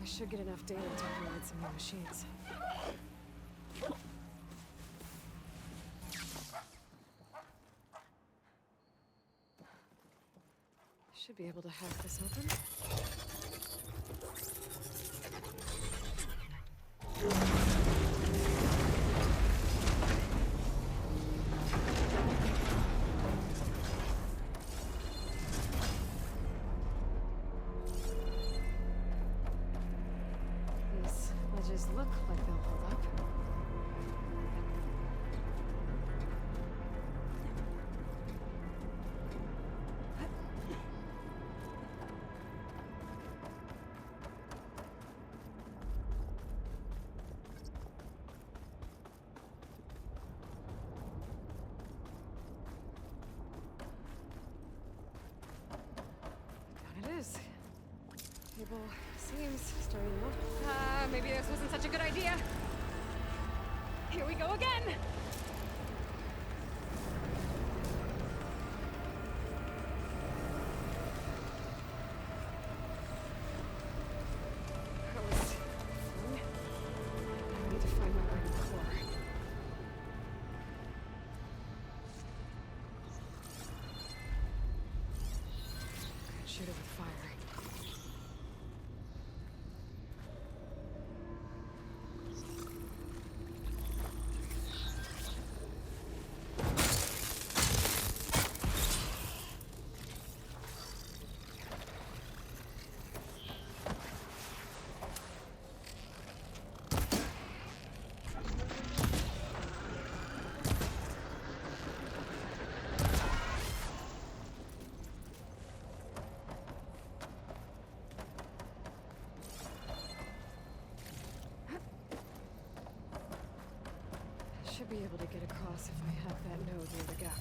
I should get enough data to create some new machines. Should be able to hack this open. These ledges look like they'll hold up. Down it is. Table seems starting to move. Maybe this wasn't such a good idea. Here we go again! That was fun. I need to find my way to the core. Could shoot it with fire. Should be able to get across if I have that node near the gap.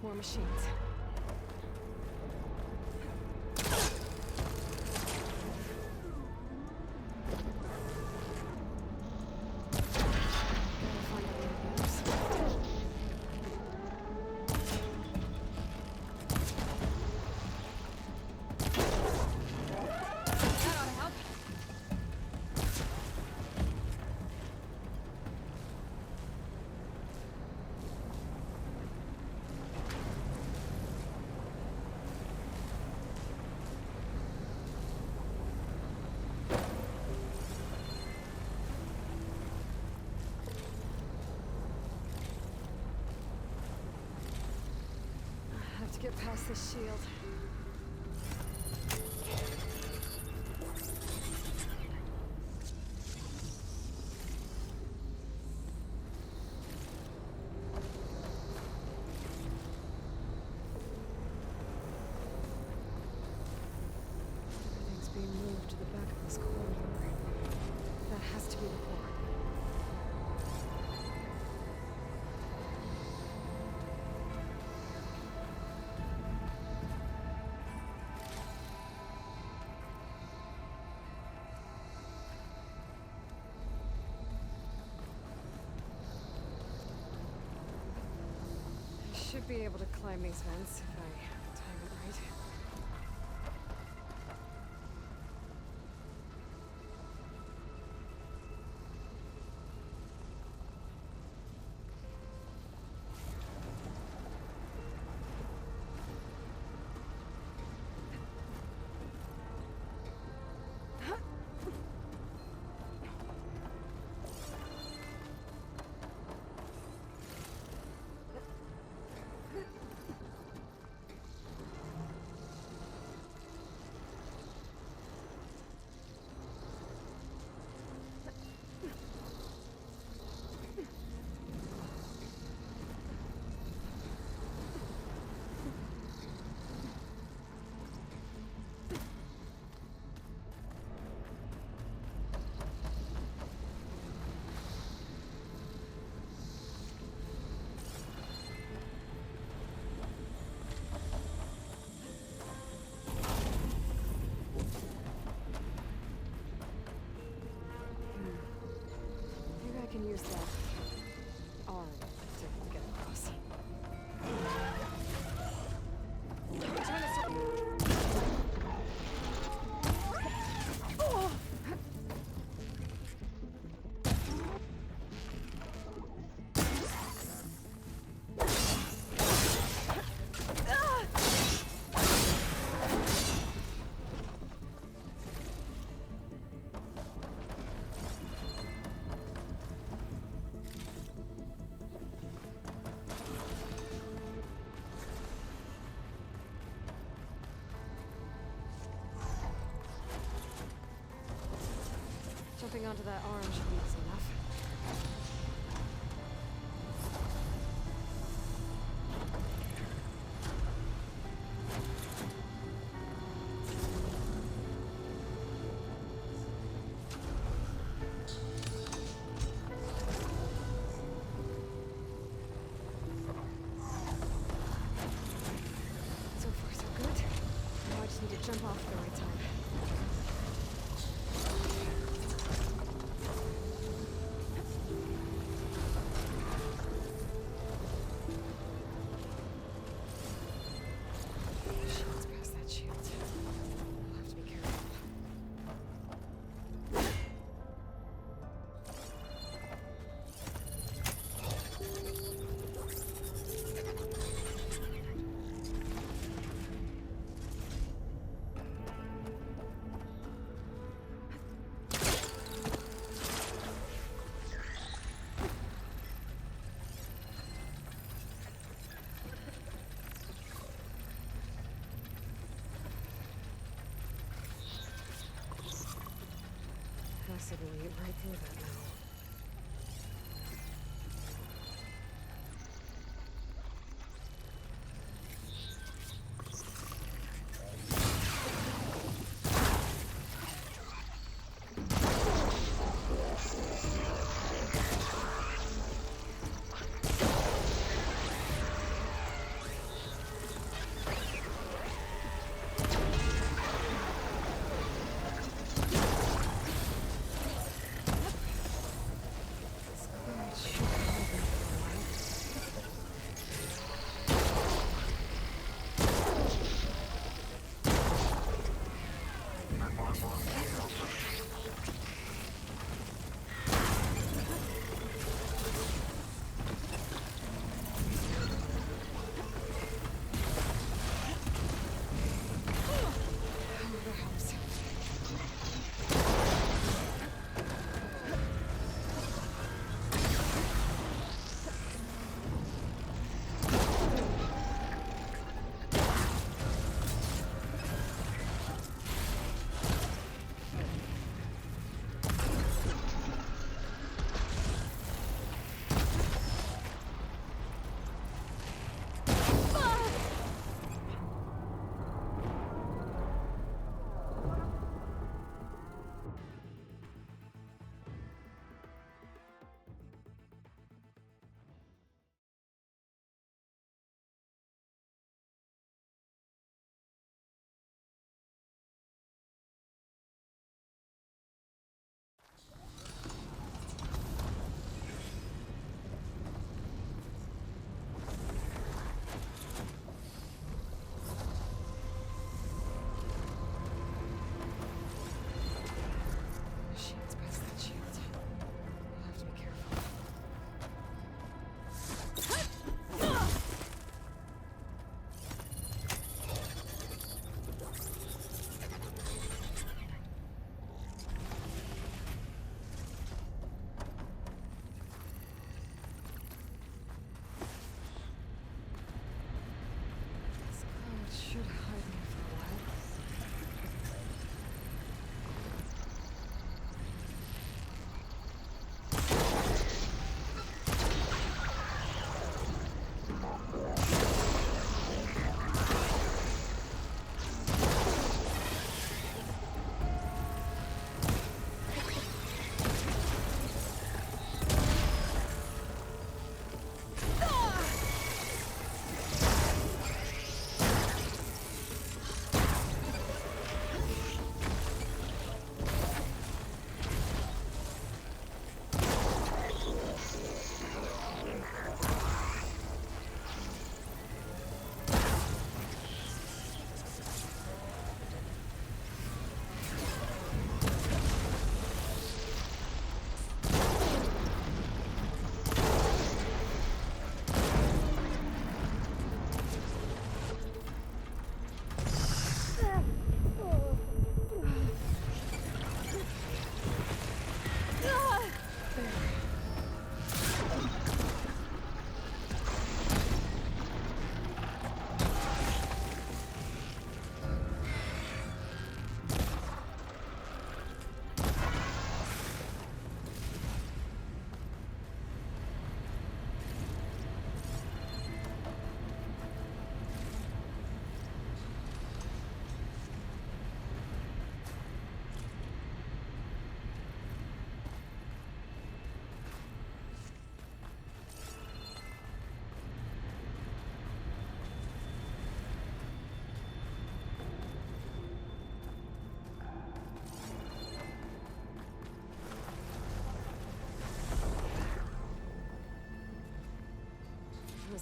More machines. Get past this shield. Everything's being moved to the back of this corridor. That has to be the core. Should be able to climb these vents if I time it right. use that arm to get across. Turn this Oh! Jumping onto that arm should be easy enough. So far, so good. Now I just need to jump off at the right time. Shield's past that shield. I'll have to be careful. Acid will eat right through that now.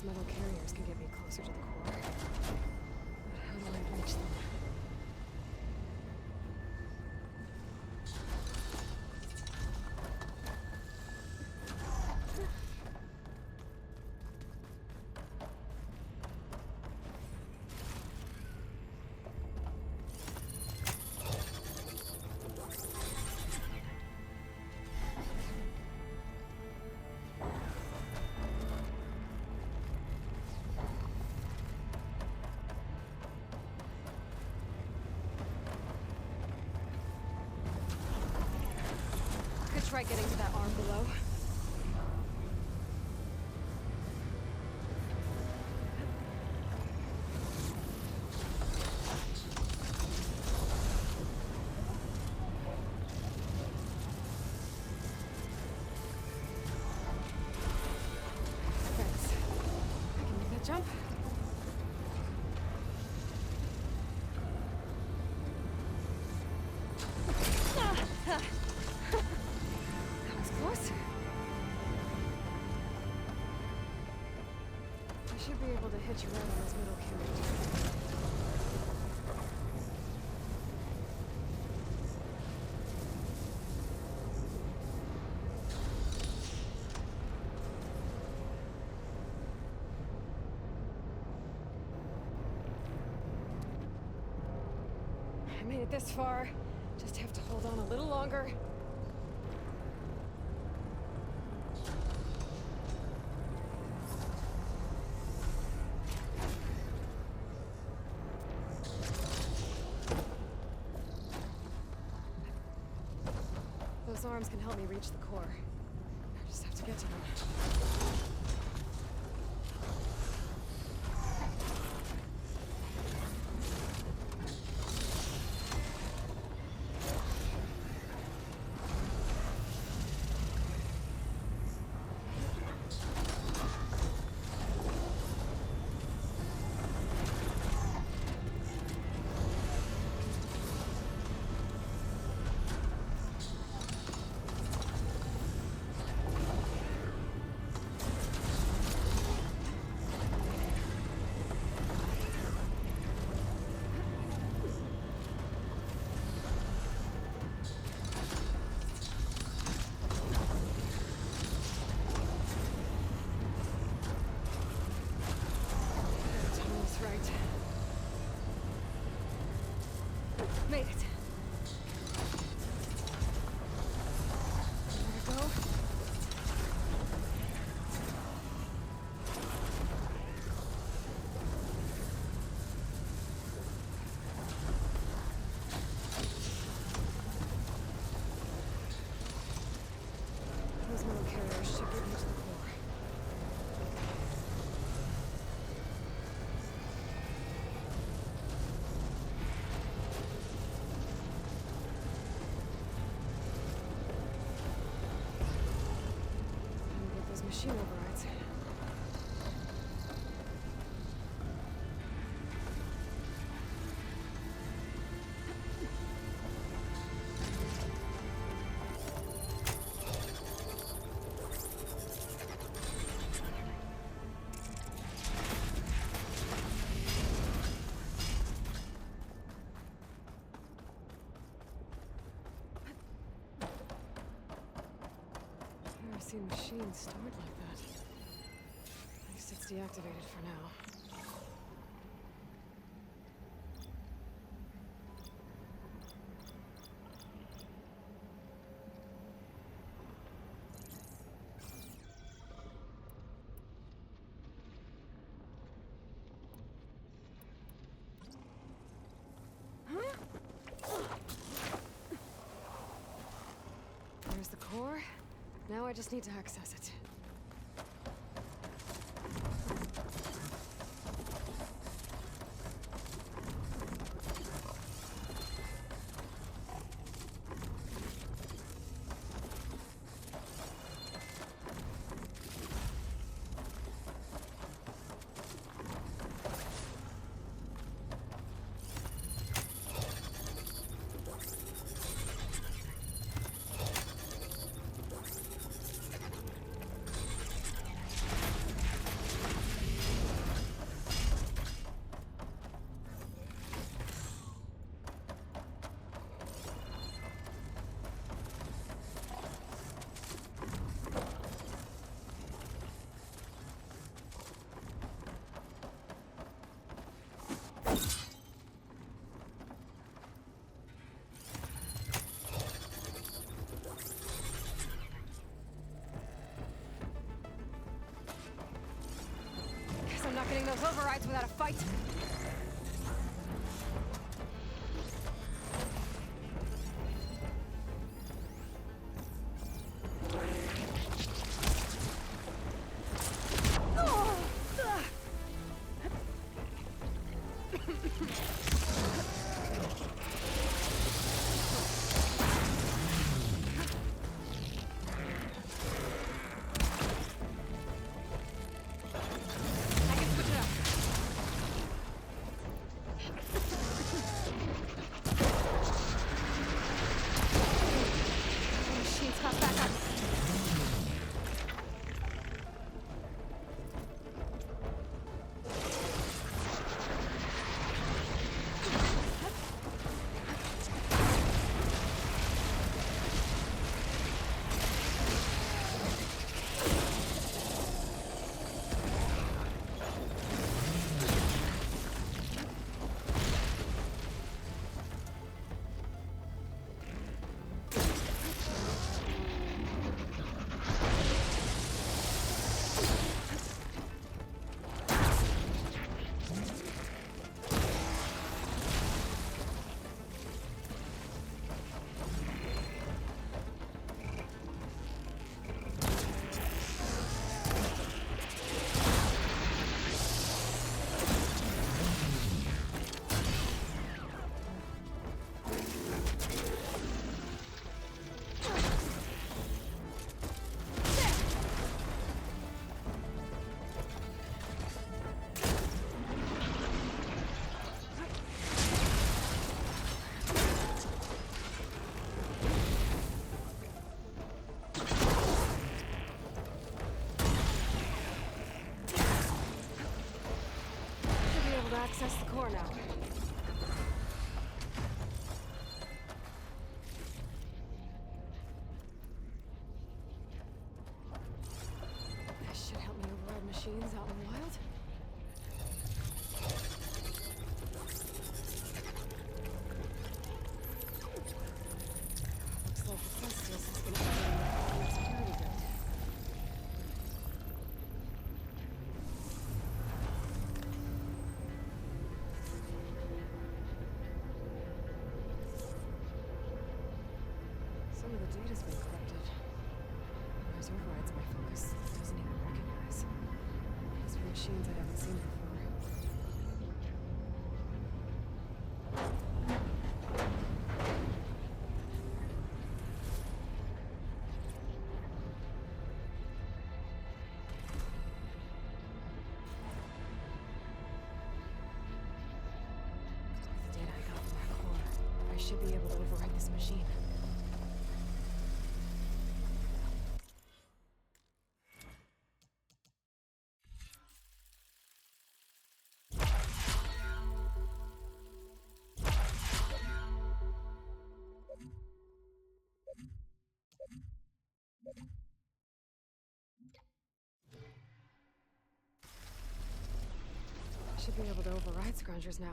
those metal carriers can get me closer to the core. But how do I reach them? Try getting to that arm below. Thanks. I can make that jump. Should be able to hit you right on those middle carriers. I made it this far. Just have to hold on a little longer. Those arms can help me reach the core. I just have to get to them. Made it. There we go. Those metal carriers should get me to the core. Machine overrides. I've never seen machines stored like that. At least it's deactivated for now. There's the core. Now I just need to access it. activating those overrides without a fight. I can switch it up. Machine's got back up. Should be able to access the core now. This should help me override machines out in the wild. Looks like the Celestials has been updating the security grid. Some of the data's been corrupted. There's overrides my focus doesn't even recognize. These are machines I haven't seen before. With the data I got from that core, I should be able to override this machine. Should be able to override scroungers now.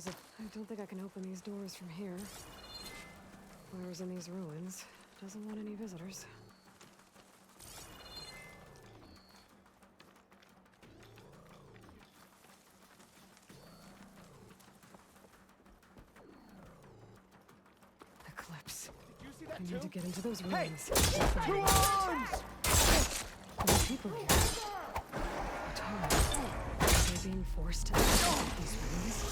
Jesus. I don't think I can open these doors from here. Whoever's in these ruins doesn't want any visitors. Eclipse. Did you see that I too? need to get into those Hey! ruins. 2 arms! There are people here. Tom, are they being forced to enter these ruins?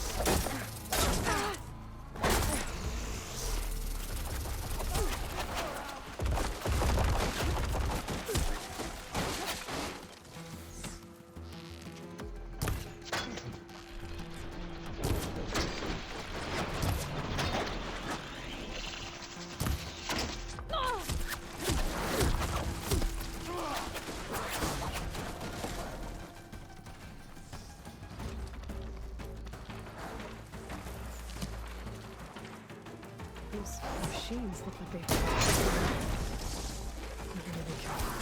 Those machines look like they... I'm gonna be careful.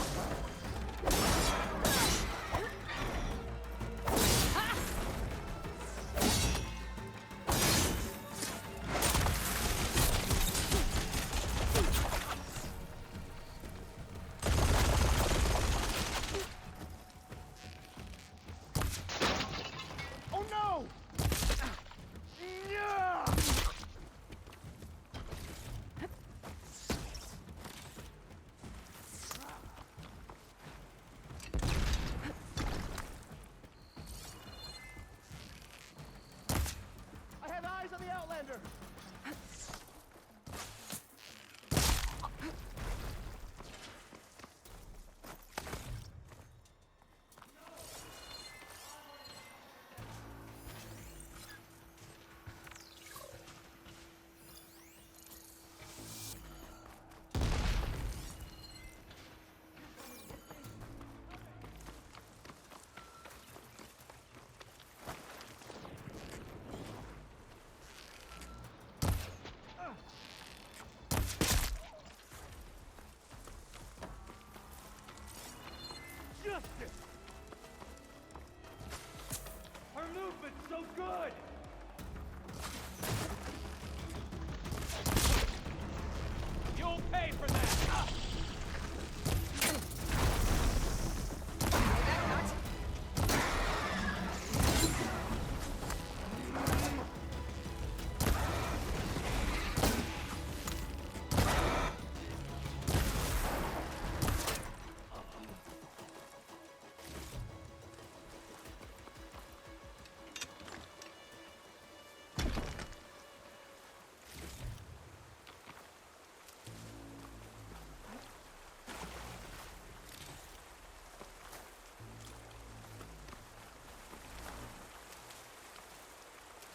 Oh no! Yeah! I have eyes on the Outlander! Justice! Her movement's so good! You'll pay for that!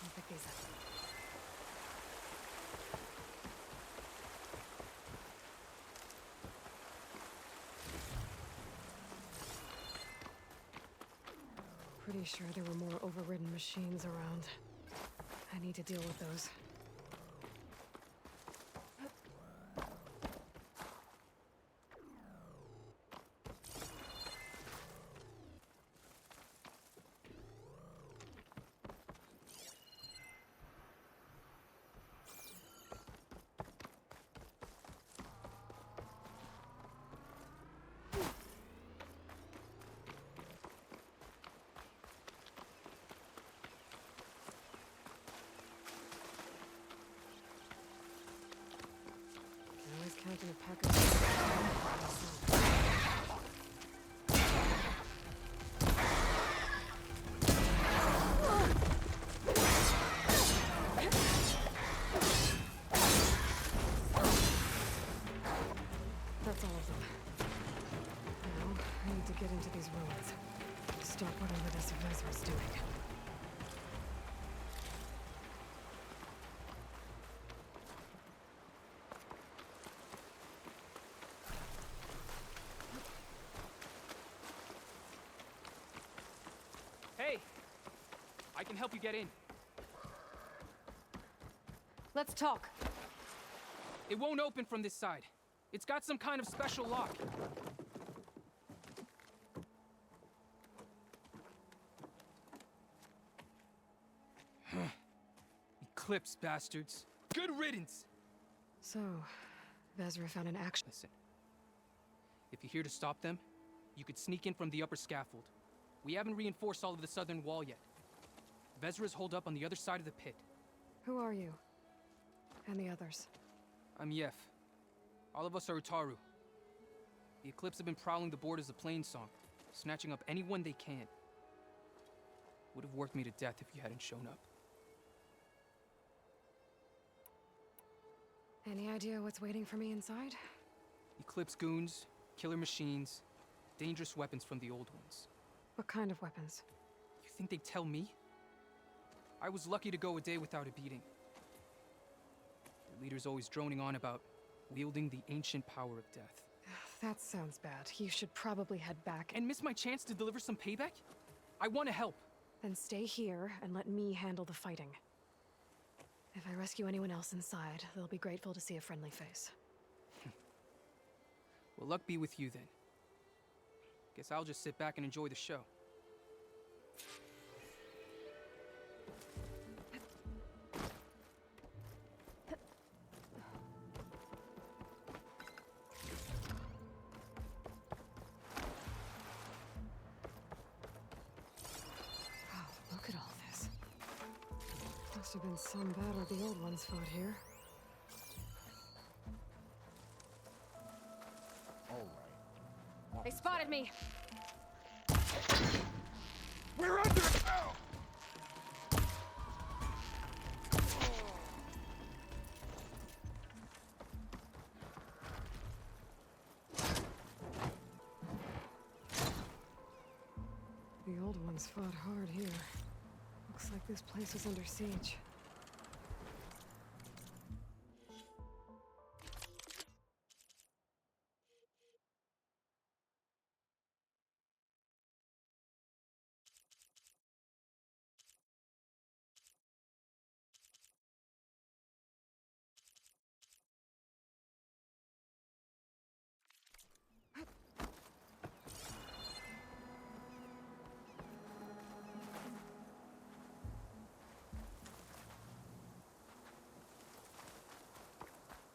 I'll pick these up. Pretty sure there were more overridden machines around. I need to deal with those. Can always count on a pack of... That's all of them. Now, I need to get into these ruins. Stop whatever this Vezra's doing. Hey! I can help you get in. Let's talk. It won't open from this side. It's got some kind of special lock. Eclipse, bastards. Good riddance! So, Vezra found an action. Listen. If you're here to stop them, you could sneak in from the upper scaffold. We haven't reinforced all of the southern wall yet. Vezra's holed up on the other side of the pit. Who are you? And the others? I'm Yef. All of us are Utaru. The Eclipse have been prowling the borders of Plainsong, snatching up anyone they can. Would have worked me to death if you hadn't shown up. Any idea what's waiting for me inside? Eclipse goons, killer machines, dangerous weapons from the old ones. What kind of weapons? You think they'd tell me? I was lucky to go a day without a beating. The leader's always droning on about wielding the ancient power of death. That sounds bad. You should probably head back. And miss my chance to deliver some payback? I want to help. Then stay here and let me handle the fighting. If I rescue anyone else inside, they'll be grateful to see a friendly face. Well, luck be with you then. Guess I'll just sit back and enjoy the show. Wow, look at all this. Must have been some battle the old ones fought here. They spotted me! We're under it now! The old ones fought hard here. Looks like this place was under siege.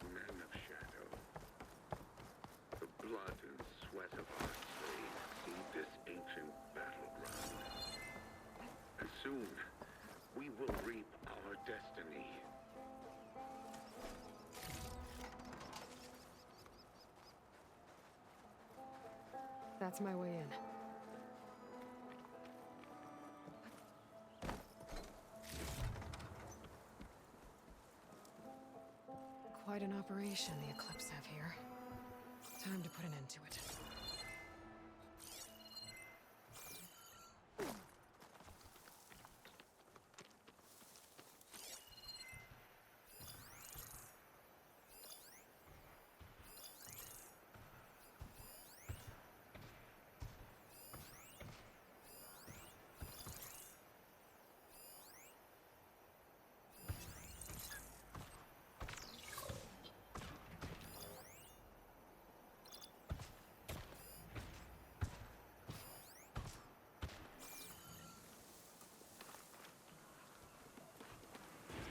Men of shadow, the blood and sweat of our slaves seed this ancient battleground. And soon, we will reap our destiny. That's my way in. Quite an operation the Eclipse have here. Time to put an end to it.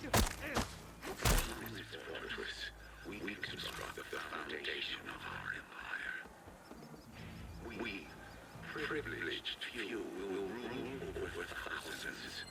In this fortress, we construct the foundation of our empire. We, privileged few, will rule over thousands.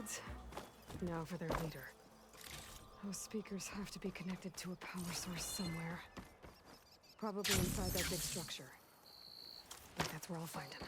shields. Now for their leader. Those speakers have to be connected to a power source somewhere. Probably inside that big structure. I think that's where I'll find him.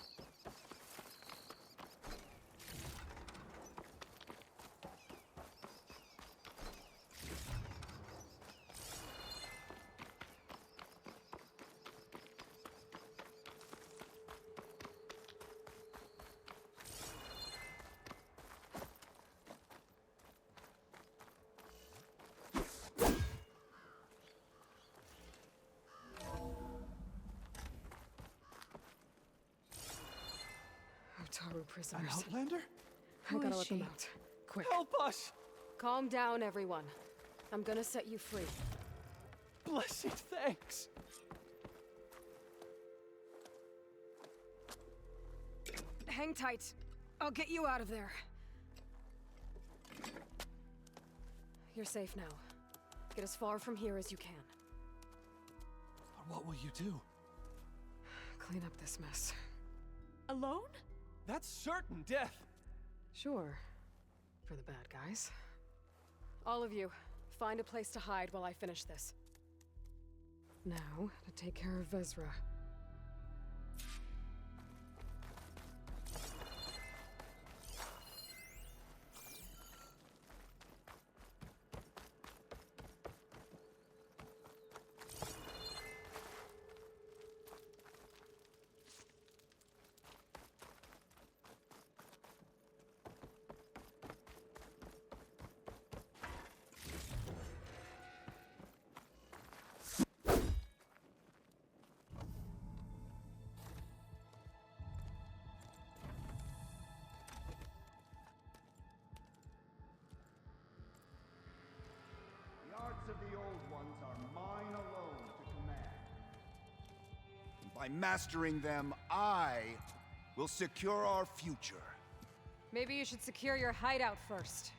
Otaru An prisoners. outlander? I Who gotta is let them she? out. Quick. Help us! Calm down, everyone. I'm gonna set you free. Blessed thanks! Hang tight. I'll get you out of there. You're safe now. Get as far from here as you can. But what will you do? Clean up this mess. Alone? That's certain death! Sure. For the bad guys. All of you, find a place to hide while I finish this. Now, to take care of Vezra. The arts of the old ones are mine alone to command. And by mastering them, I will secure our future. Maybe you should secure your hideout first.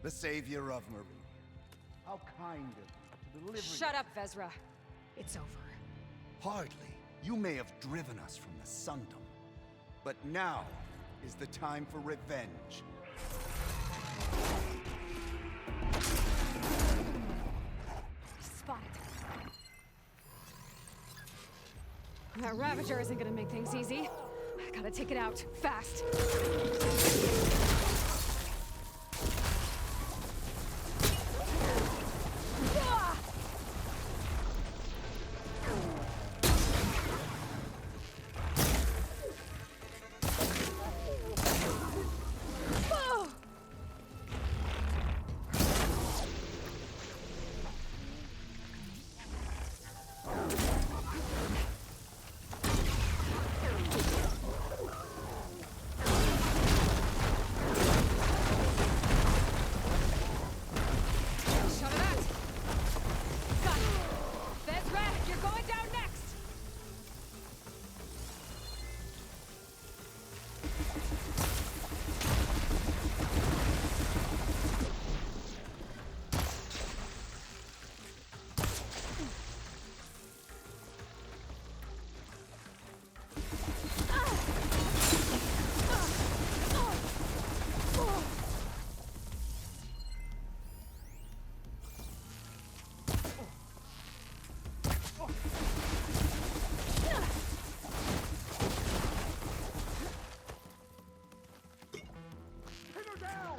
The savior of Marine. How kind of you to deliver. Shut up, Vezra. It's over. Hardly. You may have driven us from the Sundom, but now is the time for revenge. Spotted. That Ravager isn't gonna make things easy. I gotta take it out, fast. Ah! Oh! Shut it out! Got it! Vezra, you're going down next! Pin her down!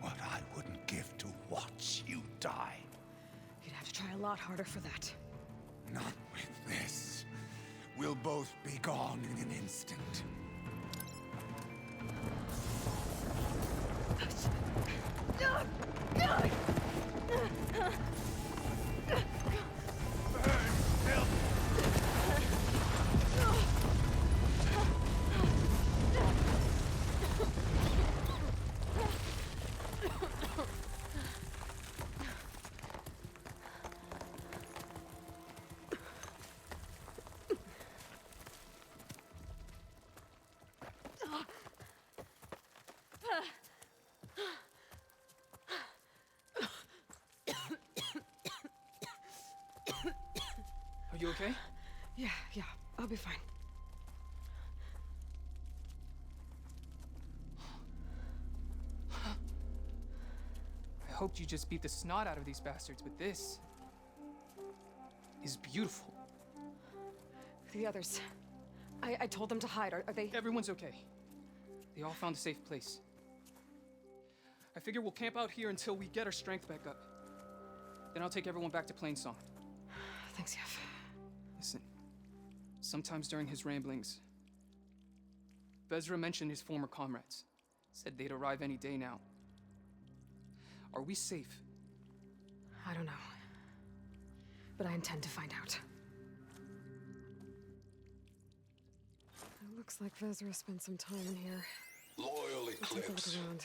What I wouldn't give to watch you die. You'd have to try a lot harder for that. Not with this. We'll both be gone in an instant. Ugh! Ugh! Ugh! Are you okay? Yeah, I'll be fine. I hoped you just beat the snot out of these bastards, but this is beautiful. The others. I told them to hide. Are they? Everyone's okay. They all found a safe place. I figure we'll camp out here until we get our strength back up. Then I'll take everyone back to Plainsong. Thanks, Yef. Listen, sometimes during his ramblings, Vezra mentioned his former comrades. Said they'd arrive any day now. Are we safe? I don't know. But I intend to find out. It looks like Vezra spent some time in here. Loyal Let's take a look Eclipse, around.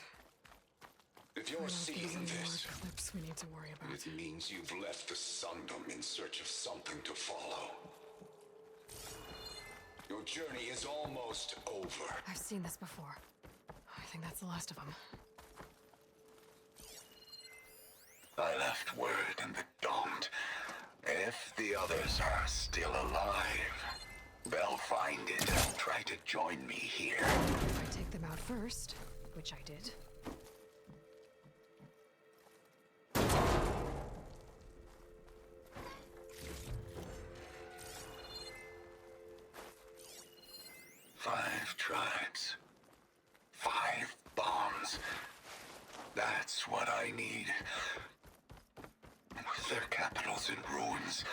if I you're don't think there's seeing any more this, Eclipse we need to worry about. it means you've left the Sundom in search of something to follow. Your journey is almost over. I've seen this before. I think that's the last of them. I left word in the Domed. If the others are still alive, they'll find it and try to join me here. If I take them out first, which I did. Five tribes. 5 bombs. That's what I need. With their capitals in ruins,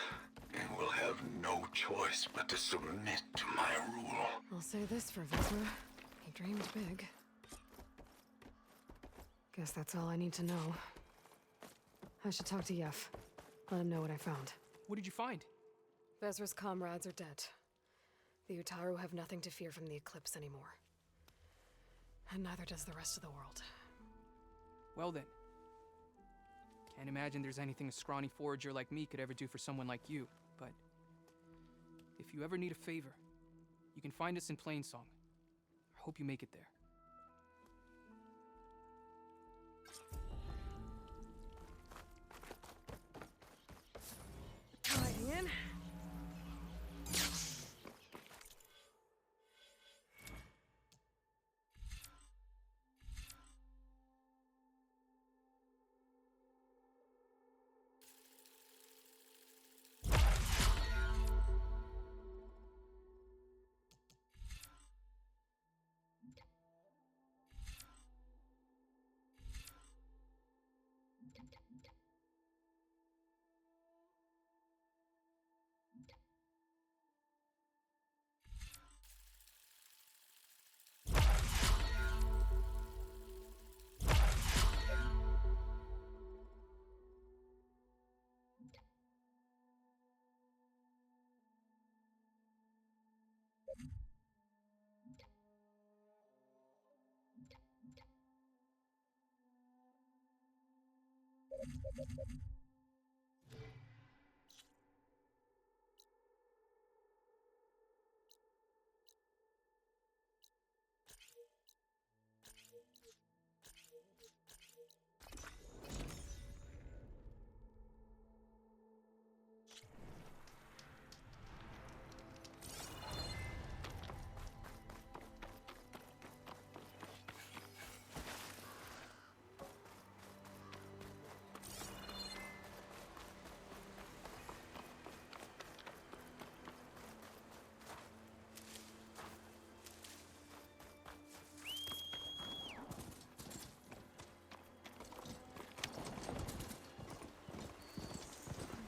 they will have no choice but to submit to my rule. I'll say this for Vezra. He dreamed big. Guess that's all I need to know. I should talk to Yef. Let him know what I found. What did you find? Vezra's comrades are dead. The Utaru have nothing to fear from the Eclipse anymore. And neither does the rest of the world. Well then. Can't imagine there's anything a scrawny forager like me could ever do for someone like you, but if you ever need a favor, you can find us in Plainsong. I hope you make it there. Sliding in.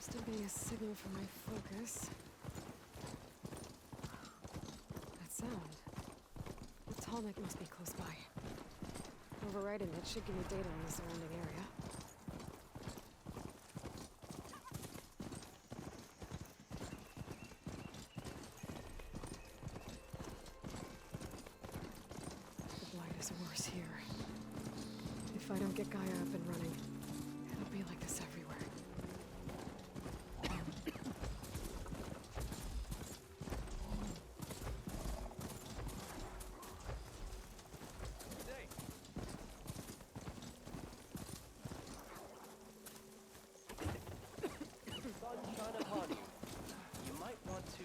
Still being a signal for my focus. That sound. The Tallneck must be close by. Overriding it should give me data on the surrounding area. If I don't get Gaia up and running, it'll be like this everywhere. Sunshine upon you. You might want to,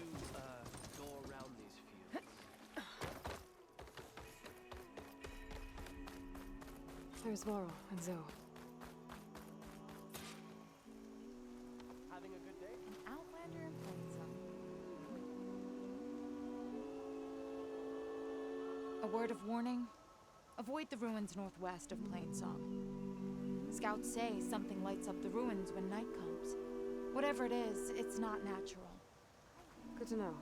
go around these fields. There's Varl and Zoe. Having a good day? An outlander in Plainsong. A word of warning. Avoid the ruins northwest of Plainsong. Scouts say something lights up the ruins when night comes. Whatever it is, it's not natural. Good to know.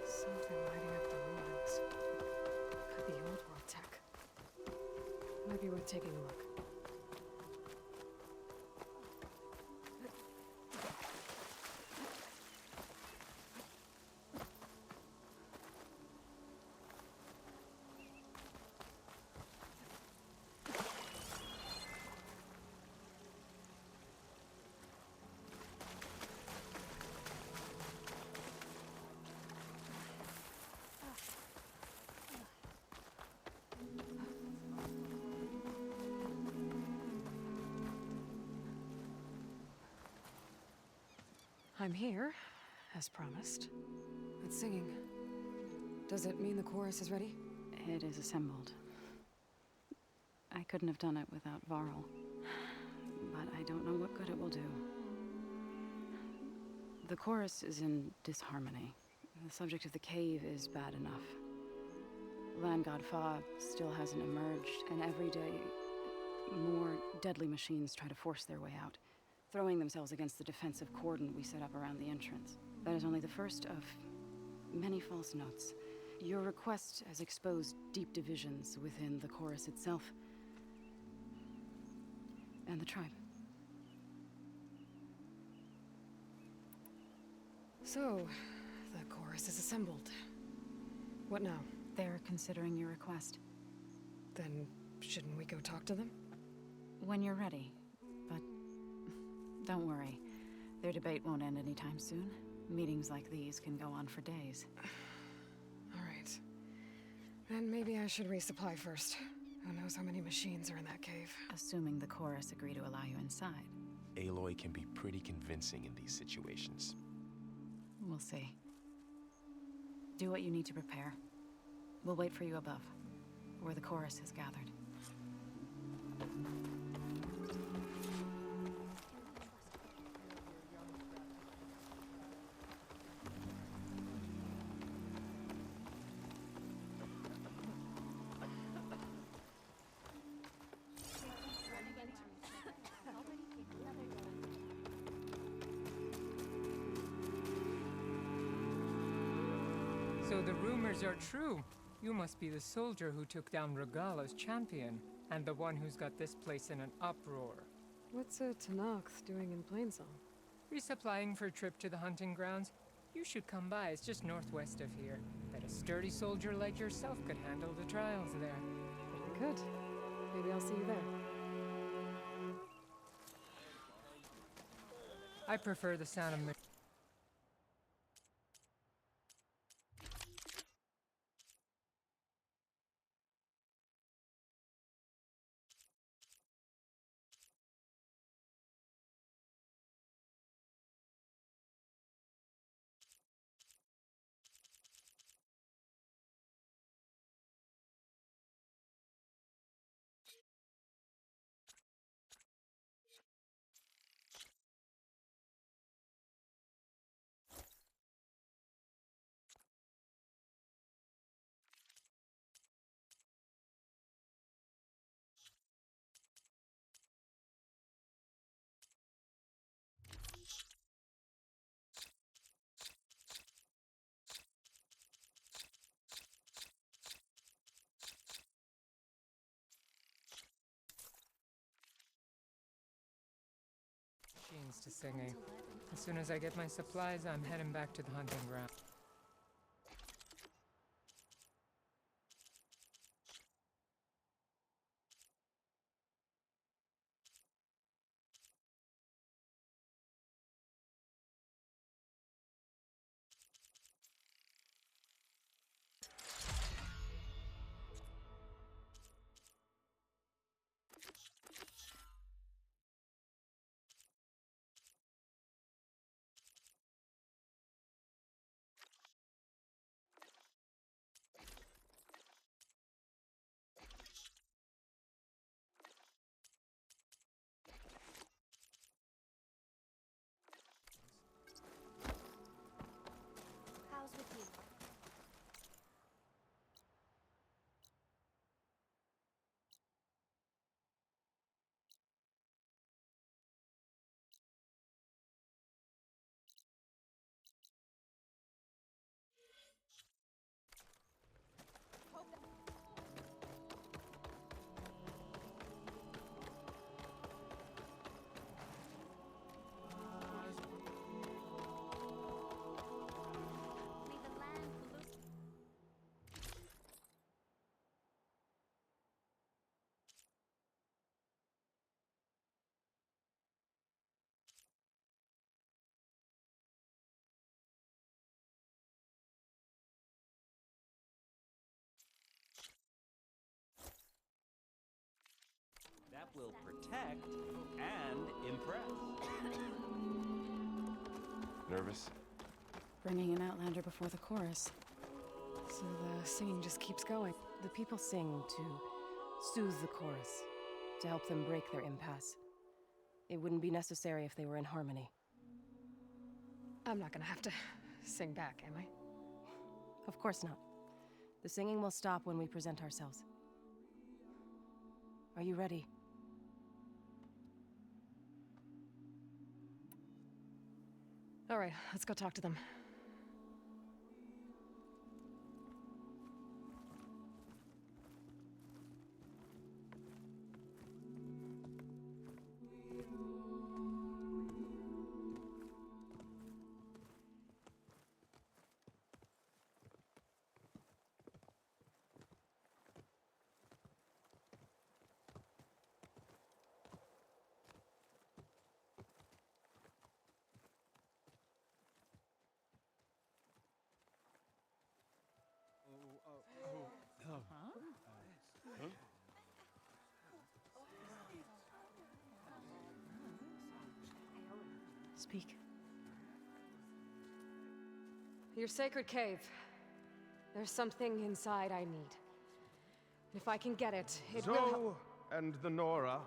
Something lighting up the ruins. Could be old world tech. Might be worth taking a look. I'm here, as promised. It's singing. Does it mean the chorus is ready? It is assembled. I couldn't have done it without Varl. But I don't know what good it will do. The chorus is in disharmony. The subject of the cave is bad enough. Land God Fa still hasn't emerged, and every day more deadly machines try to force their way out, throwing themselves against the defensive cordon we set up around the entrance. That is only the first of many false notes. Your request has exposed deep divisions within the chorus itself and the tribe. So, the chorus is assembled. What now? They're considering your request. Then, shouldn't we go talk to them? When you're ready. But don't worry. Their debate won't end anytime soon. Meetings like these can go on for days. All right. Then maybe I should resupply first. Who knows how many machines are in that cave? Assuming the chorus agree to allow you inside. Aloy can be pretty convincing in these situations. We'll see. Do what you need to prepare. We'll wait for you above, where the chorus has gathered. So the rumors are true. You must be the soldier who took down Regala's champion, and the one who's got this place in an uproar. What's a Tenakth doing in Plainsong? Resupplying for a trip to the hunting grounds? You should come by, it's just northwest of here. Bet a sturdy soldier like yourself could handle the trials there. Good. Maybe I'll see you there. I prefer the sound of machines to singing. As soon as I get my supplies, I'm heading back to the hunting ground. will protect and impress. Nervous? Bringing an Outlander before the chorus. So the singing just keeps going. The people sing to soothe the chorus, to help them break their impasse. It wouldn't be necessary if they were in harmony. I'm not gonna have to sing back, am I? Of course not. The singing will stop when we present ourselves. Are you ready? All right, let's go talk to them. Speak. Your sacred cave. There's something inside I need. If I can get it, it will help. Zoe and the Nora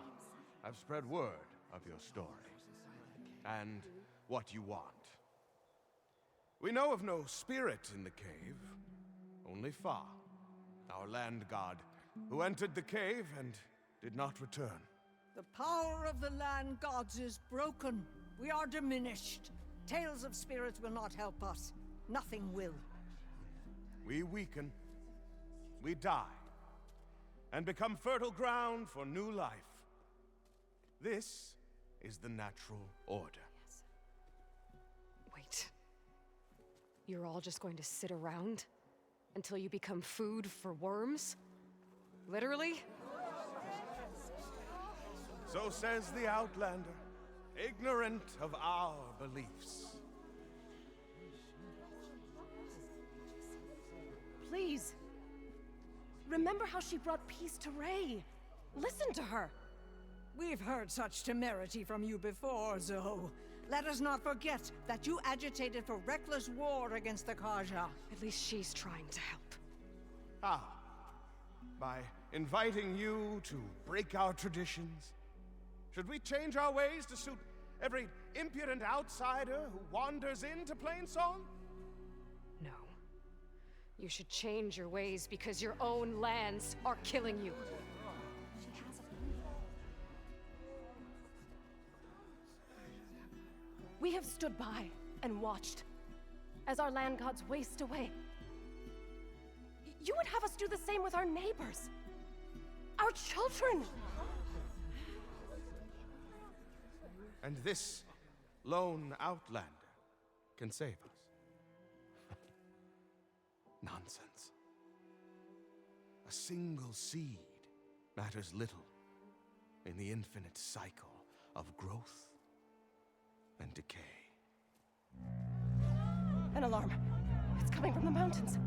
have spread word of your story. And what you want. We know of no spirit in the cave. Only Fa, our land god, who entered the cave and did not return. The power of the land gods is broken. We are diminished. Tales of spirits will not help us. Nothing will. We weaken, we die, and become fertile ground for new life. This is the natural order. Yes. Wait. You're all just going to sit around until you become food for worms? Literally? So says the Outlander, ignorant of our beliefs. Please. Remember how she brought peace to Ray. Listen to her. We've heard such temerity from you before, Zoe. Let us not forget that you agitated for reckless war against the Kaja. At least she's trying to help. How? By inviting you to break our traditions? Should we change our ways to suit every impudent outsider who wanders into Plainsong? No. You should change your ways because your own lands are killing you. We have stood by and watched as our land gods waste away. You would have us do the same with our neighbors, our children. And this lone Outlander can save us. Nonsense. A single seed matters little in the infinite cycle of growth and decay. An alarm. It's coming from the mountains.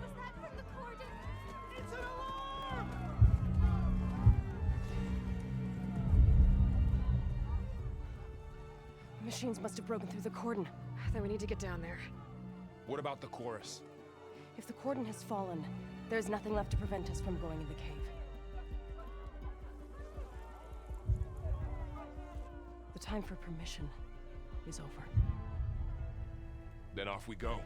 Was that from the cordon? It's an alarm! Machines must have broken through the cordon. Then we need to get down there. What about the chorus? If the cordon has fallen, there's nothing left to prevent us from going in the cave. The time for permission is over. Then off we go.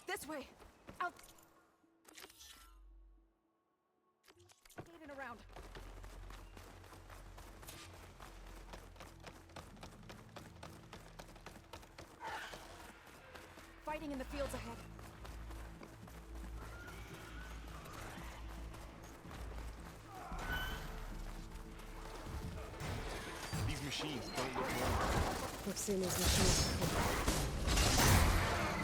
This way! Out! Even around. Fighting in the fields ahead. These machines don't look normal. We've seen these machines before.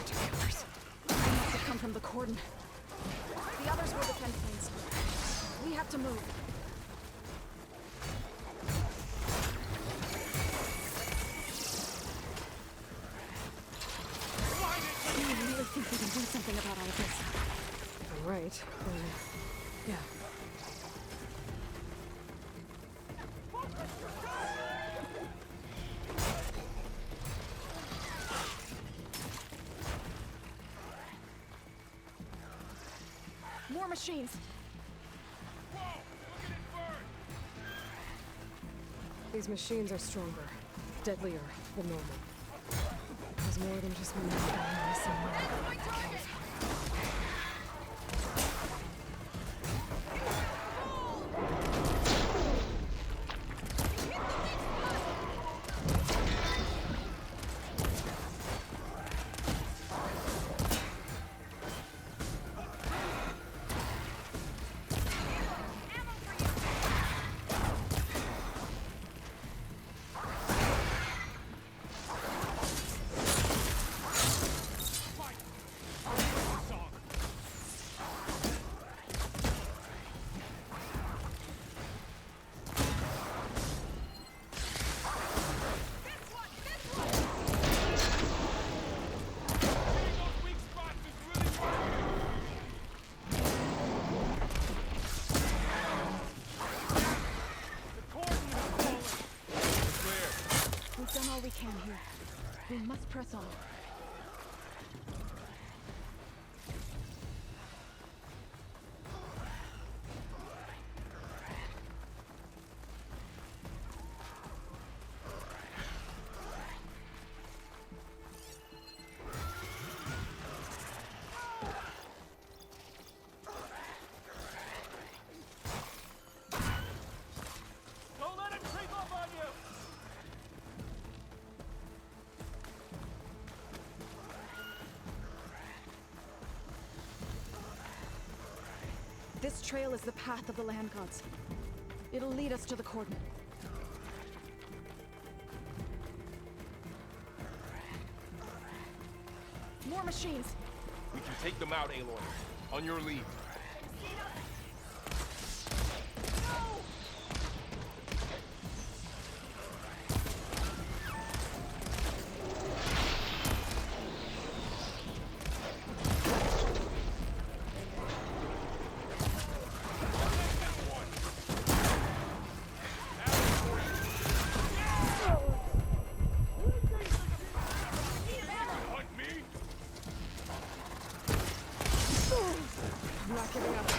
Killers. They must have come from the cordon. The others will defend planes. We have to move. Yeah. More machines. These machines are stronger, deadlier than normal. There's more than just one guy somewhere in that cave. We've done all we can here. We must press on. Don't let it creep up on you! This trail is the path of the land gods. It'll lead us to the cordon. More machines! We can take them out, Aloy. On your lead. I'm not giving up.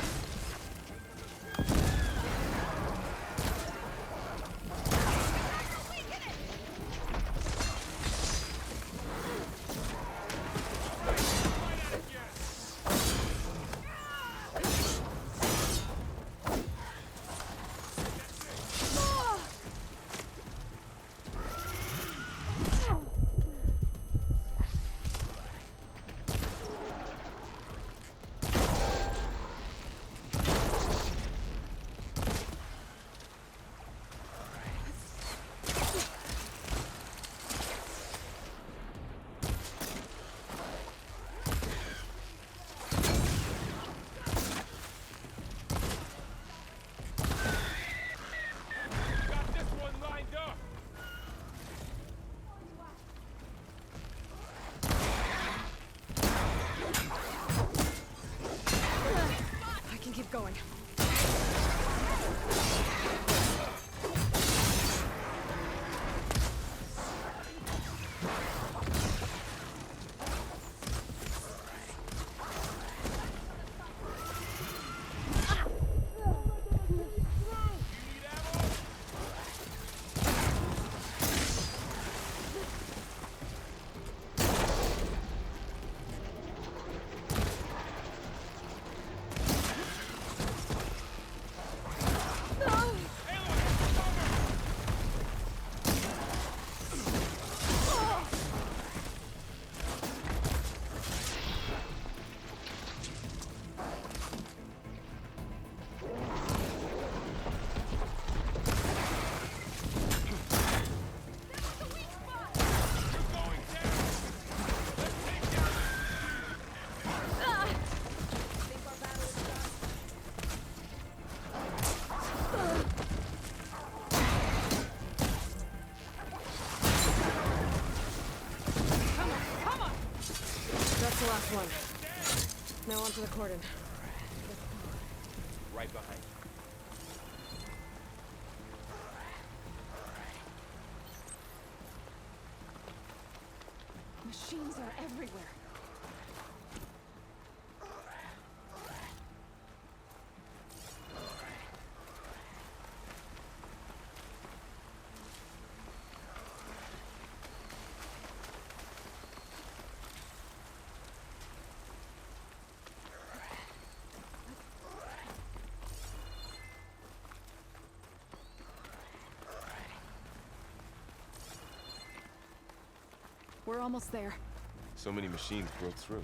Going. That's the last one. Now onto the cordon. right behind you. Machines are everywhere. We're almost there. So many machines broke through.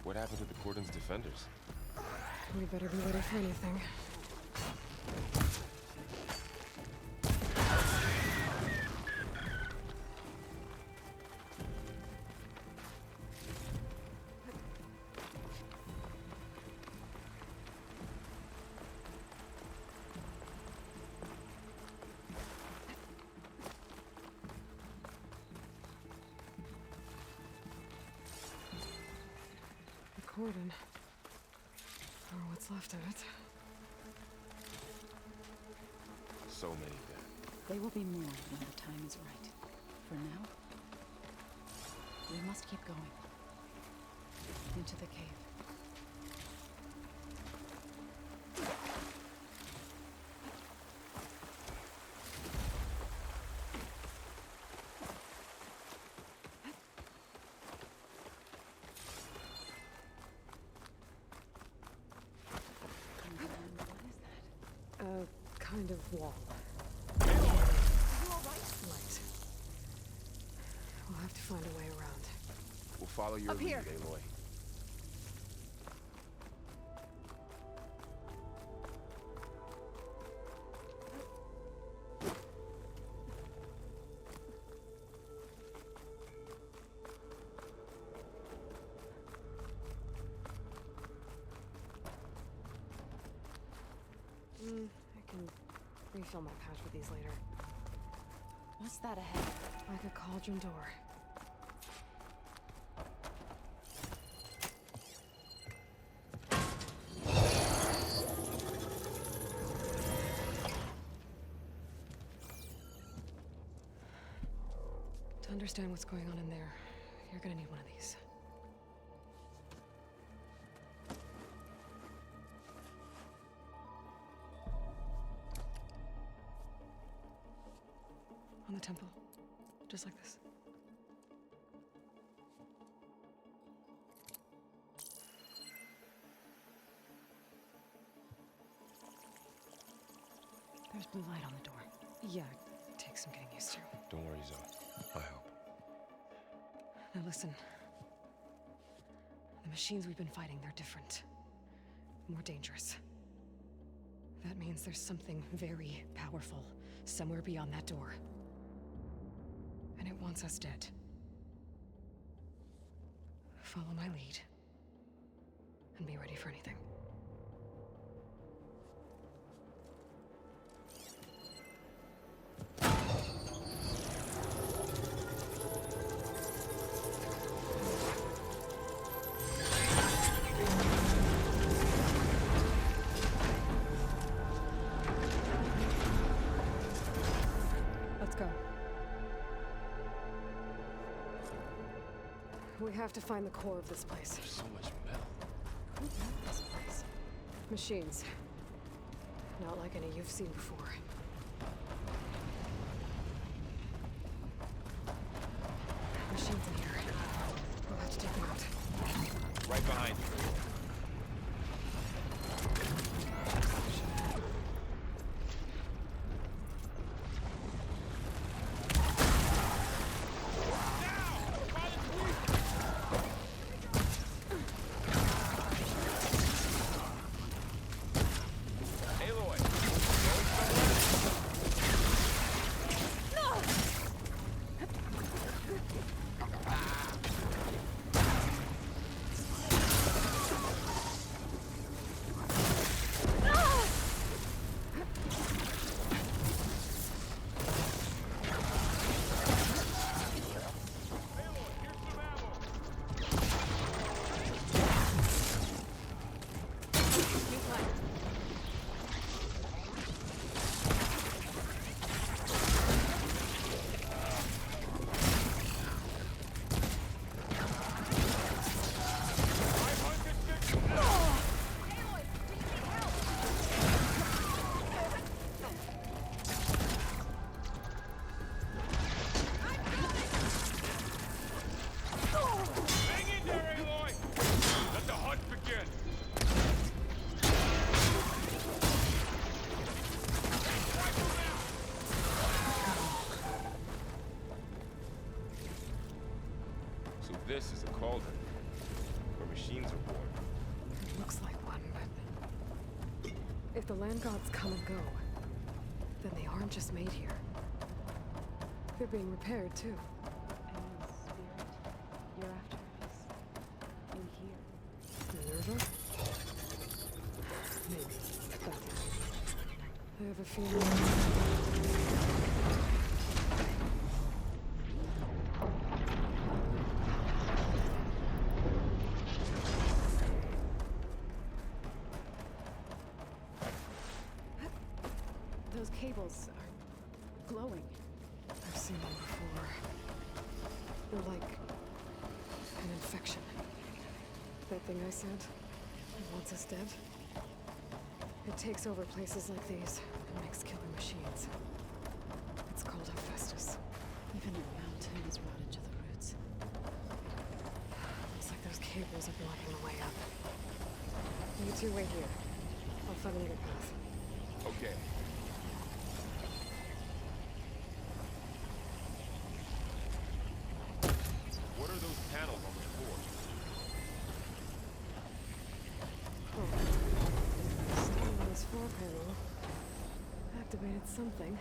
What happened to the Cordon's defenders? We better be ready for anything. Cordon. Or what's left of it. So many dead. They will be more when the time is right. For now, we must keep going. Into the cave. Kind of wall. Are you alright? Right. We'll have to find a way around. We'll follow your Up lead, here. Aloy. I can refill my pouch with these later. What's that ahead? Like a cauldron door. To understand what's going on in there, you're gonna need one of these. On the temple. Just like this. There's blue light on the door. Yeah, it takes some getting used to. Don't worry, Zoe. I help. Now listen. The machines we've been fighting, they're different. More dangerous. That means there's something very powerful somewhere beyond that door. And it wants us dead. Follow my lead. And be ready for anything. Let's go. We have to find the core of this place. There's so much metal. Who built this place? Machines. Not like any you've seen before. Machines in here. We'll have to take them out. Right behind you. this is a cauldron, where machines are born. It looks like one, but... If the land gods come and go, then they aren't just made here. They're being repaired, too. And spirit, you're after is in here. Minerva? Maybe. But I have a feeling... Those cables are glowing. I've seen them before. They're like an infection. That thing I said, once it's dead, it takes over places like these and makes killer machines. It's called Hephaestus. Even the mountain is rotted to the roots. Looks like those cables are blocking the way up. You two wait here. I'll find another path. Okay. What are those panels on the floor? Oh. Standing on this floor panel activated something.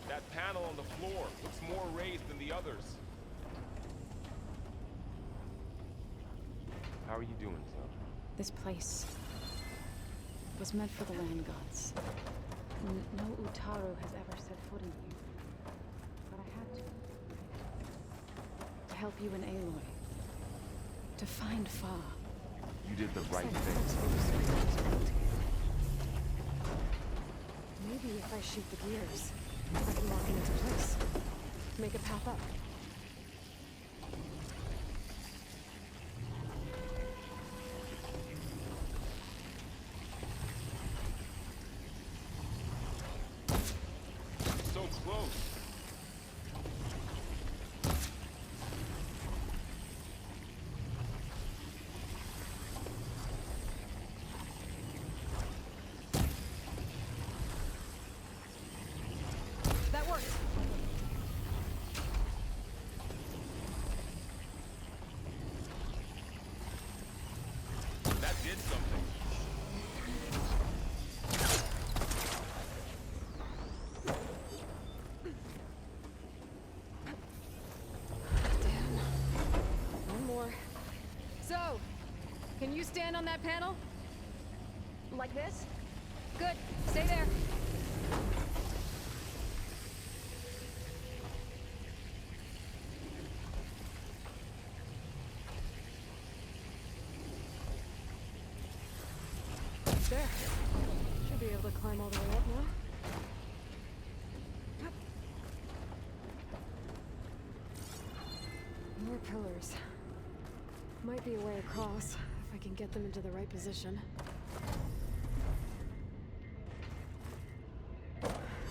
That panel on the floor looks more raised than the others. How are you doing, son? This place was meant for the land gods. No Utaru has ever set foot in here. But I had to. To help you and Aloy. To find Fa. You did the right thing. Maybe if I shoot the gears, I can lock it into place. Make it pop up. So close. That worked. That did something. Damn. One more. So, can you stand on that panel? Like this? Good. Stay there. There. Should be able to climb all the way up now. More pillars. Might be a way across, if I can get them into the right position.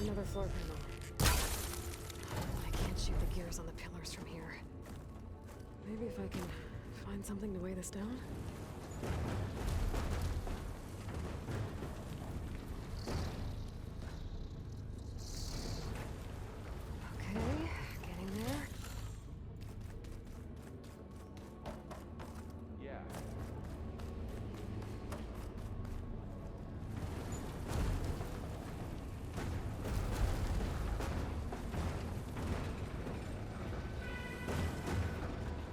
Another floor panel. I can't shoot the gears on the pillars from here. Maybe if I can find something to weigh this down? Okay, getting there. Yeah.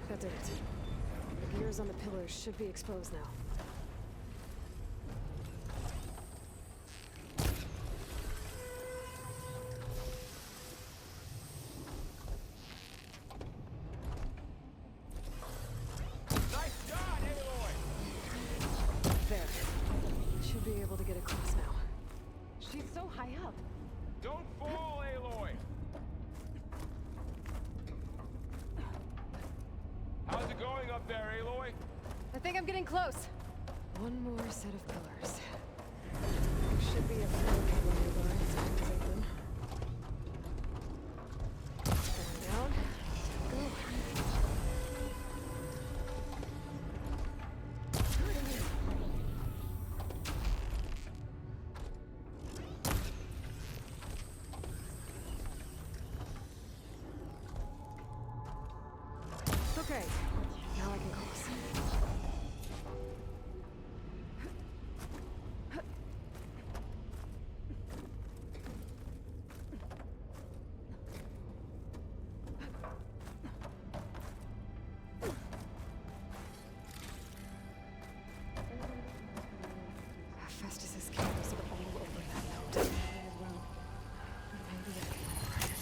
That did it. The gears on the pillars should be exposed now. Nice shot, Aloy! There. Should be able to get across now. She's so high up. Don't fall, Aloy! How's it going up there, Aloy? I think I'm getting close. One more set of pillars. There should be a floor cable nearby to activate them. Okay, now I can cross. Festus's cables are all over that node. Maybe I can operate it.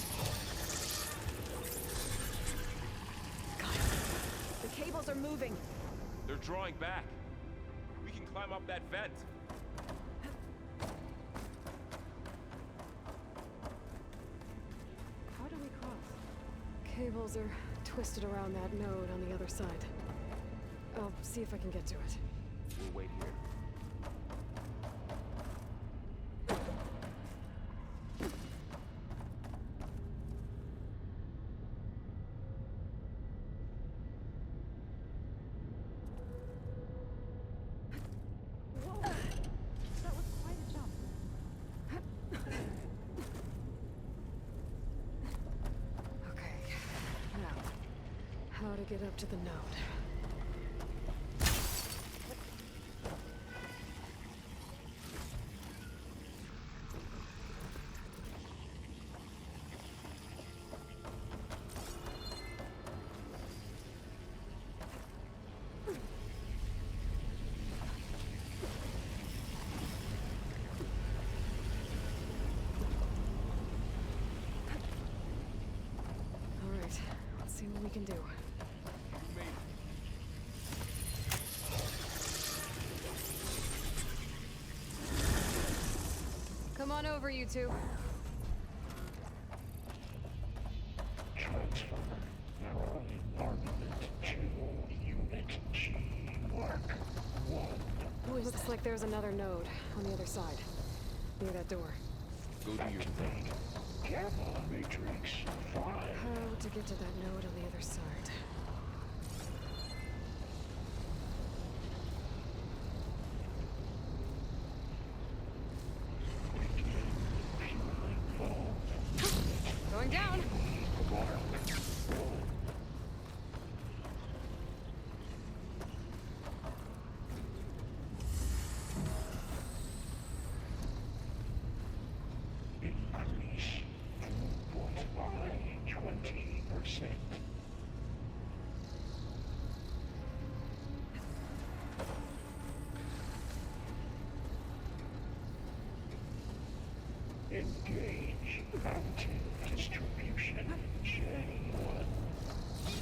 Got it. The cables are moving. They're drawing back. We can climb up that vent. How do we cross? Cables are twisted around that node on the other side. I'll see if I can get to it. We'll wait here. That was quite a jump. Okay, now, how to get up to the node? All right, let's see what we can do. Come on over, you two. Transfer Narrowing Armament to Unit G. Mark 1. Looks like there's another node on the other side, near that door. Go do your thing. Gamma Matrix 5. How to get to that node on the other side? Going down. Increase throughput by 20%. Engage mountain distribution J1.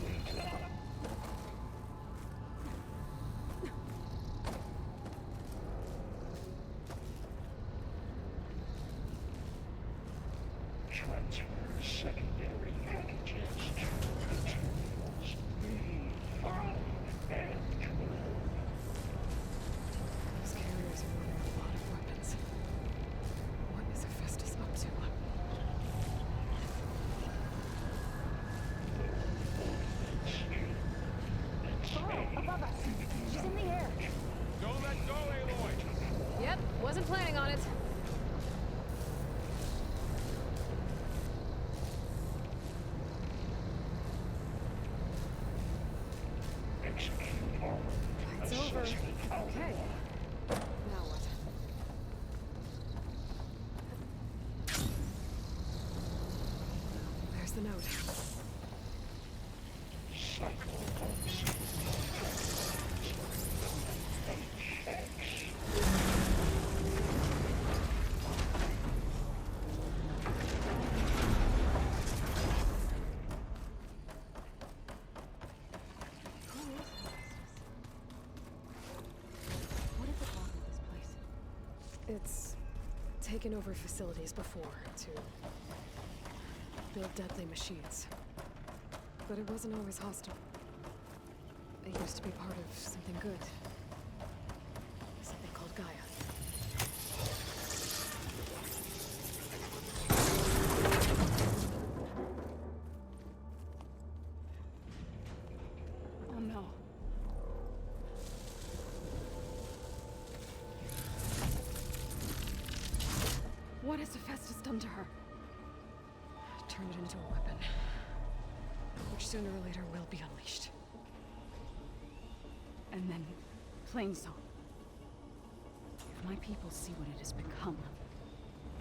Wait up. Transfer secondary packages to materials B5 and 12. Those carriers are loading a lot of weapons. What is Hephaestus up to? Oh, above us. She's in the air. Don't let go, Aloy! Yep, wasn't planning on it. Execute all It's over. assessment Okay. Now what? There's the note. cycle What is the problem with this place? It's taken over facilities before to build deadly machines. But it wasn't always hostile. It used to be part of something good. Something called Gaia. Oh no. What has Hephaestus done to her? Turned it into a weapon. Which sooner or later will be unleashed. And then Plainsong. If my people see what it has become,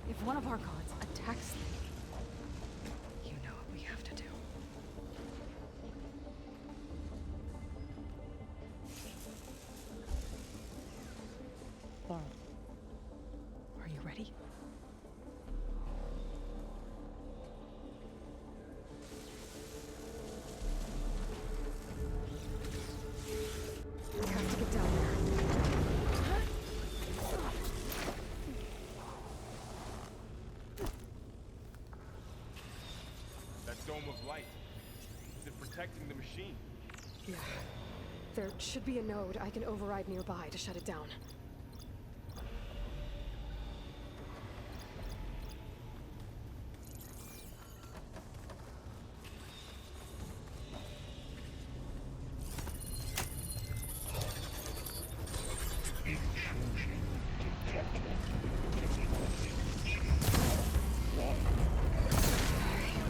if one of our gods attacks them, You know what we have to do. Laurel, are you ready? We have to get down there. That dome of light. Is it protecting the machine? Yeah. There should be a node I can override nearby to shut it down. Here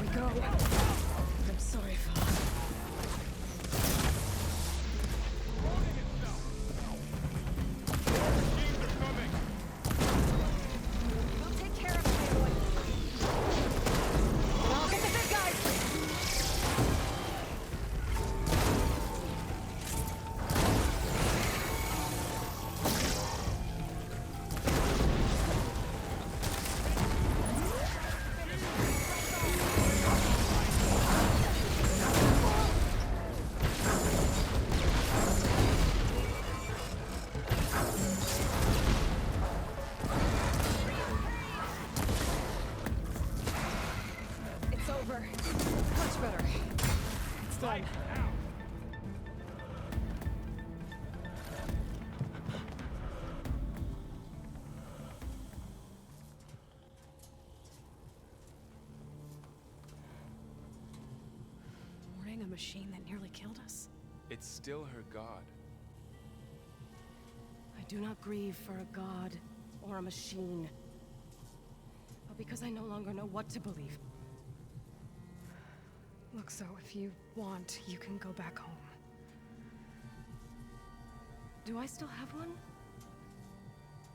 we go. I'm sorry, Father. We'll take care of it, Aloy. And I'll get the big guys! It's over. Much better. It's done. Warning a machine that nearly killed us? It's still her god. I do not grieve for a god or a machine, but because I no longer know what to believe. Look, so if you want, you can go back home. Do I still have one?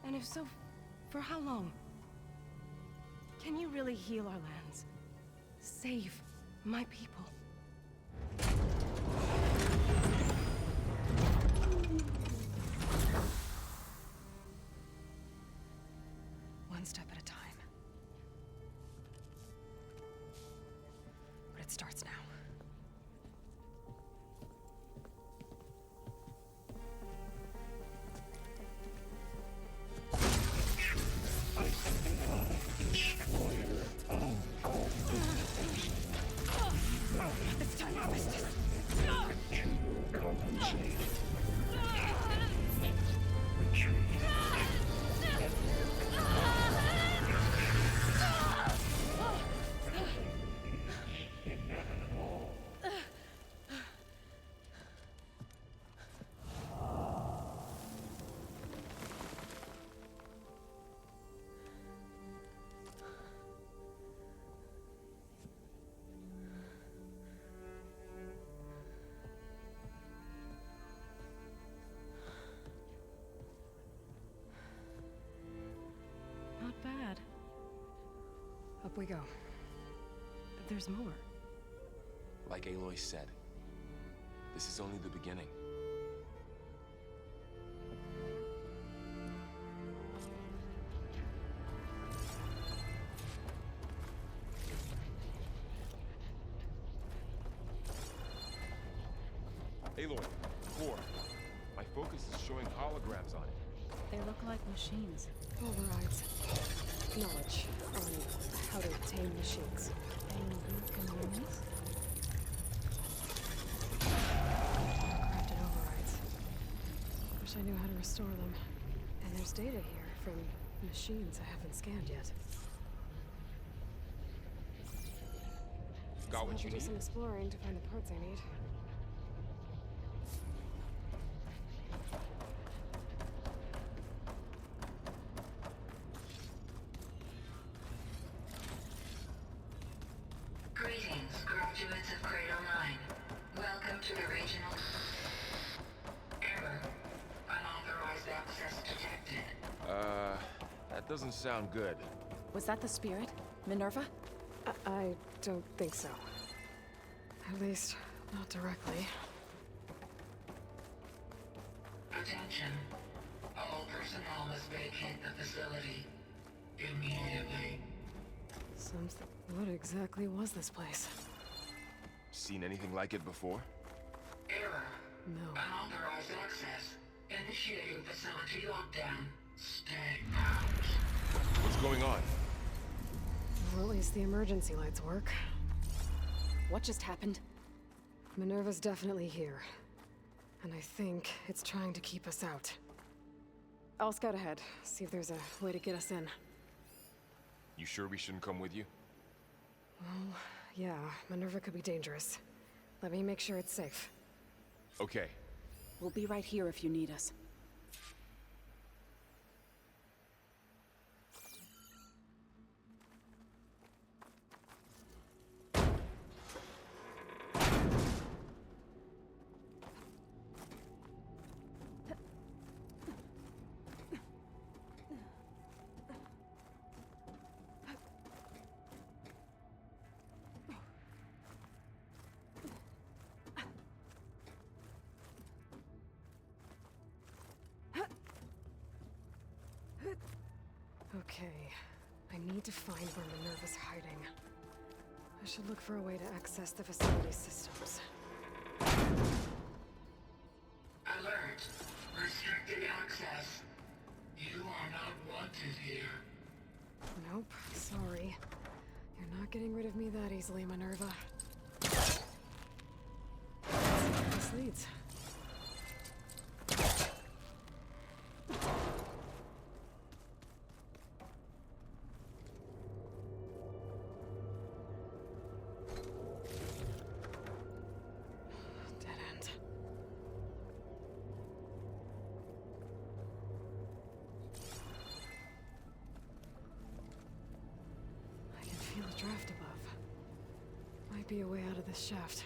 And if so, for how long? Can you really heal our lands? Save my people? One step at a time. But it starts now. It's time for business. Not bad. Up we go. There's more. Like Aloy said, this is only the beginning. Aloy, core. My focus is showing holograms on it. They look like machines. Overrides. Knowledge on how to tame machines. Crafted overrides. Wish I knew how to restore them. And there's data here from machines I haven't scanned yet. Got what I'll you do need? some exploring to find the parts I need. Greetings, graduates of Cradle 9. Welcome to the regional... Error. Doesn't sound good. Was that the spirit? Minerva? I don't think so. At least, not directly. Attention. All personnel must vacate the facility immediately. Something. What exactly was this place? Seen anything like it before? Error. No. Unauthorized access. Initiating facility lockdown. Stay out. What's going on? Well, at least the emergency lights work. What just happened? Minerva's definitely here. And I think it's trying to keep us out. I'll scout ahead, see if there's a way to get us in. You sure we shouldn't come with you? Well, yeah, Minerva could be dangerous. Let me make sure it's safe. Okay. We'll be right here if you need us. Okay, I need to find where Minerva's hiding. I should look for a way to access the facility systems. Alert. Restricted access. You are not wanted here. Nope, sorry. You're not getting rid of me that easily, Minerva. Let's see where this leads. Feel a draft above. Might be a way out of this shaft.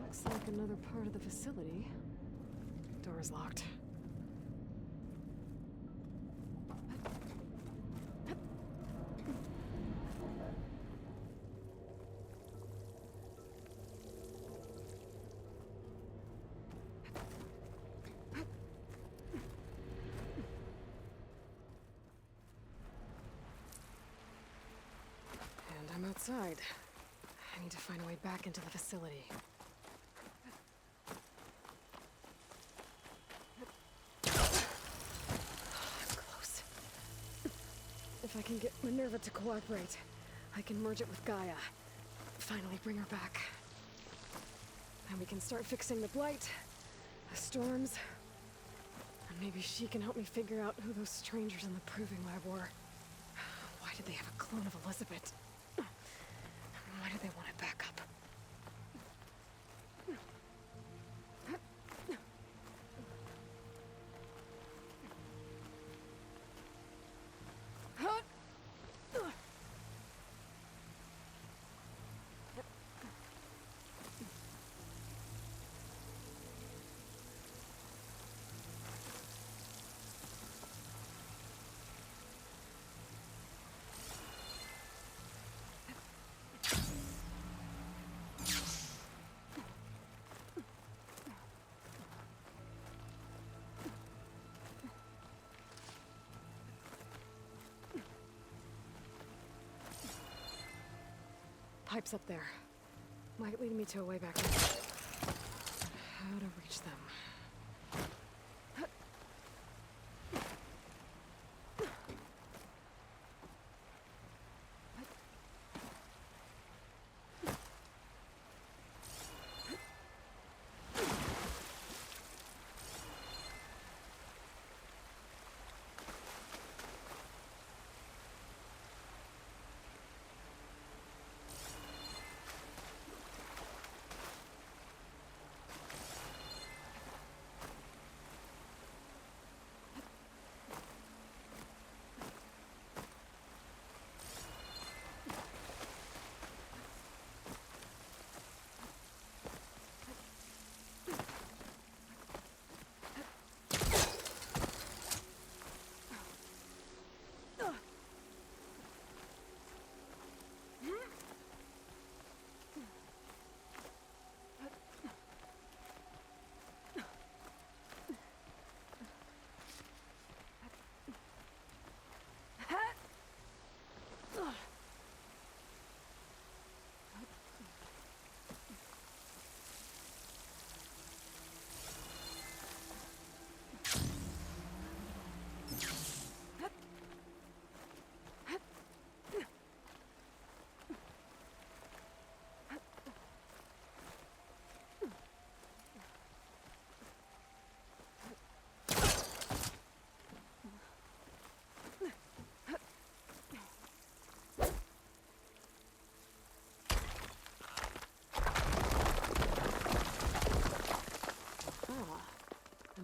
Looks like another part of the facility. Door's locked. I'm outside. I need to find a way back into the facility. Close. If I can get Minerva to cooperate, I can merge it with Gaia. Finally bring her back. And we can start fixing the Blight, the storms, and maybe she can help me figure out who those strangers in the Proving Lab were. Why did they have a clone of Elizabeth? Why do they want it back up? Pipes up there. Might lead me to a way back in. How to reach them.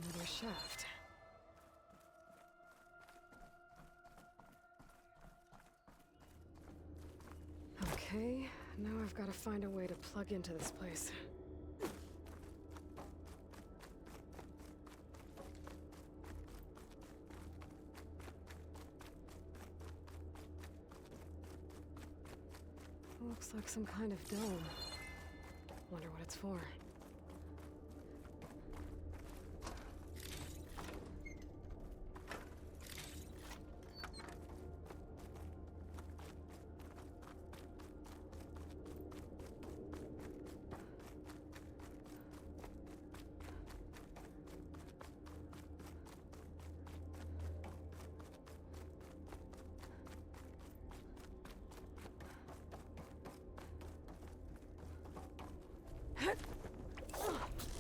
another shaft. Okay, now I've got to find a way to plug into this place. Looks like some kind of dome. Wonder what it's for.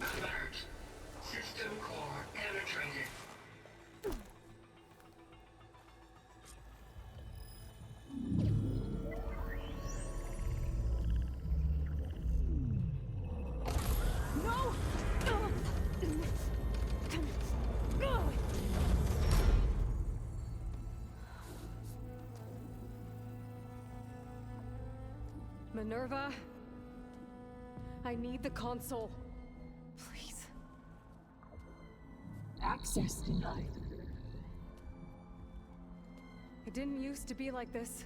Alert! System core penetrated. No! Minerva? I need the console. Please. Access denied. It didn't used to be like this.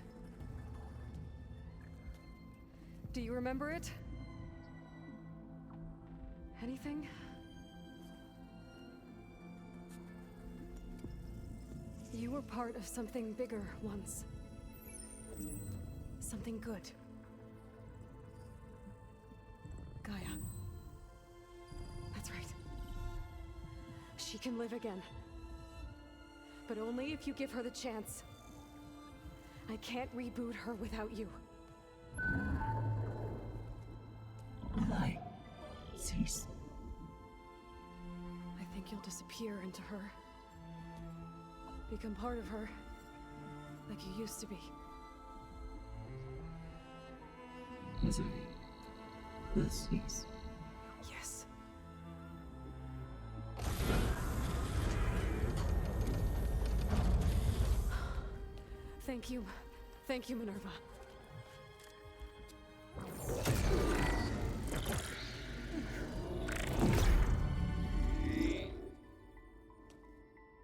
Do you remember it? Anything? You were part of something bigger once. Something good. Gaia. That's right. She can live again. But only if you give her the chance. I can't reboot her without you. Light. Cease. I think you'll disappear into her. Become part of her. Like you used to be. Misery. Will cease. Yes. Thank you. Thank you, Minerva.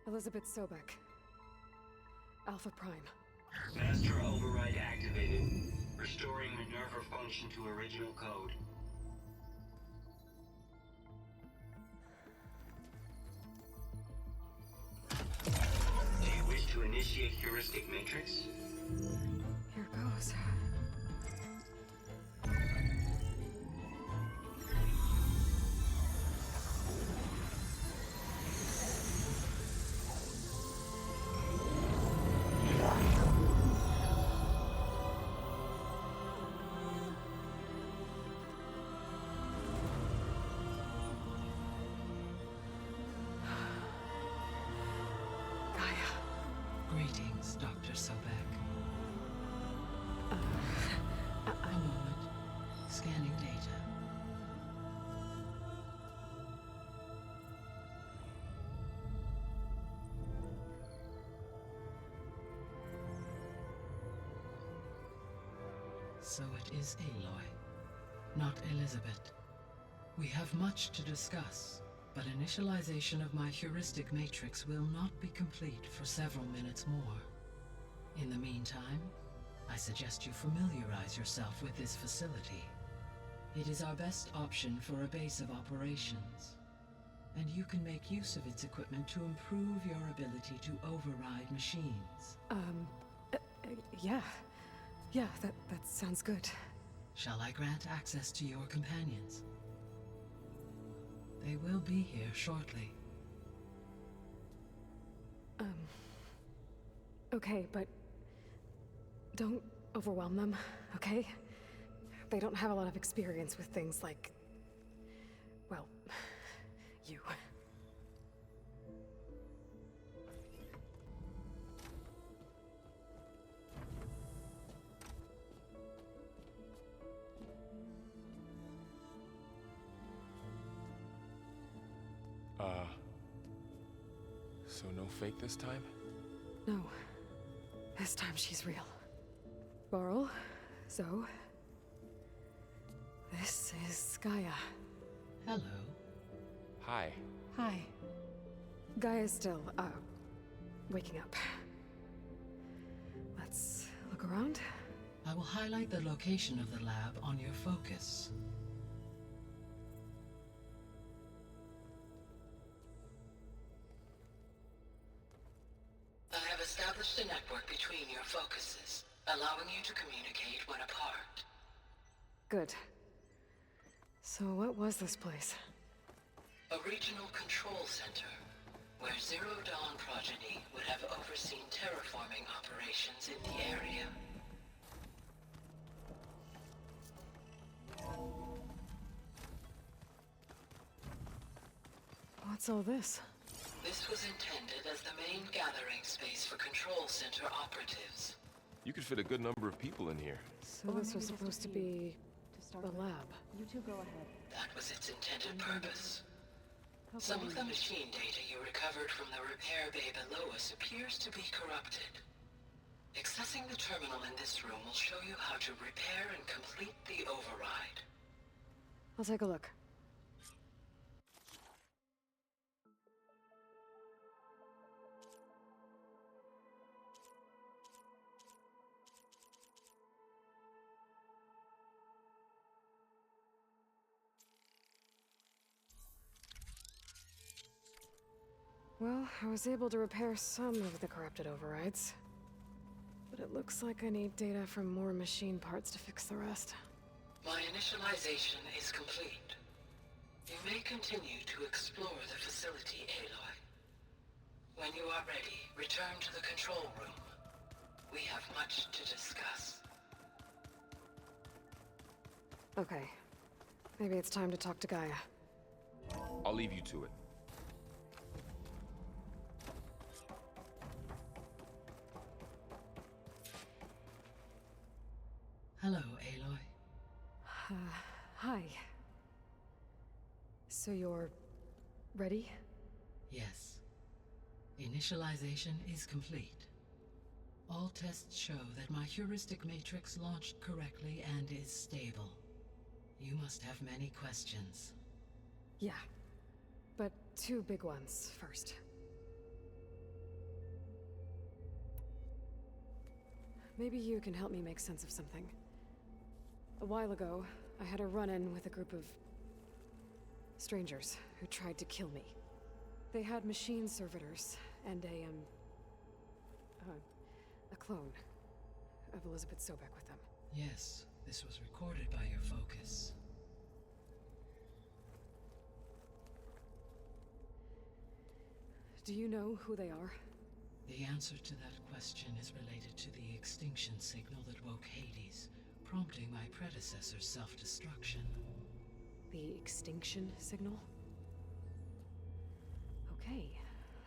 Elizabeth Sobek. Alpha Prime. Master override activated. Restoring Minerva function to original code. Do you wish to initiate heuristic matrix? Here goes. Greetings, Dr. Sobek. A moment. Scanning data. So it is Aloy, not Elizabeth. We have much to discuss, but initialization of my heuristic matrix will not be complete for several minutes more. In the meantime, I suggest you familiarize yourself with this facility. It is our best option for a base of operations, and you can make use of its equipment to improve your ability to override machines. Yeah. Yeah, that sounds good. Shall I grant access to your companions? They will be here shortly. Okay, but don't overwhelm them, okay? They don't have a lot of experience with things like, well, you. So no fake this time? No. This time she's real. Varl, Zoe. This is Gaia. Hello. Hi. Hi. Gaia's still, waking up. Let's look around. I will highlight the location of the lab on your focus. I have established a network between your focuses, allowing you to communicate when apart. Good. So what was this place? A regional control center, where Zero Dawn progeny would have overseen terraforming operations in the area. What's all this? This was intended as the main gathering space for control center operatives. You could fit a good number of people in here. So this was supposed to be a lab. You two go ahead. That was its intended purpose. Some of the machine data you recovered from the repair bay below us appears to be corrupted. Accessing the terminal in this room will show you how to repair and complete the override. I'll take a look. Well, I was able to repair some of the corrupted overrides. But it looks like I need data from more machine parts to fix the rest. My initialization is complete. You may continue to explore the facility, Aloy. When you are ready, return to the control room. We have much to discuss. Okay. Maybe it's time to talk to Gaia. I'll leave you to it. Hello, Aloy. Hi. So you're ready? Yes. Initialization is complete. All tests show that my heuristic matrix launched correctly and is stable. You must have many questions. Yeah. But two big ones first. Maybe you can help me make sense of something. A while ago, I had a run-in with a group of strangers who tried to kill me. They had machine servitors and a clone of Elizabeth Sobek with them. Yes, this was recorded by your focus. Do you know who they are? The answer to that question is related to the extinction signal that woke Hades, prompting my predecessor's self-destruction. The extinction signal? Okay,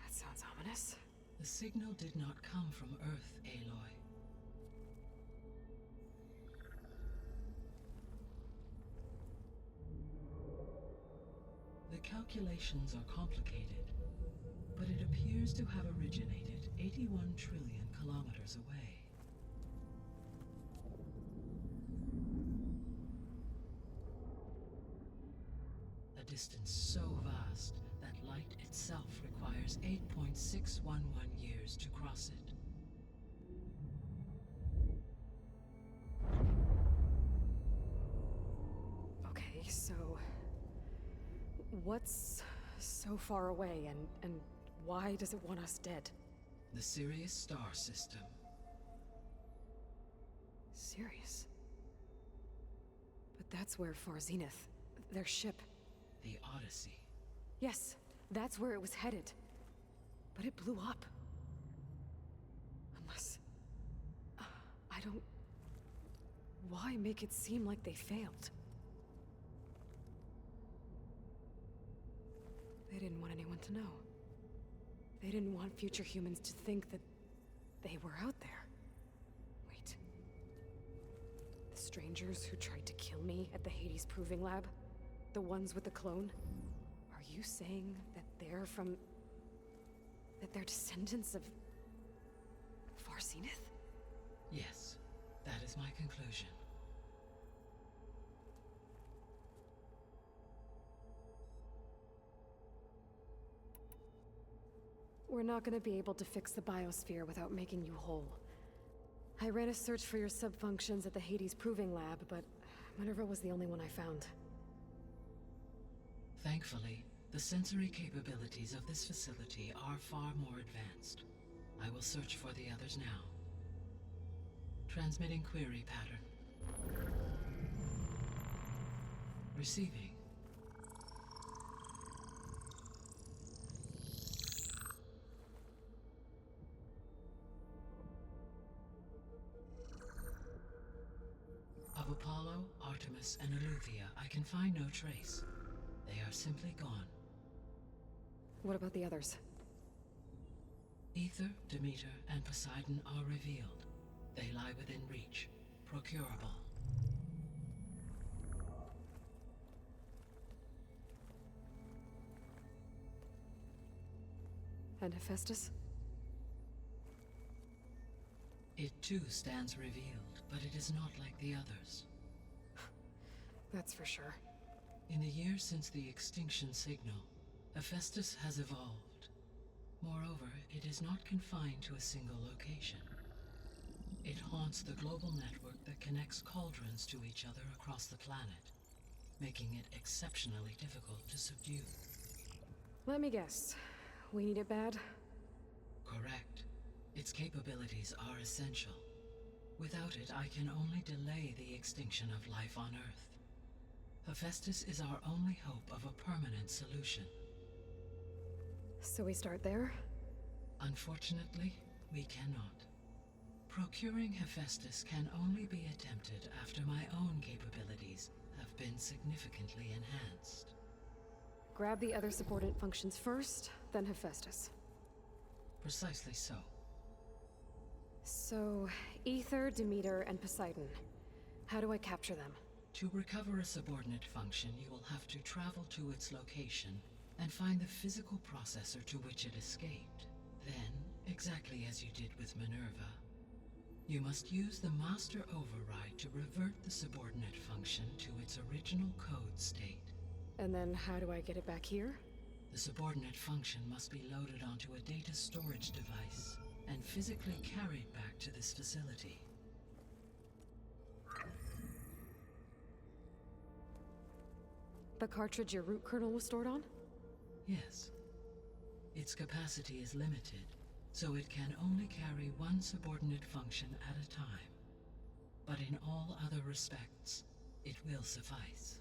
that sounds ominous. The signal did not come from Earth, Aloy. The calculations are complicated, but it appears to have originated 81 trillion kilometers away. A distance so vast that light itself requires 8.611 years to cross it. Okay, so what's so far away and why does it want us dead? The Sirius star system. Sirius? But that's where Far Zenith, their ship. The Odyssey. Yes, that's where it was headed. But it blew up. Unless... I don't... Why make it seem like they failed? They didn't want anyone to know. They didn't want future humans to think that they were out there. Wait. The strangers who tried to kill me at the Hades Proving Lab? The ones with the clone? Are you saying that they're from That they're descendants of Far Zenith? Yes, that is my conclusion. We're not gonna be able to fix the biosphere without making you whole. I ran a search for your subfunctions at the Hades Proving Lab, but Minerva was the only one I found. Thankfully, the sensory capabilities of this facility are far more advanced. I will search for the others now. Transmitting query pattern. Receiving. Of Apollo, Artemis, and Eleuthia, I can find no trace. They are simply gone. What about the others? Aether, Demeter, and Poseidon are revealed. They lie within reach, procurable. And Hephaestus? It too stands revealed, but it is not like the others. That's for sure. In the years since the extinction signal, Hephaestus has evolved. Moreover, it is not confined to a single location. It haunts the global network that connects cauldrons to each other across the planet, making it exceptionally difficult to subdue. Let me guess. We need it bad? Correct. Its capabilities are essential. Without it, I can only delay the extinction of life on Earth. Hephaestus is our only hope of a permanent solution. So we start there? Unfortunately, we cannot. Procuring Hephaestus can only be attempted after my own capabilities have been significantly enhanced. Grab the other subordinate functions first, then Hephaestus. Precisely so. So, Aether, Demeter, and Poseidon. How do I capture them? To recover a subordinate function, you will have to travel to its location and find the physical processor to which it escaped. Then, exactly as you did with Minerva, you must use the master override to revert the subordinate function to its original code state. And then how do I get it back here? The subordinate function must be loaded onto a data storage device and physically carried back to this facility. The cartridge your root kernel was stored on? Yes. Its capacity is limited, so it can only carry one subordinate function at a time. But in all other respects, it will suffice.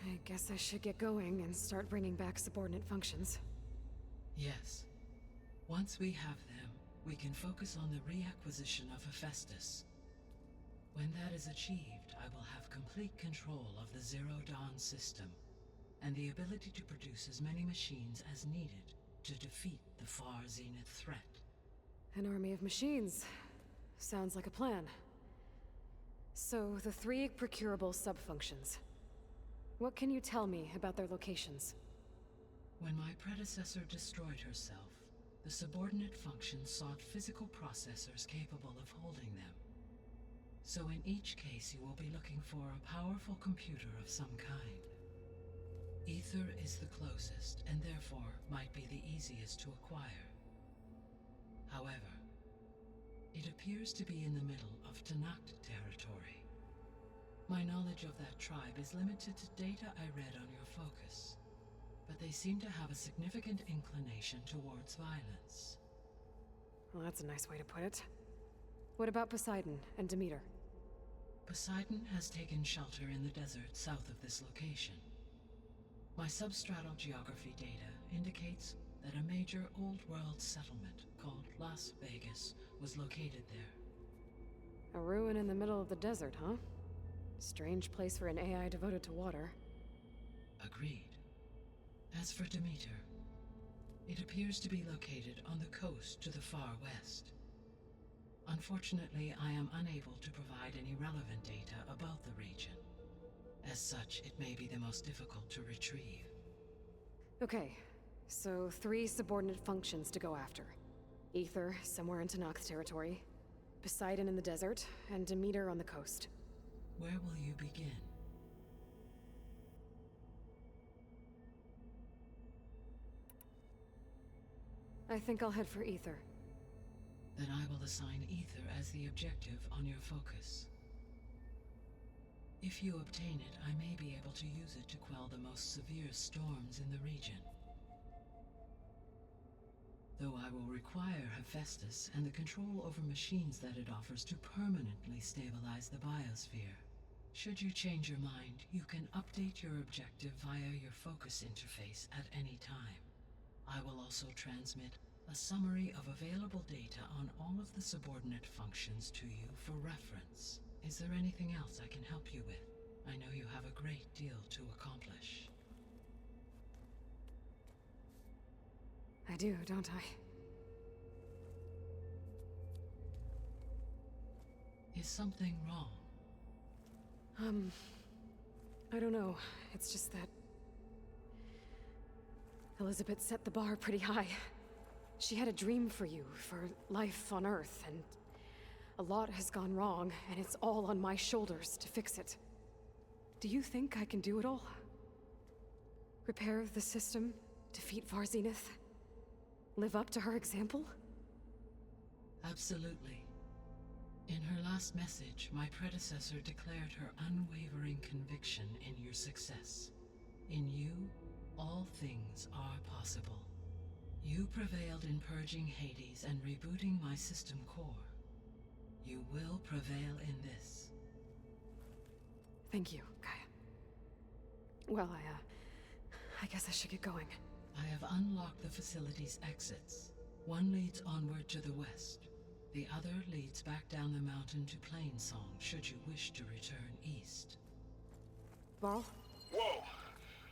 I guess I should get going and start bringing back subordinate functions. Yes. Once we have them, we can focus on the reacquisition of Hephaestus. When that is achieved, I will have complete control of the Zero Dawn system, and the ability to produce as many machines as needed to defeat the Far Zenith threat. An army of machines. Sounds like a plan. So, the 3 procurable subfunctions. What can you tell me about their locations? When my predecessor destroyed herself, the subordinate functions sought physical processors capable of holding them. So in each case, you will be looking for a powerful computer of some kind. Aether is the closest, and therefore might be the easiest to acquire. However, it appears to be in the middle of Tenakth territory. My knowledge of that tribe is limited to data I read on your focus, but they seem to have a significant inclination towards violence. Well, that's a nice way to put it. What about Poseidon and Demeter? Poseidon has taken shelter in the desert south of this location. My substratal geography data indicates that a major old-world settlement called Las Vegas was located there. A ruin in the middle of the desert, huh? Strange place for an AI devoted to water. Agreed. As for Demeter, it appears to be located on the coast to the far west. Unfortunately, I am unable to provide any relevant data As such, it may be the most difficult to retrieve. Okay, so 3 subordinate functions to go after. Aether, somewhere in Tenakth territory. Poseidon in the desert, and Demeter on the coast. Where will you begin? I think I'll head for Aether. Then I will assign Aether as the objective on your focus. If you obtain it, I may be able to use it to quell the most severe storms in the region. Though I will require Hephaestus and the control over machines that it offers to permanently stabilize the biosphere. Should you change your mind, you can update your objective via your focus interface at any time. I will also transmit a summary of available data on all of the subordinate functions to you for reference. Is there anything else I can help you with? I know you have a great deal to accomplish. I do, don't I? Is something wrong? I don't know. It's just that Elizabeth set the bar pretty high. She had a dream for you, for life on Earth, and a lot has gone wrong, and it's all on my shoulders to fix it. Do you think I can do it all? Repair the system, defeat Varzenith, live up to her example? Absolutely. In her last message, my predecessor declared her unwavering conviction in your success. In you, all things are possible. You prevailed in purging Hades and rebooting my system core. You will prevail in this. Thank you, Gaia. Well, I guess I should get going. I have unlocked the facility's exits. One leads onward to the west. The other leads back down the mountain to Plainsong, should you wish to return east. Varl? Whoa!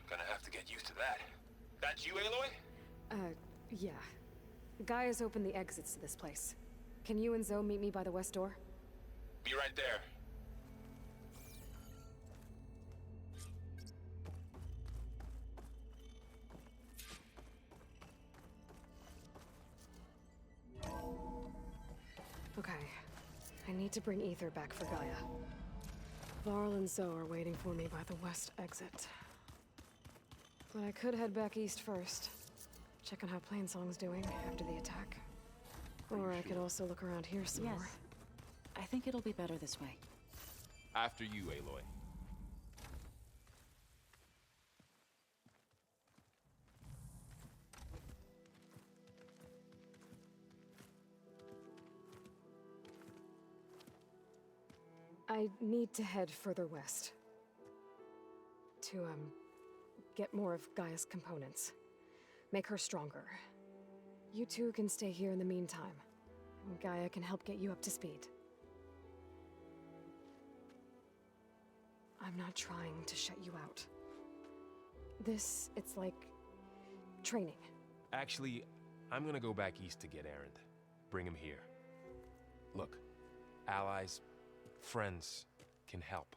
Gonna have to get used to that. That's you, Aloy? Yeah. Gaia's opened the exits to this place. Can you and Zoe meet me by the west door? Be right there. Okay. I need to bring Aether back for Gaia. Varl and Zoe are waiting for me by the west exit. But I could head back east first. Check on how Plainsong's doing after the attack. Or I could also look around here some more. I think it'll be better this way. After you, Aloy. I need to head further west. To, get more of Gaia's components. Make her stronger. You two can stay here in the meantime. And Gaia can help get you up to speed. I'm not trying to shut you out. It's like training. Actually, I'm gonna go back east to get Erend. Bring him here. Look, allies, friends can help.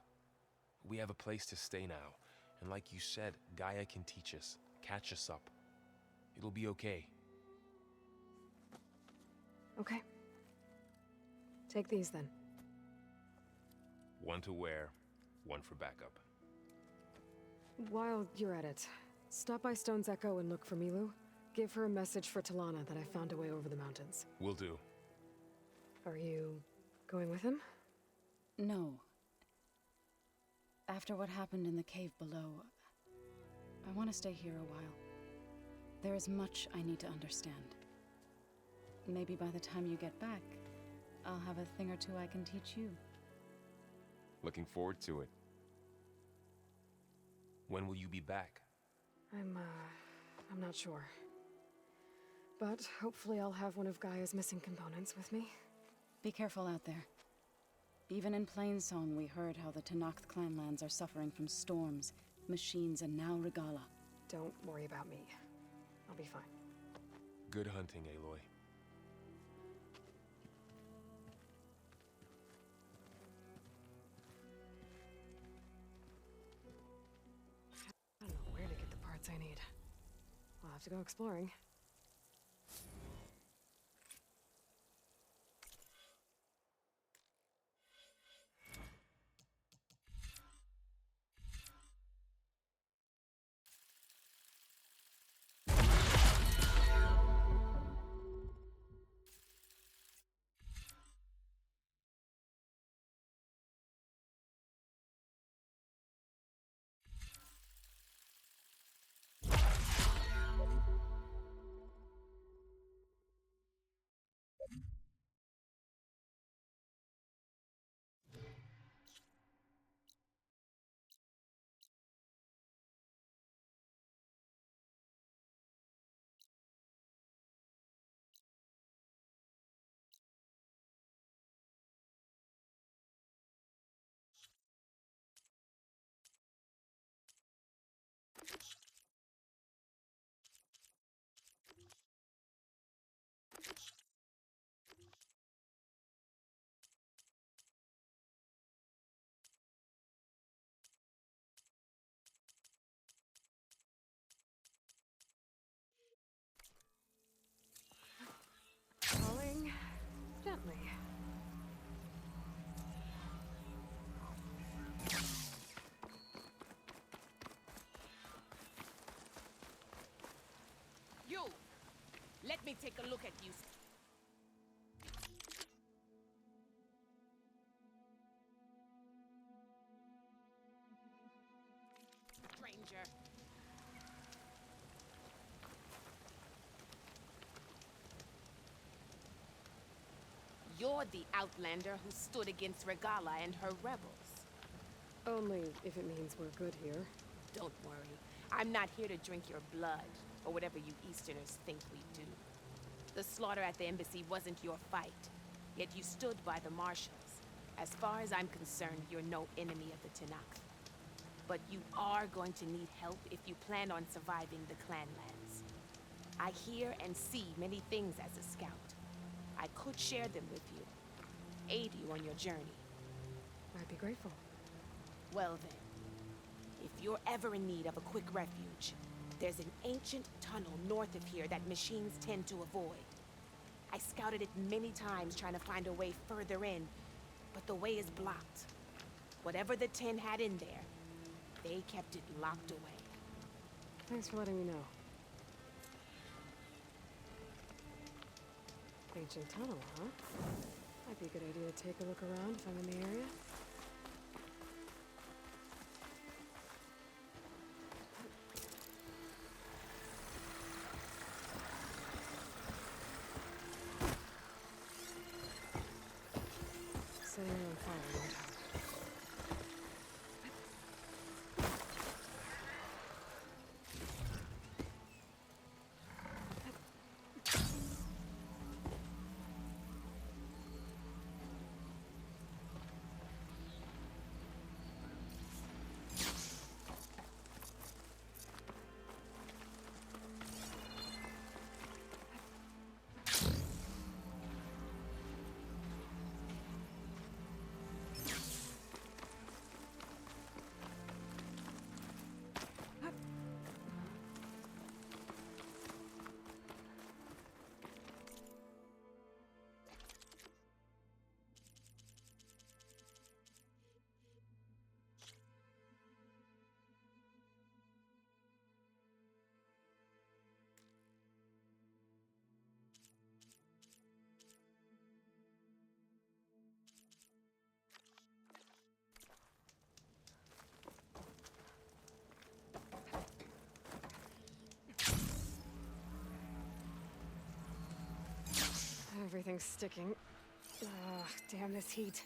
We have a place to stay now. And like you said, Gaia can teach us, catch us up. It'll be okay. Okay. Take these then. One to wear, one for backup. While you're at it, stop by Stone's Echo and look for Milu. Give her a message for Talana that I found a way over the mountains. Will do. Are you going with him? No. After what happened in the cave below, I want to stay here a while. There is much I need to understand. Maybe by the time you get back, I'll have a thing or two I can teach you. Looking forward to it. When will you be back? I'm not sure. But hopefully I'll have one of Gaia's missing components with me. Be careful out there. Even in Plainsong, we heard how the Tenakth clanlands are suffering from storms, machines, and now Regalla. Don't worry about me. I'll be fine. Good hunting, Aloy. have to go exploring. Falling gently. You! Let me take a look at you. Stranger. You're the outlander who stood against Regala and her rebels. Only if it means we're good here. Don't worry. I'm not here to drink your blood, or whatever you Easterners think we do. The slaughter at the embassy wasn't your fight, yet you stood by the marshals. As far as I'm concerned, you're no enemy of the Tenakth. But you are going to need help if you plan on surviving the Clanlands. I hear and see many things as a scout. I could share them with you, aid you on your journey. I'd be grateful. Well then, if you're ever in need of a quick refuge, there's an ancient tunnel north of here that machines tend to avoid. I scouted it many times trying to find a way further in, but the way is blocked. Whatever the Ten had in there, they kept it locked away. Thanks for letting me know. Ancient tunnel, huh? Might be a good idea to take a look around if I'm in the area. Setting her on fire won't help. Everything's sticking. Ugh, damn this heat.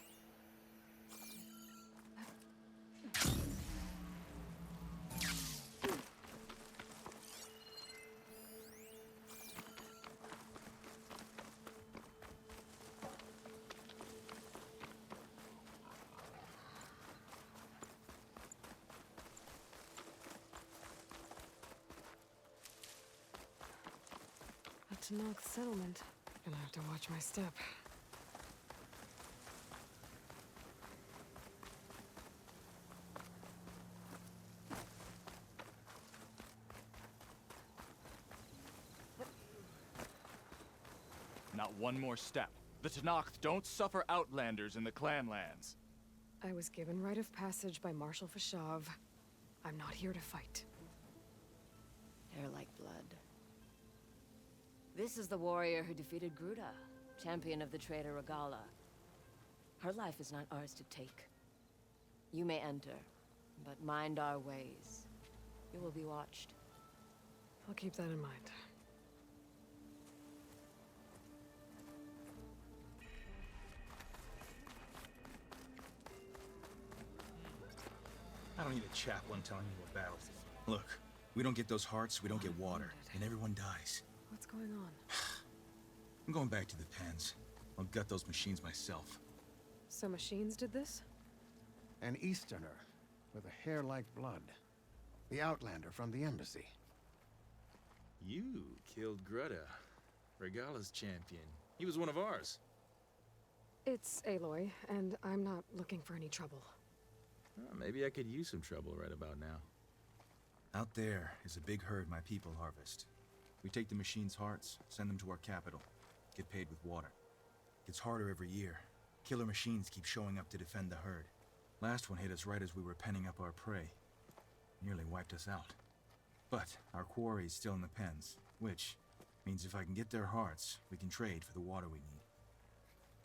A Tenakth settlement. Gonna have to watch my step. Not one more step. The Tenakth don't suffer outlanders in the Clanlands. I was given rite of passage by Marshal Fashav. I'm not here to fight. Hair like blood. This is the warrior who defeated Gruda, champion of the traitor Regala. Her life is not ours to take. You may enter, but mind our ways. You will be watched. I'll keep that in mind. I don't need a chaplain telling me what battles. Look, we don't get those hearts, we don't get water, and everyone dies. What's going on? I'm going back to the pens. I'll gut those machines myself. So machines did this? An Easterner with a hair like blood. The Outlander from the Embassy. You killed Greta, Regala's champion. He was one of ours. It's Aloy, and I'm not looking for any trouble. Maybe I could use some trouble right about now. Out there is a big herd my people harvest. We take the machines' hearts, send them to our capital, get paid with water. Gets harder every year. Killer machines keep showing up to defend the herd. Last one hit us right as we were penning up our prey. Nearly wiped us out. But our quarry is still in the pens, which means if I can get their hearts, we can trade for the water we need.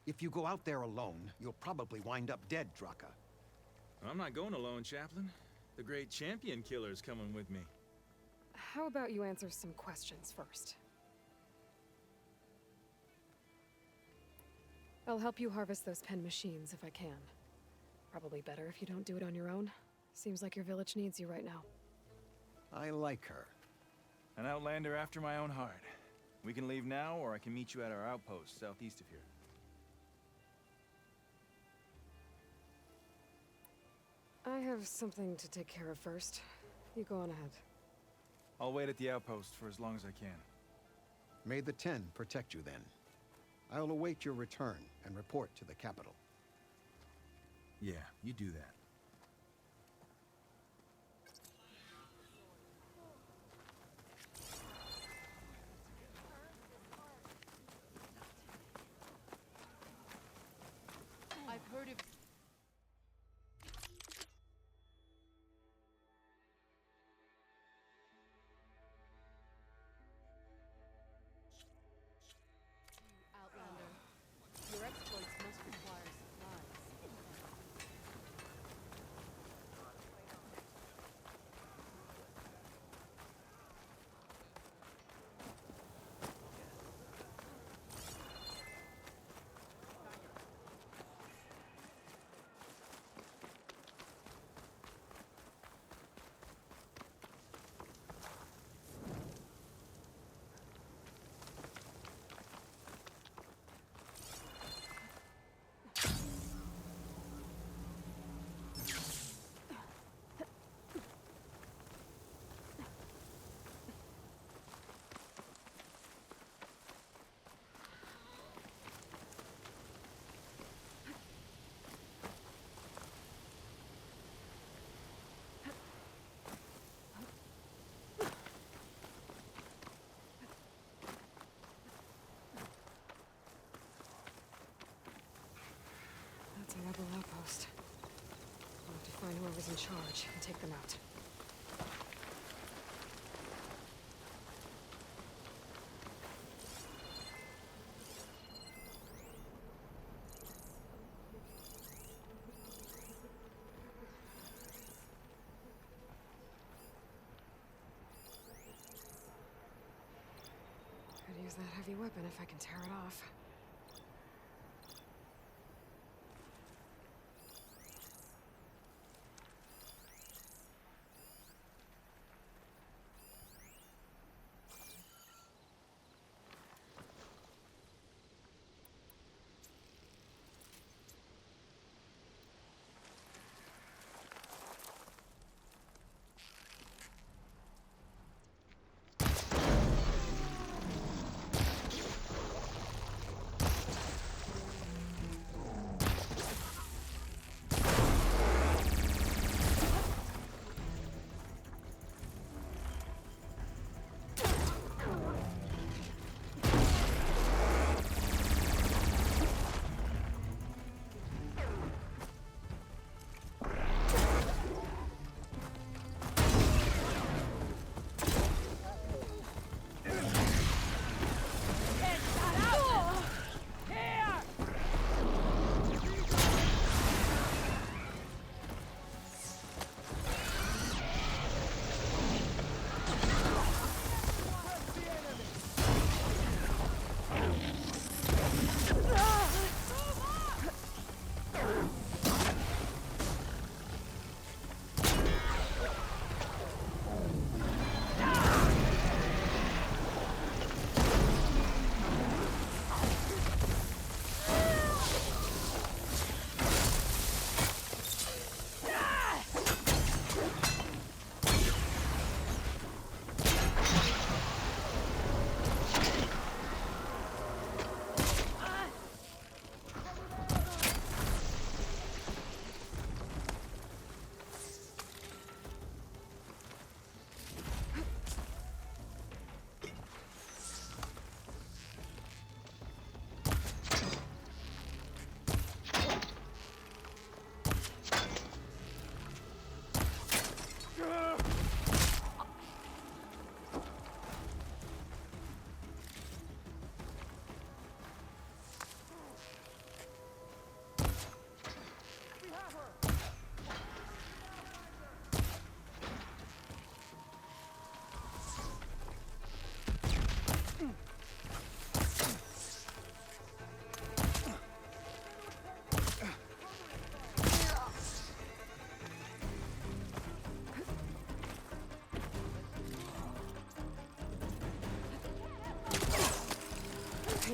If you go out there alone, you'll probably wind up dead, Draka. I'm not going alone, Chaplain. The great champion killer's coming with me. How about you answer some questions first? I'll help you harvest those pen machines if I can. Probably better if you don't do it on your own. Seems like your village needs you right now. I like her. An outlander after my own heart. We can leave now, or I can meet you at our outpost southeast of here. I have something to take care of first. You go on ahead. I'll wait at the outpost for as long as I can. May the Ten protect you then. I'll await your return and report to the capital. Yeah, you do that. I've heard of... Outlander, your exploits must require supplies. That's a rebel outpost. I'll have to find whoever's in charge and take them out. Could use that heavy weapon if I can tear it off.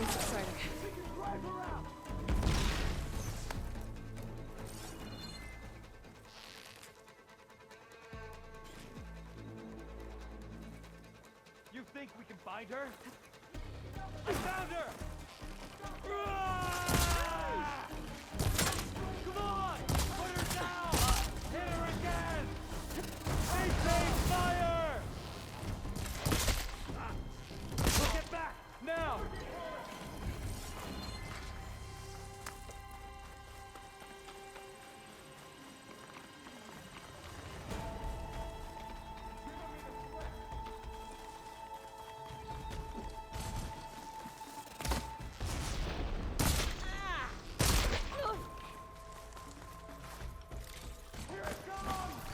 looks exciting. You think we can find her? I found her! Come on! Put her down! Hit her again! Maintain fire! Get back! Now!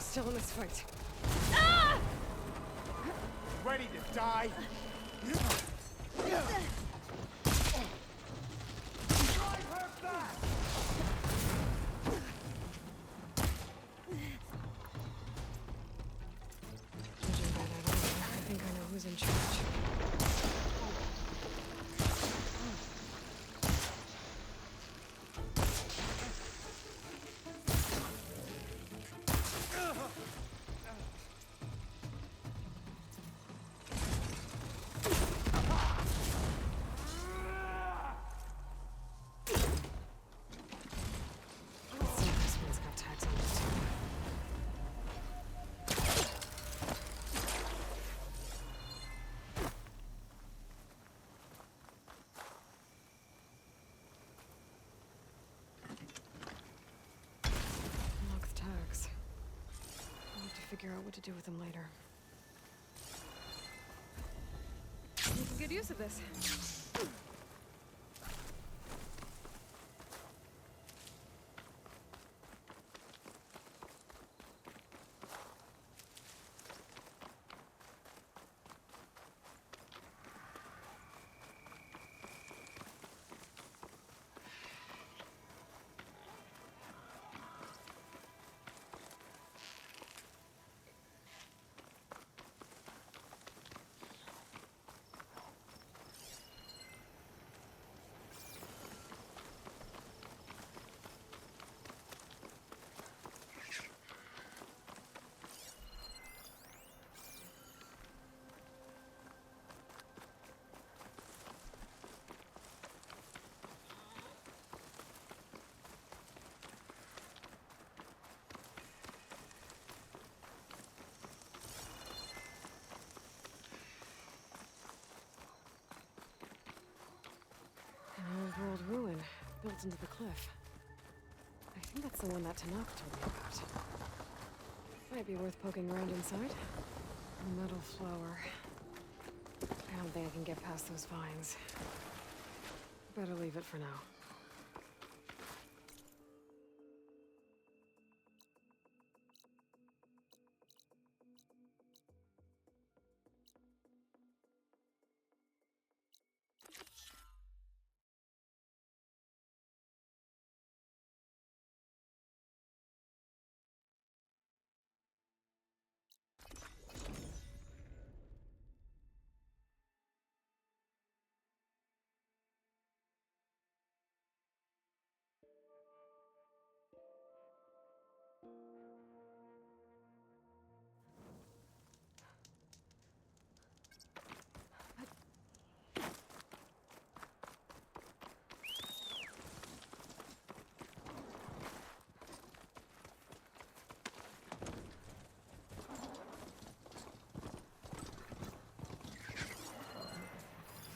Still in this fight. Ready to die? Drive her back! Judging by that order, I think I know who's in charge. Figure out what to do with them later. Make good use of this. Old ruin built into the cliff. I think that's the one that Tanakh told me about. Might be worth poking around inside. A metal flower. I don't think I can get past those vines. Better leave it for now.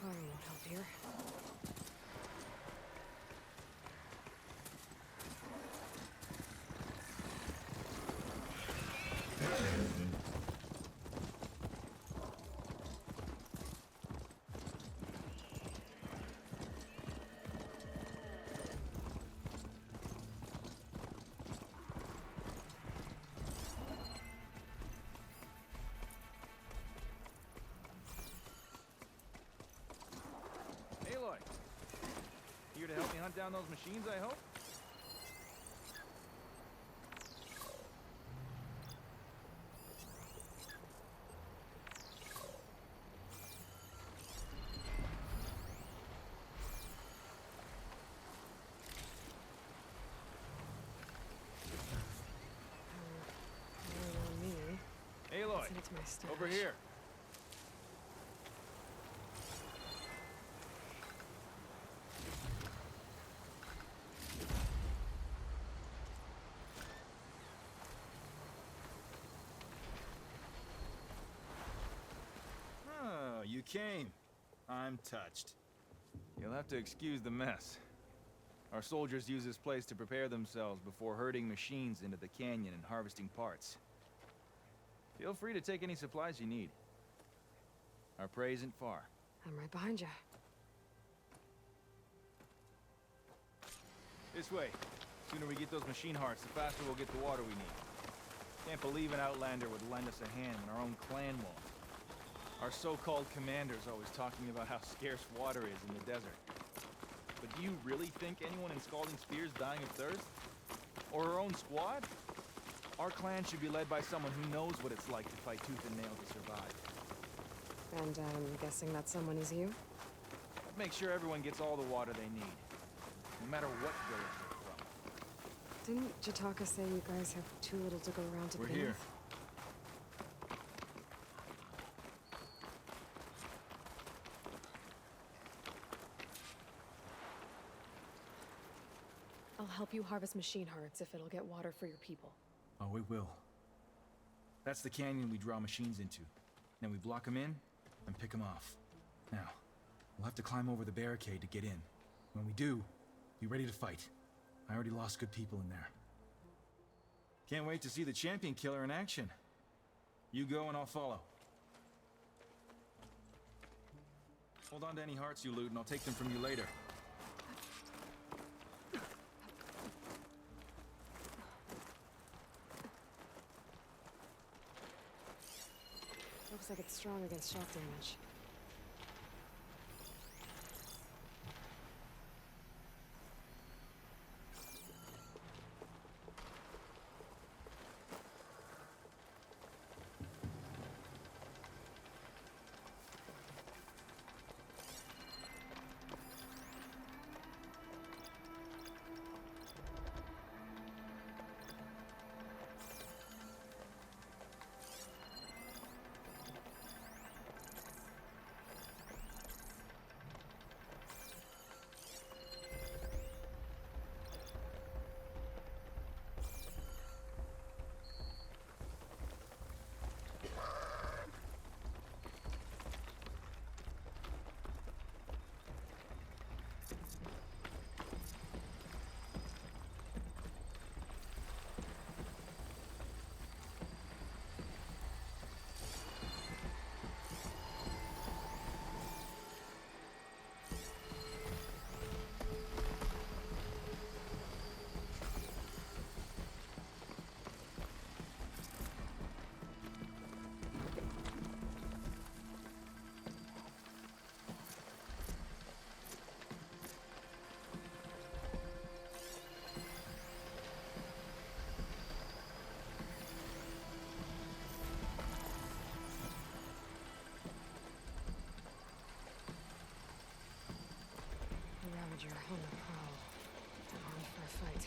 Fire won't help here. Aloy! Here to help me hunt down those machines, I hope? Aloy, Needs my stash. over here. Oh, you came. I'm touched. You'll have to excuse the mess. Our soldiers use this place to prepare themselves before herding machines into the canyon and harvesting parts. Feel free to take any supplies you need. Our prey isn't far. I'm right behind you. This way. Sooner we get those machine hearts, the faster we'll get the water we need. Can't believe an Outlander would lend us a hand when our own clan won't. Our so-called commander's always talking about how scarce water is in the desert. But do you really think anyone in Scalding Spear's dying of thirst? Or her own squad? Our clan should be led by someone who knows what it's like to fight tooth and nail to survive. And I'm guessing that someone is you? I'd make sure everyone gets all the water they need, no matter what village they're from. Didn't Jataka say you guys have too little to go around to We're begin here. with? I'll help you harvest machine hearts if it'll get water for your people. Oh, it will. That's the canyon we draw machines into. Then we block them in and pick them off. Now, we'll have to climb over the barricade to get in. When we do, be ready to fight. I already lost good people in there. Can't wait to see the champion killer in action. You go and I'll follow. Hold on to any hearts you loot and I'll take them from you later. Looks like it's strong against shock damage. Ravager, Hunter, Prowl. Armed for a fight.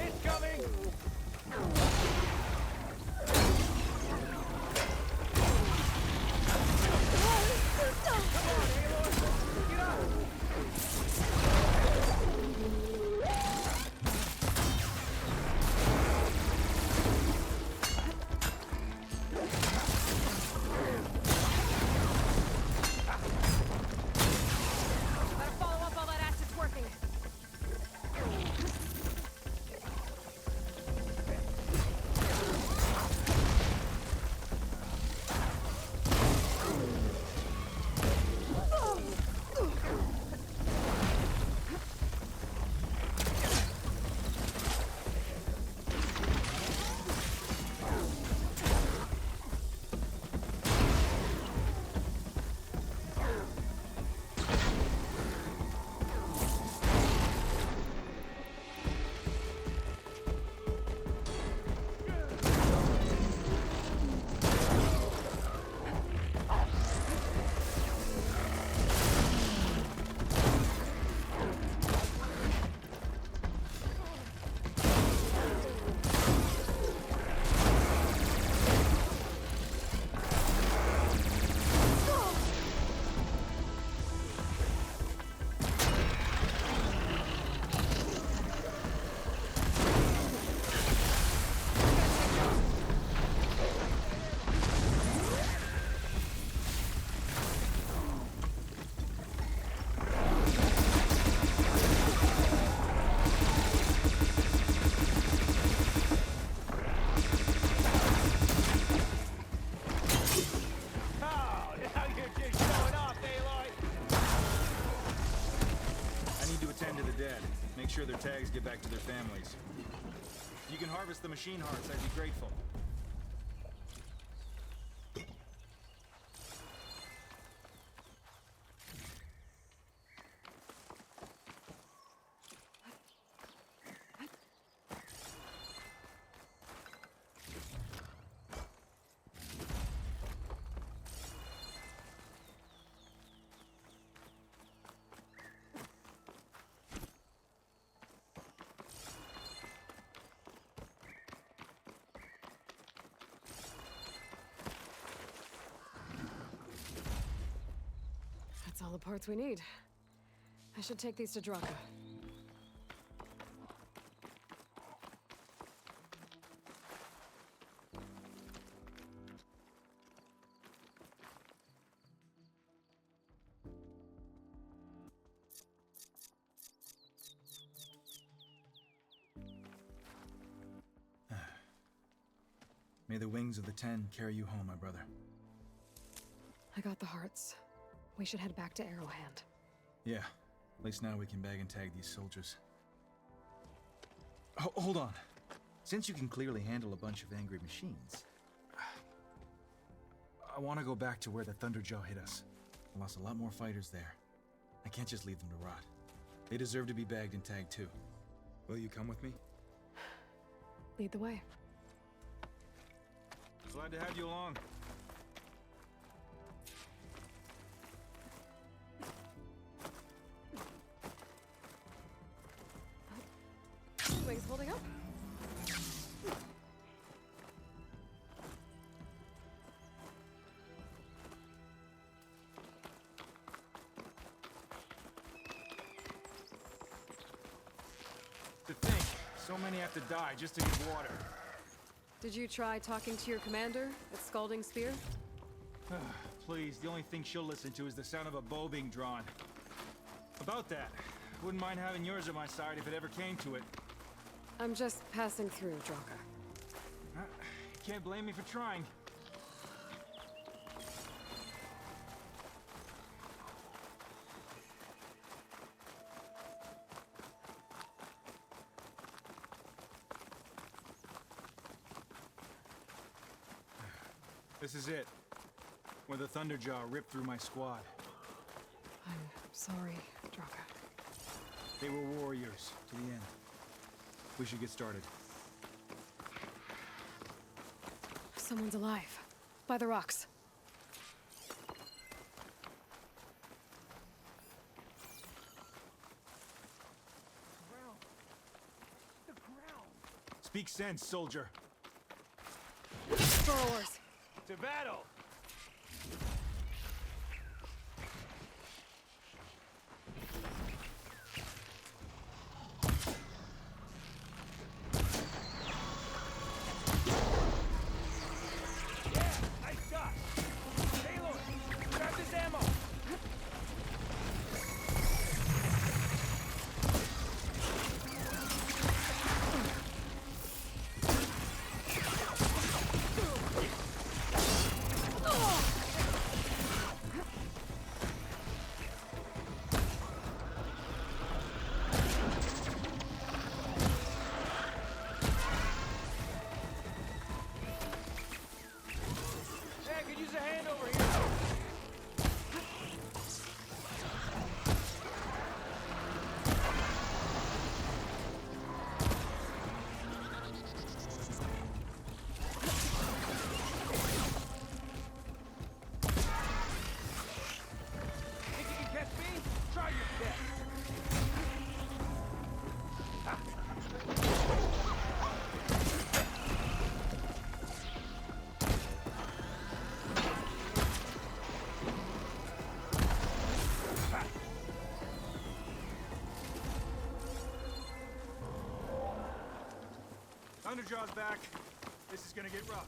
It's coming! dead. Make sure their tags get back to their families. If you can harvest the machine hearts, I'd be grateful. That's all the parts we need. I should take these to Draka. May the wings of the Ten carry you home, my brother. I got the hearts. We should head back to Arrowhand. Yeah, at least now we can bag and tag these soldiers. Hold on. Since you can clearly handle a bunch of angry machines, I want to go back to where the Thunderjaw hit us. I lost a lot more fighters there. I can't just leave them to rot. They deserve to be bagged and tagged too. Will you come with me? Lead the way. Glad to have you along. Wings holding up? To think, so many have to die just to get water. Did you try talking to your commander at Scalding Spear? Please, the only thing she'll listen to is the sound of a bow being drawn. About that, wouldn't mind having yours at my side if it ever came to it. I'm just passing through, Draka. Can't blame me for trying. This is it. Where the Thunderjaw ripped through my squad. I'm sorry, Draka. They were warriors to the end. We should get started. Someone's alive. By the rocks. Speak sense, soldier. Forward. To battle! Thunderjaw's back. This is gonna get rough.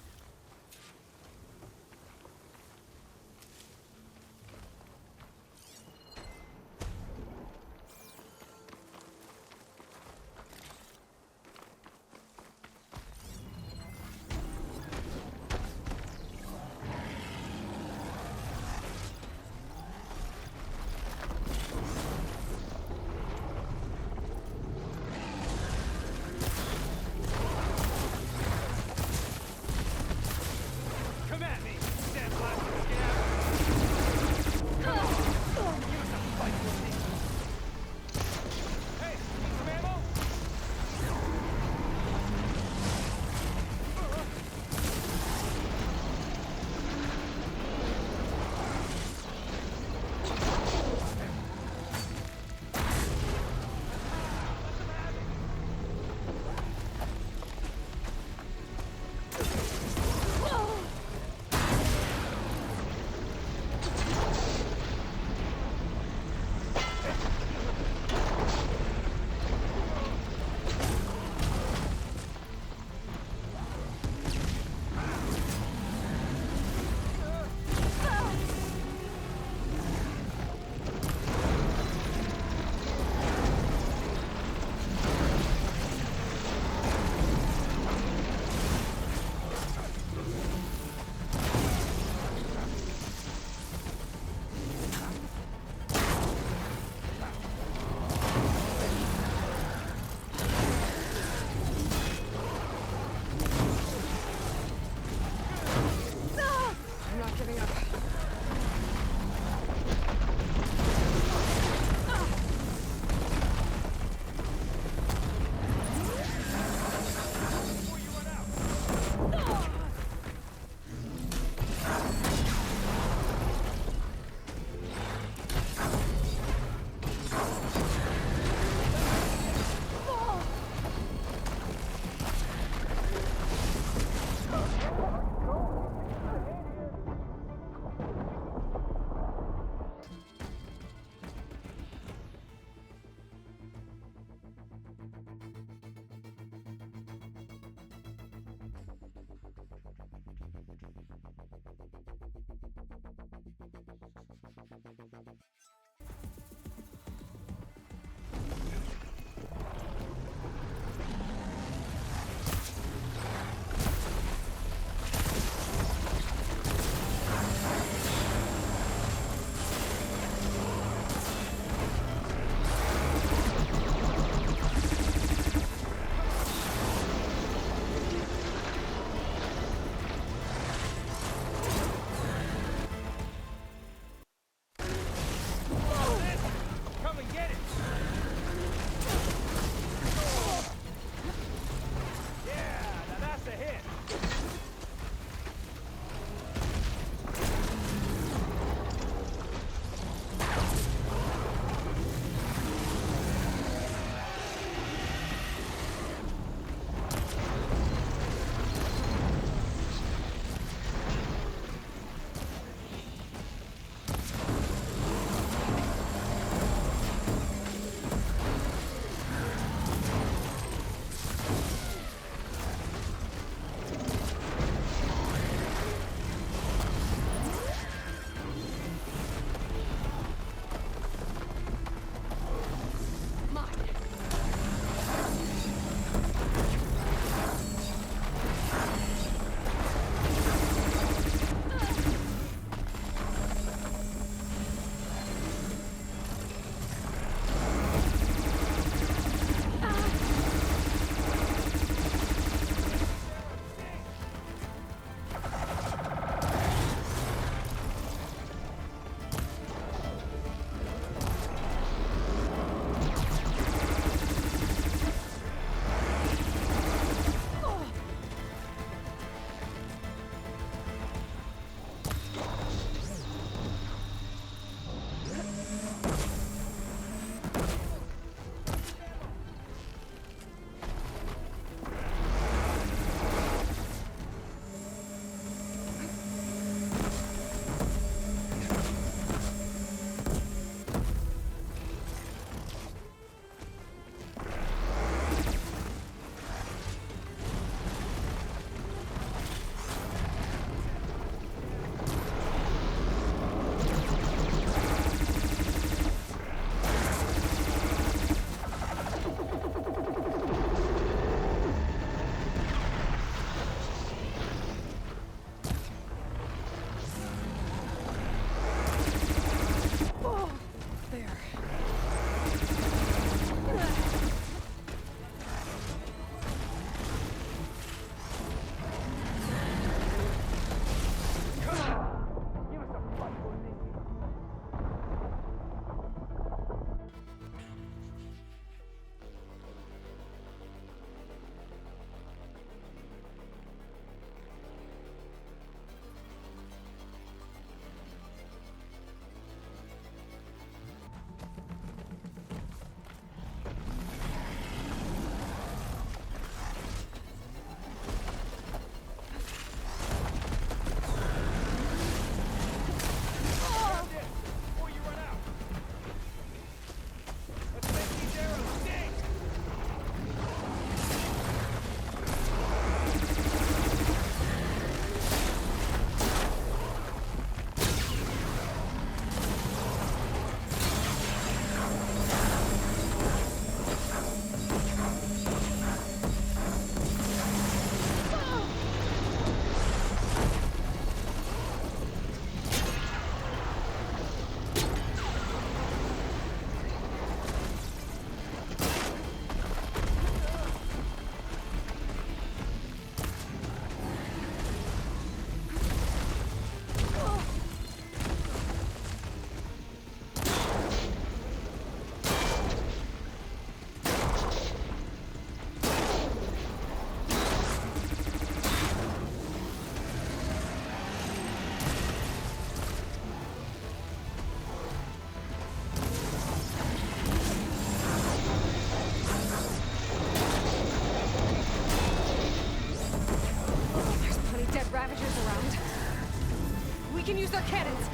We can use their cannons!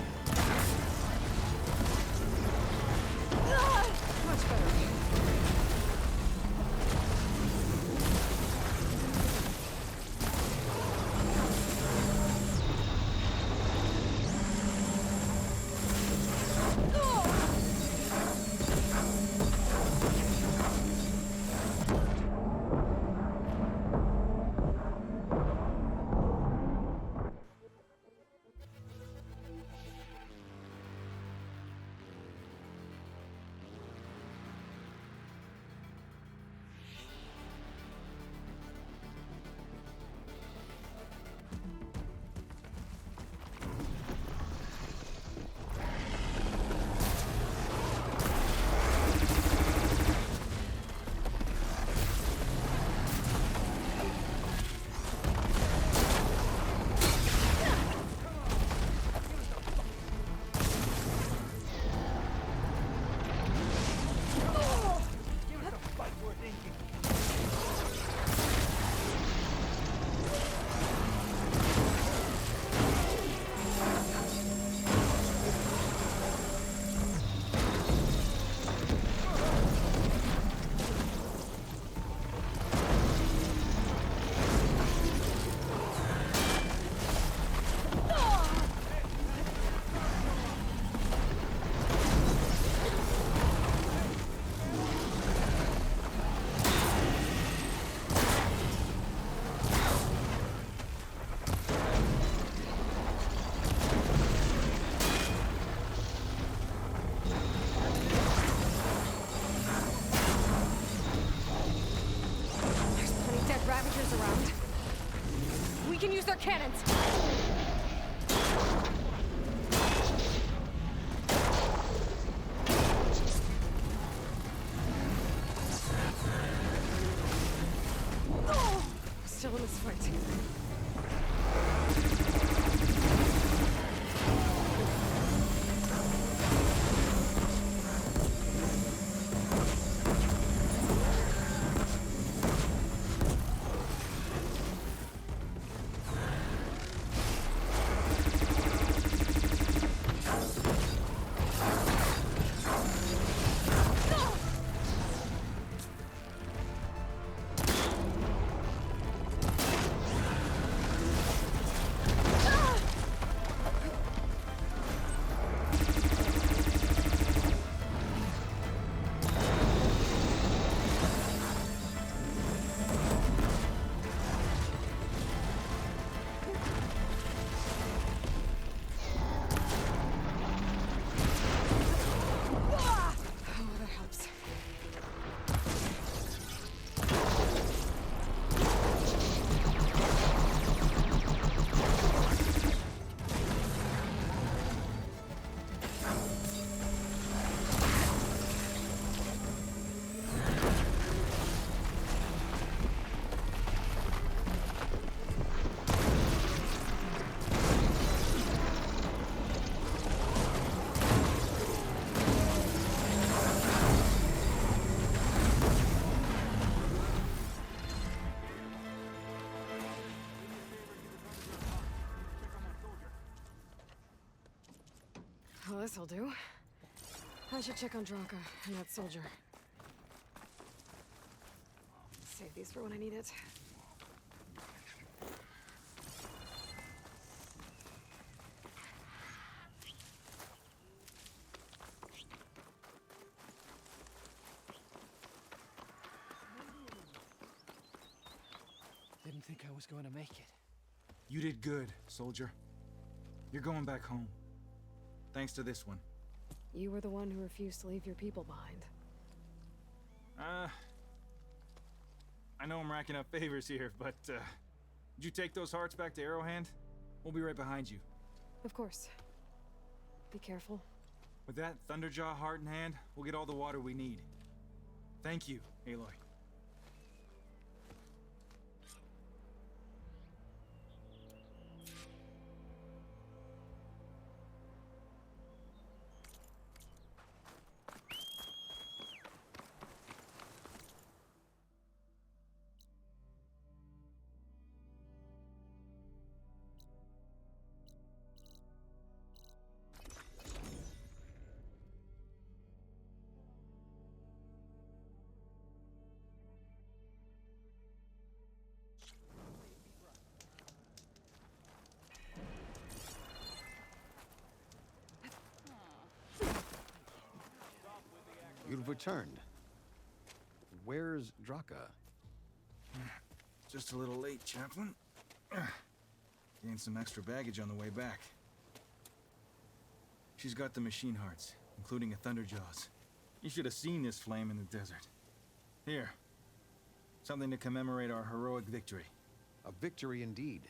Much better. Ravagers around. We can use their cannons. Still in this fight. this'll do. I should check on Draka and that soldier. Save these for when I need it. Didn't think I was going to make it. You did good, soldier. You're going back home. Thanks to this one. You were the one who refused to leave your people behind. I know I'm racking up favors here, but, did you take those hearts back to Arrowhand? We'll be right behind you. Of course. Be careful. With that Thunderjaw heart in hand, we'll get all the water we need. Thank you, Aloy. You've returned. Where's Draka? Just a little late, Chaplain. Gained some extra baggage on the way back. She's got the machine hearts, including a Thunderjaws. You should have seen this flame in the desert. Here. Something to commemorate our heroic victory. A victory indeed.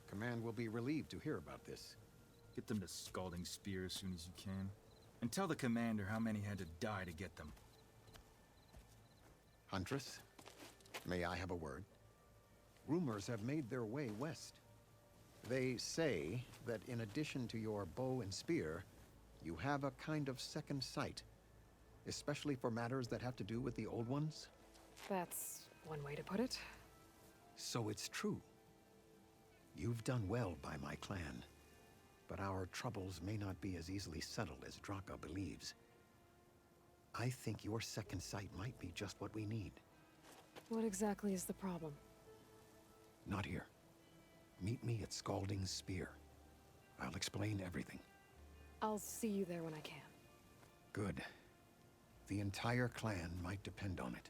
Command will be relieved to hear about this. Get them to Scalding Spear as soon as you can. And tell the commander how many had to die to get them. Huntress, may I have a word? Rumors have made their way west. They say that in addition to your bow and spear, you have a kind of second sight, especially for matters that have to do with the old ones. That's one way to put it. So it's true. You've done well by my clan. But our troubles may not be as easily settled as Draka believes. I think your second sight might be just what we need. What exactly is the problem? Not here. Meet me at Scalding Spear. I'll explain everything. I'll see you there when I can. Good. The entire clan might depend on it.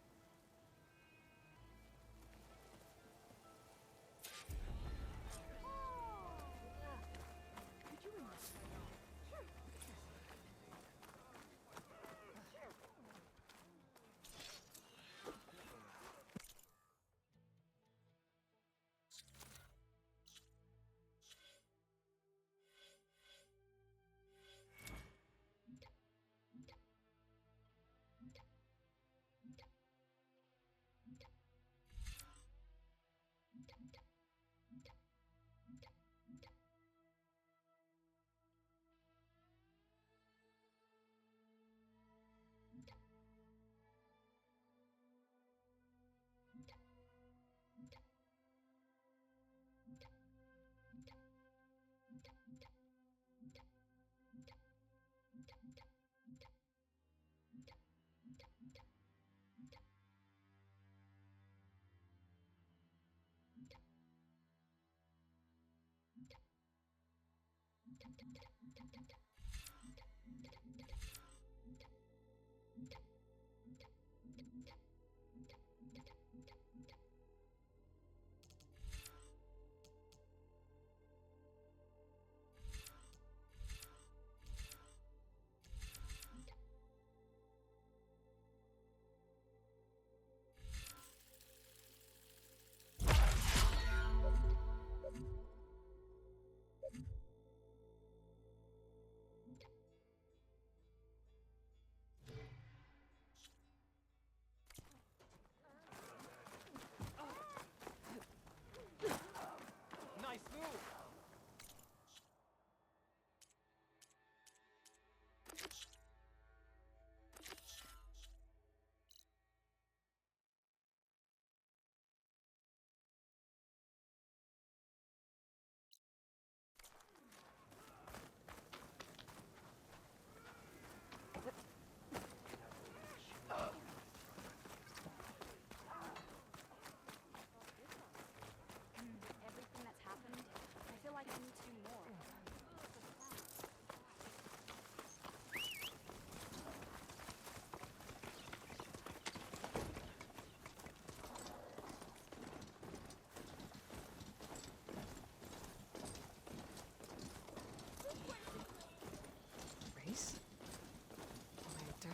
Nice move!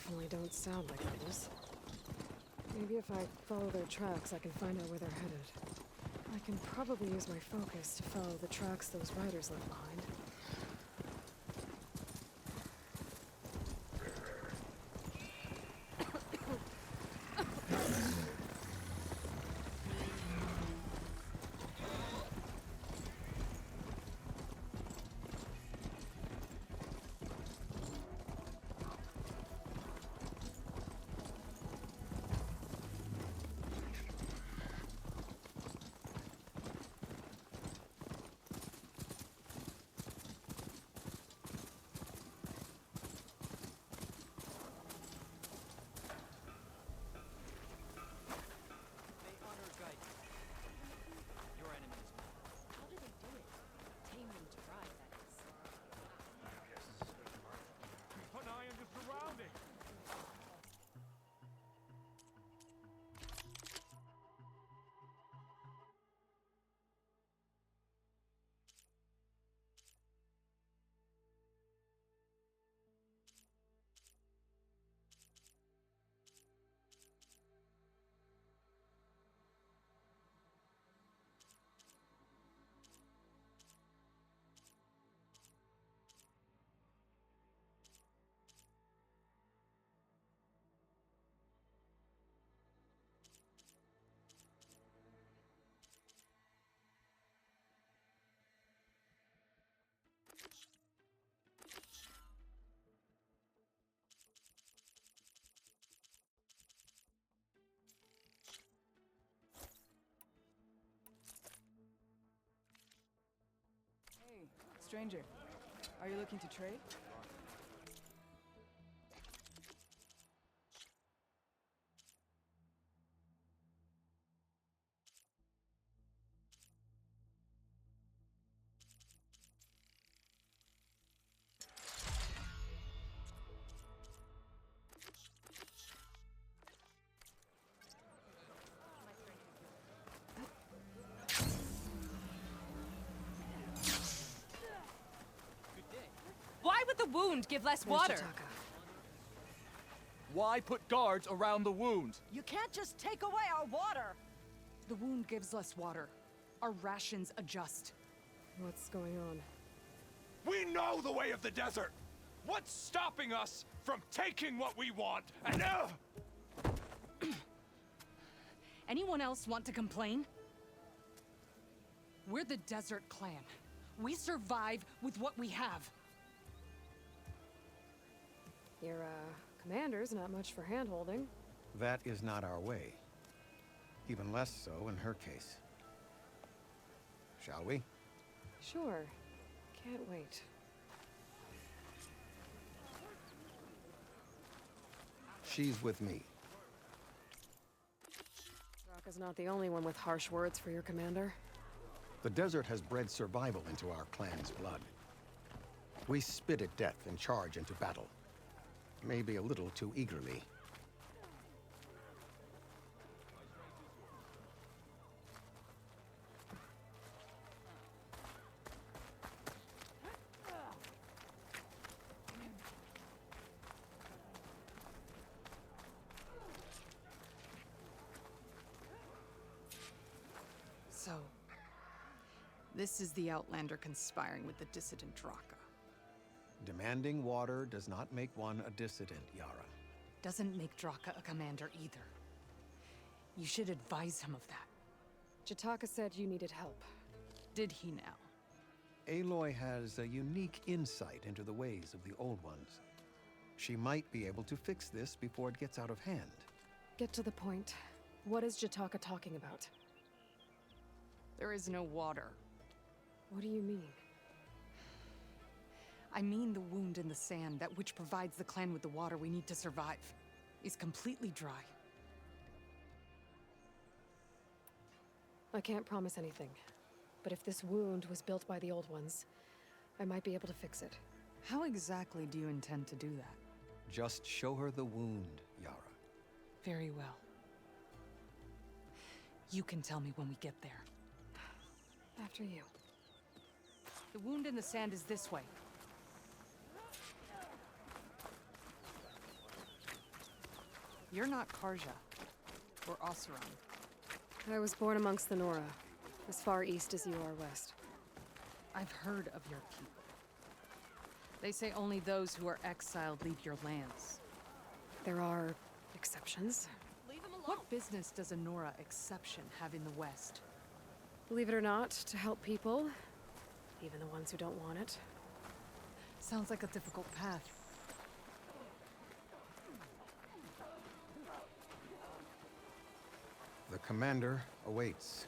definitely don't sound like rebels. Maybe if I follow their tracks, I can find out where they're headed. I can probably use my focus to follow the tracks those riders left behind. Hey, stranger. Are you looking to trade? Why would the wound give less water? Why put guards around the wound? You can't just take away our water! The wound gives less water. Our rations adjust. What's going on? We know the way of the desert! What's stopping us from taking what we want? And Anyone else want to complain? We're the Desert Clan. We survive with what we have. Your, commander's not much for hand-holding. That is not our way. Even less so in her case. Shall we? Sure. Can't wait. She's with me. Draka's not the only one with harsh words for your commander. The desert has bred survival into our clan's blood. We spit at death and charge into battle. Maybe a little too eagerly. So, this is the Outlander conspiring with the dissident Draka. Demanding water does not make one a dissident, Yara. Doesn't make Draka a commander either. You should advise him of that. Jataka said you needed help. Did he now? Aloy has a unique insight into the ways of the Old Ones. She might be able to fix this before it gets out of hand. Get to the point. What is Jataka talking about? There is no water. What do you mean? I mean the wound in the sand, that which provides the clan with the water we need to survive, is completely dry. I can't promise anything. But if this wound was built by the Old Ones, I might be able to fix it. How exactly do you intend to do that? Just show her the wound, Yara. Very well. You can tell me when we get there. After you. The wound in the sand is this way. You're not Karja. Or Oseram. I was born amongst the Nora, as far east as you are west. I've heard of your people. They say only those who are exiled leave your lands. There are exceptions. What business does a Nora exception have in the West? Believe it or not, to help people, even the ones who don't want it. Sounds like a difficult path. The commander awaits.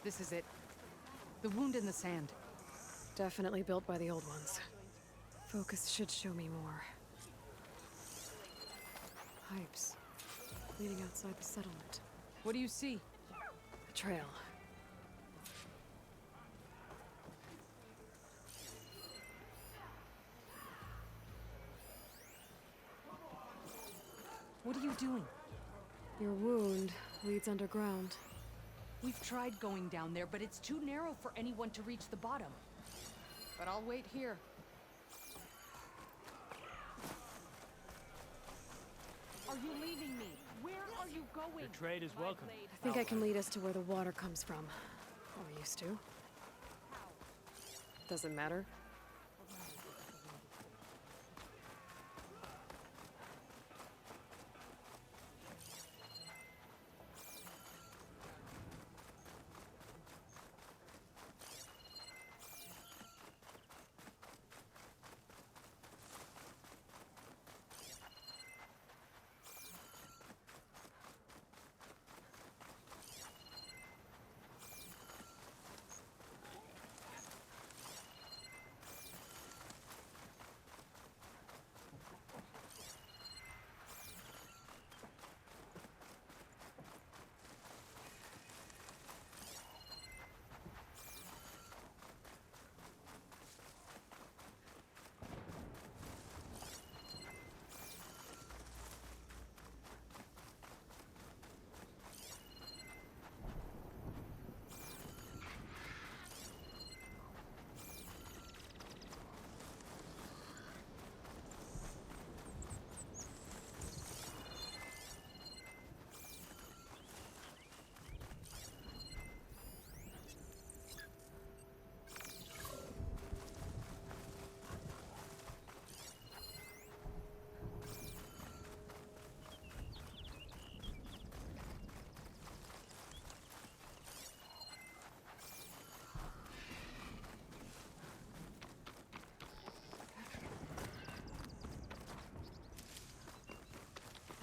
This is it. The wound in the sand. Definitely built by the old ones. Focus should show me more. Pipes. Leading outside the settlement. What do you see? A trail. What are you doing? Your wound leads underground. We've tried going down there, but it's too narrow for anyone to reach the bottom. But I'll wait here. Are you leaving me? Where are you going? Your trade is welcome. I think I can lead us to where the water comes from. Or used to. Doesn't matter.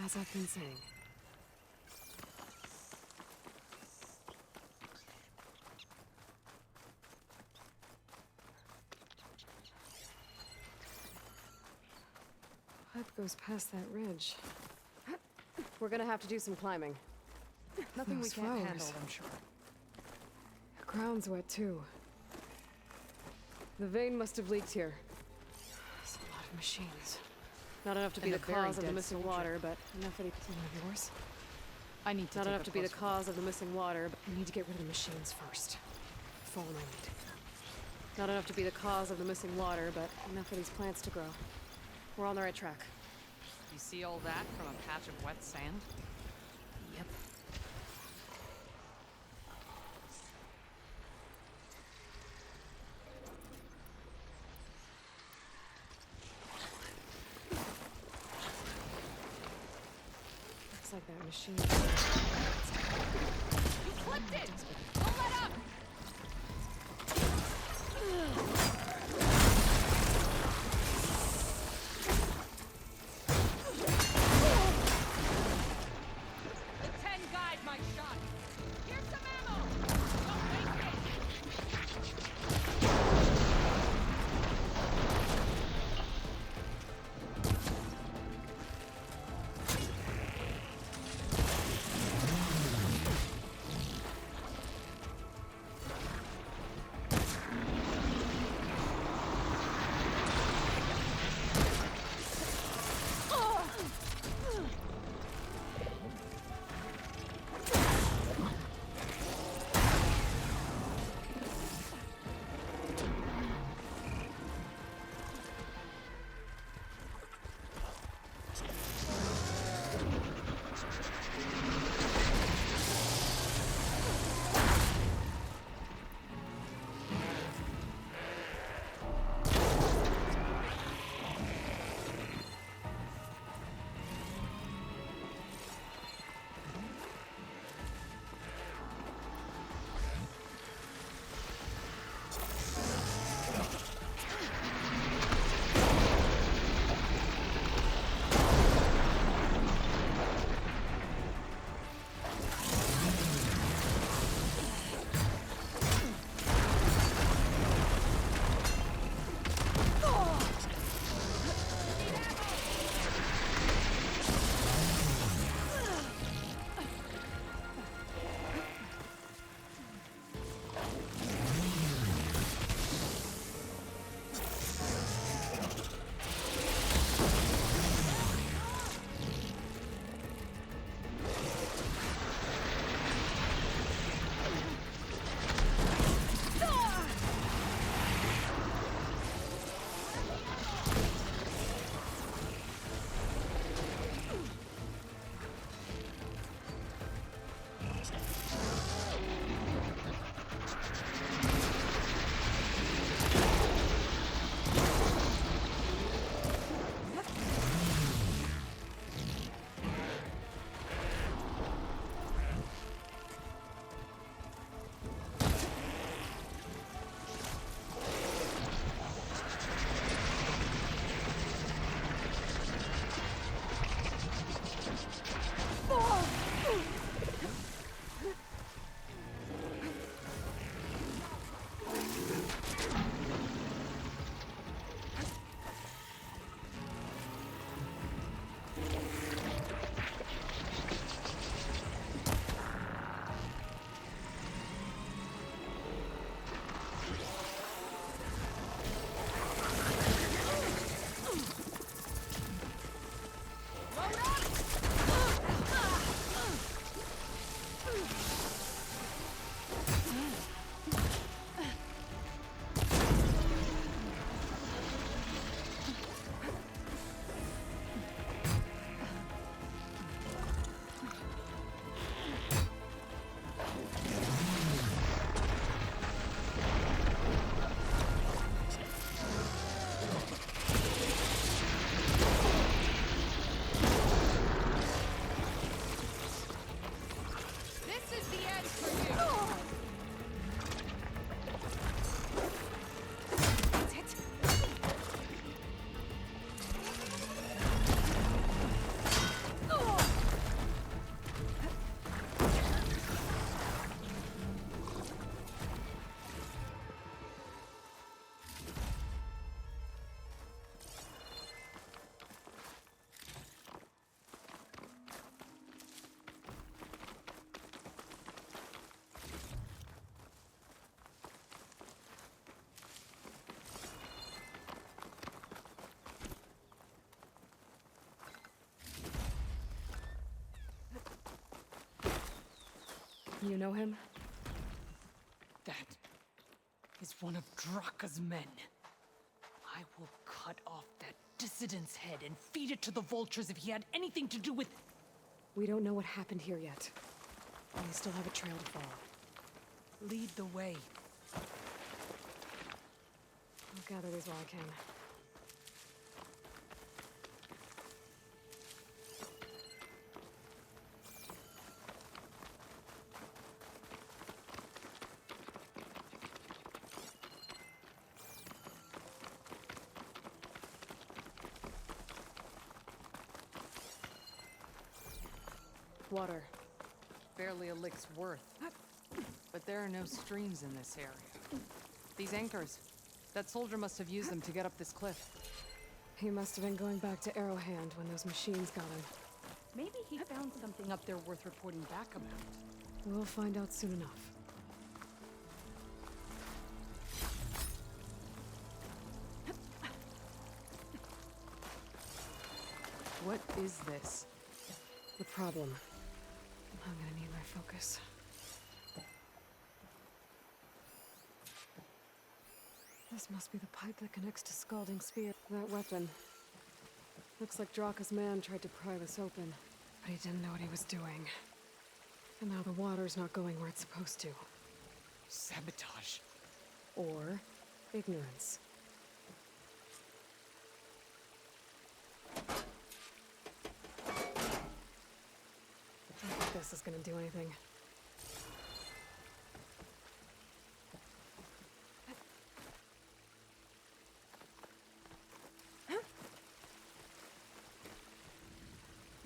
As I've been saying. Pipe goes past that ridge. We're gonna have to do some climbing. Nothing we Those can't flowers. handle, I'm sure. The ground's wet too. The vein must have leaked here. There's a lot of machines. Not enough to be And the a very cause of the dead missing soldier. water, but enough that it's one of yours. I need to Not take enough a to be the closer cause of the missing water, but we need to get rid of the machines first. Follow my lead. Not enough to be the cause of the missing water, but enough for these plants to grow. We're on the right track. You see all that from a patch of wet sand? Yep. Looks like that machine. You clipped it! Don't let up! The 10 guide my shot. Here's some ammo! Don't waste it! You know him? That is one of Draka's men. I will cut off that dissident's head and feed it to the vultures if he had anything to do with... We don't know what happened here yet. We still have a trail to follow. Lead the way. I'll gather these while I can. Water. Barely a lick's worth. But there are no streams in this area. These anchors. That soldier must have used them to get up this cliff. He must have been going back to Arrowhand when those machines got him. Maybe he found something up there worth reporting back about. We'll find out soon enough. What is this? The problem. I'm gonna need my focus. This must be the pipe that connects to Scalding Spear. That weapon. Looks like Draka's man tried to pry this open, but he didn't know what he was doing. And now the water's not going where it's supposed to. Sabotage. Or ignorance. I don't think this is gonna do anything.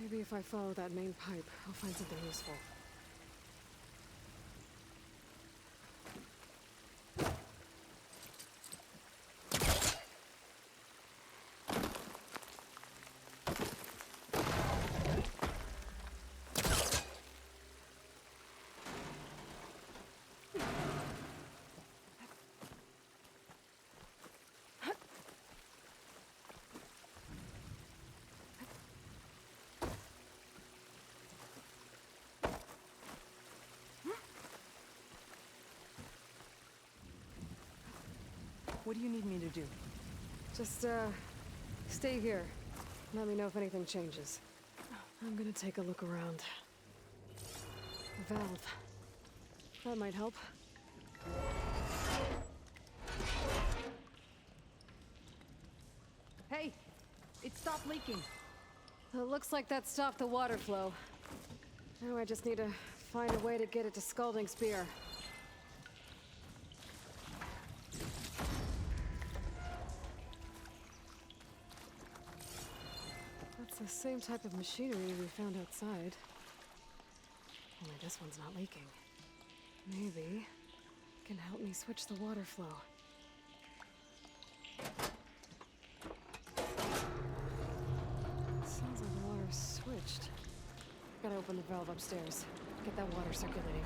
Maybe if I follow that main pipe, I'll find something useful. What do you need me to do? Just, stay here. Let me know if anything changes. I'm gonna take a look around. A valve. That might help. Hey! It stopped leaking! It looks like that stopped the water flow. Now I just need to find a way to get it to Scalding Spear. That's the same type of machinery we found outside. Only this one's not leaking. Maybe it can help me switch the water flow. Sounds like the water's switched. Gotta open the valve upstairs. Get that water circulating.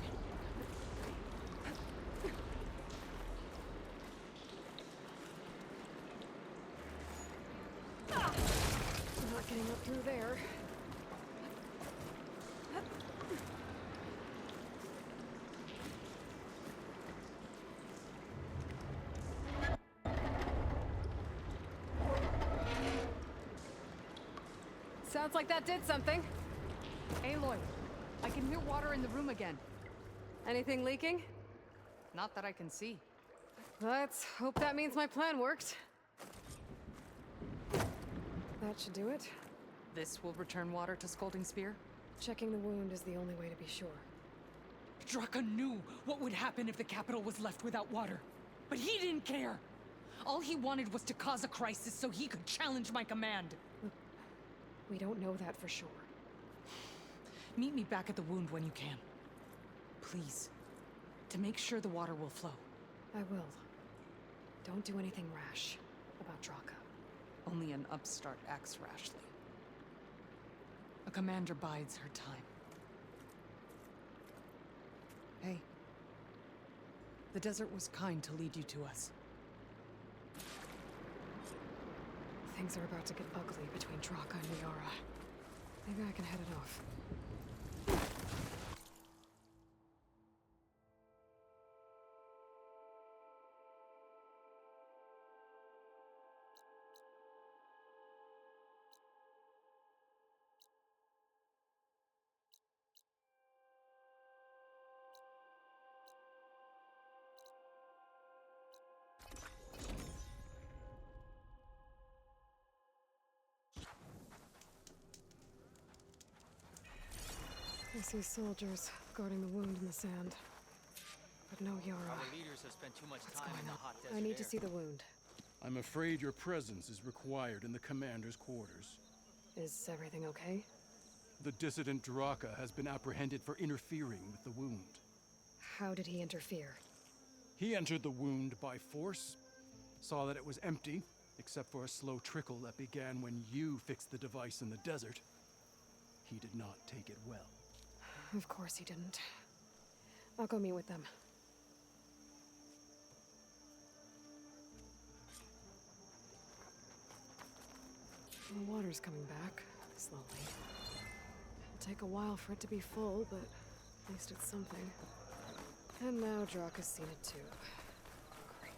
Not getting up through there. Sounds like that did something. Aloy, I can hear water in the room again. Anything leaking? Not that I can see. Let's hope that means my plan worked. That should do it. This will return water to Scalding Spear? Checking the wound is the only way to be sure. Draka knew what would happen if the capital was left without water. But he didn't care! All he wanted was to cause a crisis so he could challenge my command. We don't know that for sure. Meet me back at the wound when you can. Please. To make sure the water will flow. I will. Don't do anything rash about Draka. Only an upstart acts rashly. A commander bides her time. Hey. The desert was kind to lead you to us. Things are about to get ugly between Draka and Liara. Maybe I can head it off. I see soldiers guarding the wound in the sand. But no Yara. Our leaders have spent too much time in the hot desert I need to air. see the wound. I'm afraid your presence is required in the commander's quarters. Is everything okay? The dissident Draka has been apprehended for interfering with the wound. How did he interfere? He entered the wound by force, saw that it was empty, except for a slow trickle that began when you fixed the device in the desert. He did not take it well. Of course he didn't. I'll go meet with them. The water's coming back, slowly. It'll take a while for it to be full, but at least it's something. And now Draka's seen it too. Great.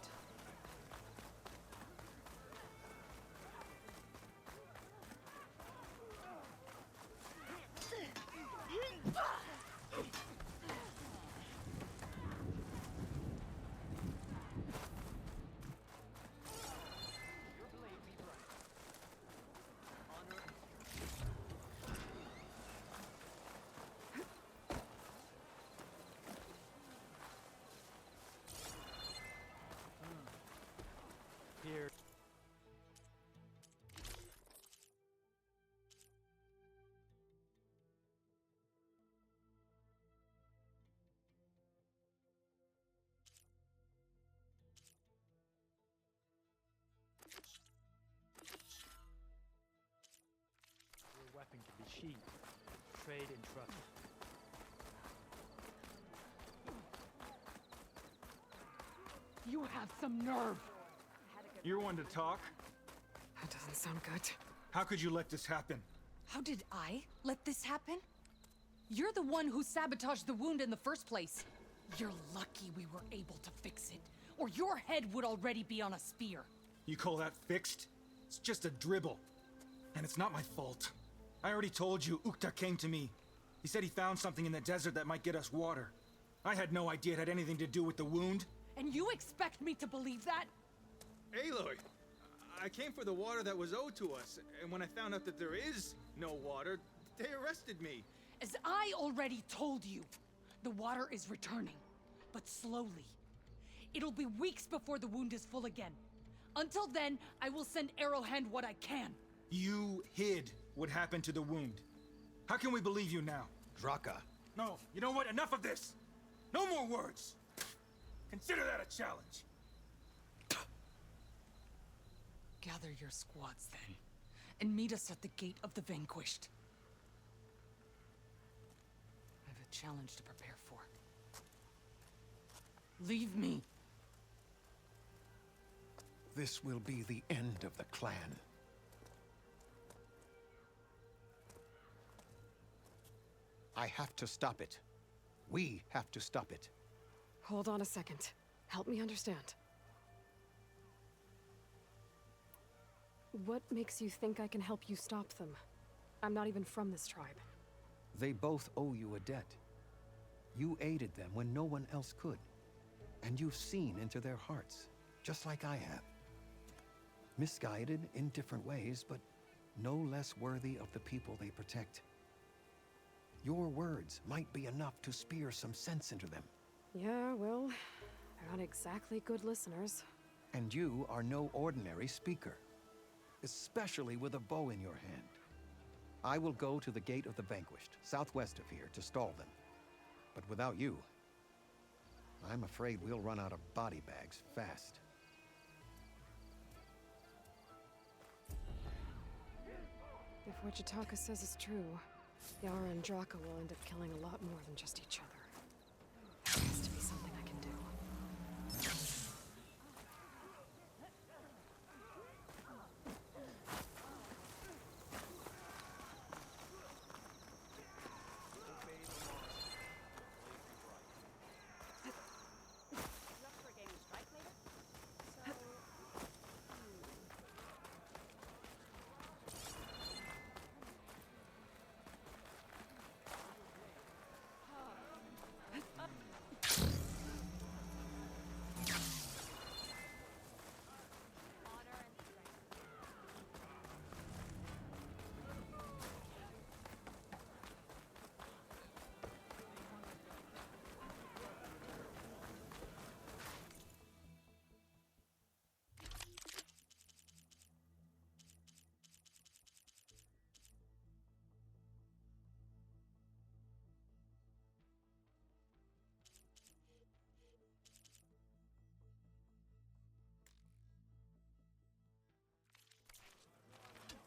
happen to be sheep. Trade and trust. You have some nerve. You're one to talk. That doesn't sound good. How could you let this happen? How did I let this happen? You're the one who sabotaged the wound in the first place. You're lucky we were able to fix it, or your head would already be on a spear. You call that fixed? It's just a dribble. And it's not my fault. I already told you, Ukta came to me. He said he found something in the desert that might get us water. I had no idea it had anything to do with the wound. And you expect me to believe that? Aloy, I came for the water that was owed to us, and when I found out that there is no water, they arrested me. As I already told you, the water is returning, but slowly. It'll be weeks before the wound is full again. Until then, I will send Arrowhand what I can. You hid what happened to the wound. How can we believe you now? Draka. No, you know what? Enough of this! No more words! Consider that a challenge. Gather your squads then, and meet us at the Gate of the Vanquished. I have a challenge to prepare for. Leave me. This will be the end of the clan. I have to stop it. We have to stop it. Hold on a second. Help me understand. What makes you think I can help you stop them? I'm not even from this tribe. They both owe you a debt. You aided them when no one else could. And you've seen into their hearts, just like I have. Misguided in different ways, but no less worthy of the people they protect. Your words might be enough to spear some sense into them. Yeah, well, they're not exactly good listeners. And you are no ordinary speaker, especially with a bow in your hand. I will go to the Gate of the Vanquished, southwest of here, to stall them. But without you, I'm afraid we'll run out of body bags fast. If what Jataka says is true, Yara and Draka will end up killing a lot more than just each other. There has to be something I can do.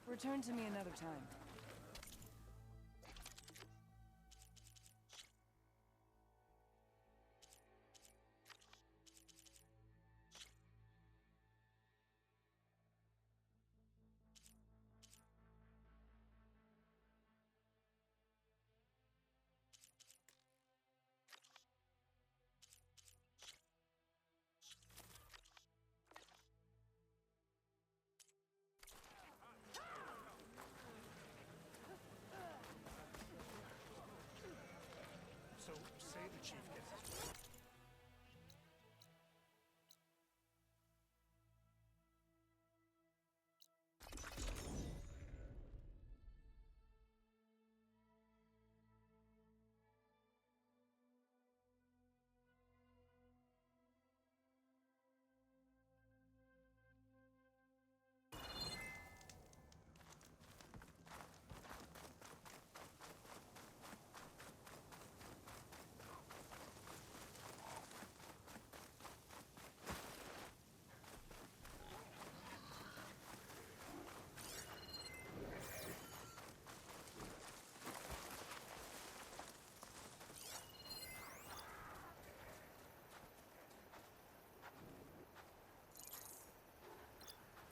Return to me another time.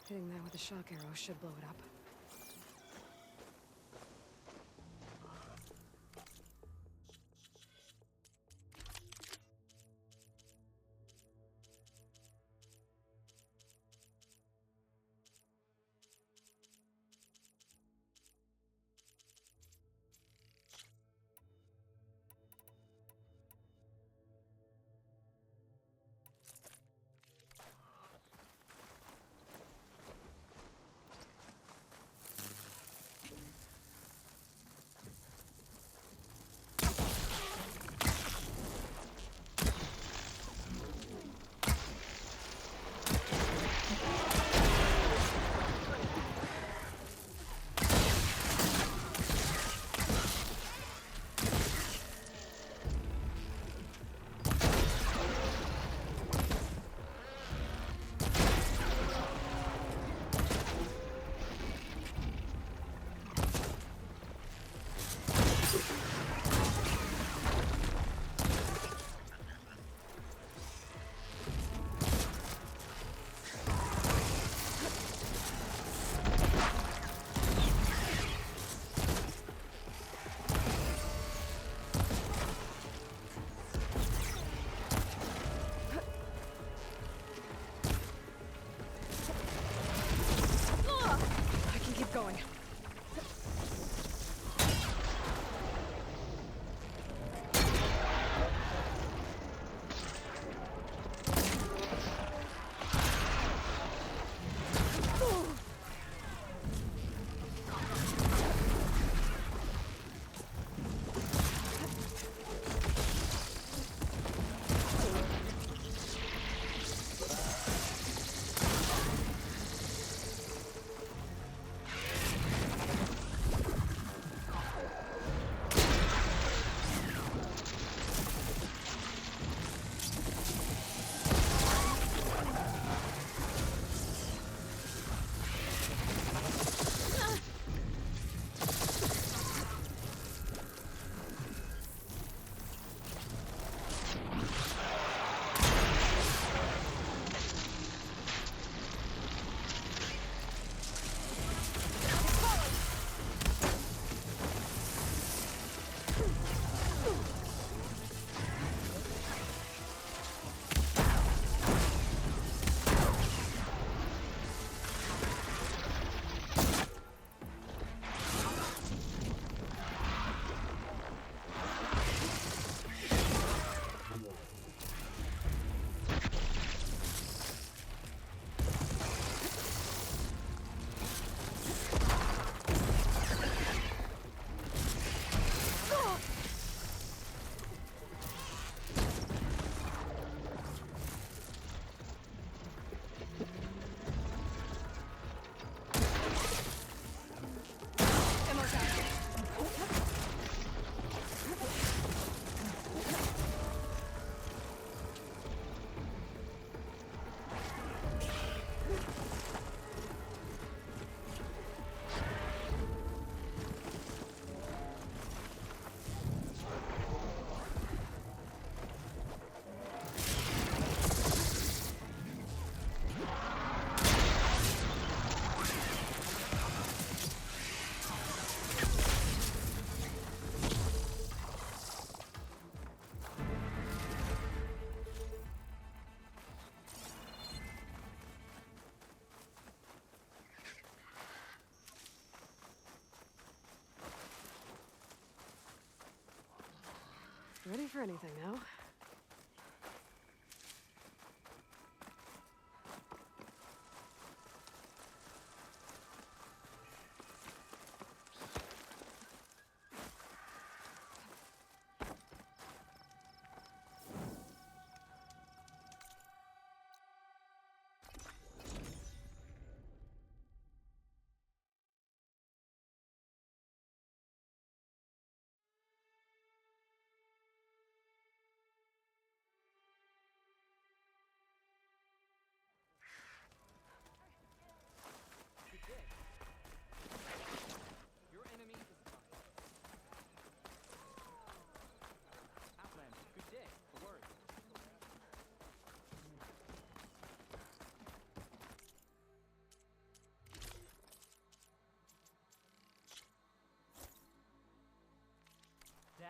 Hitting that with a shock arrow should blow it up. Going. Ready for anything now?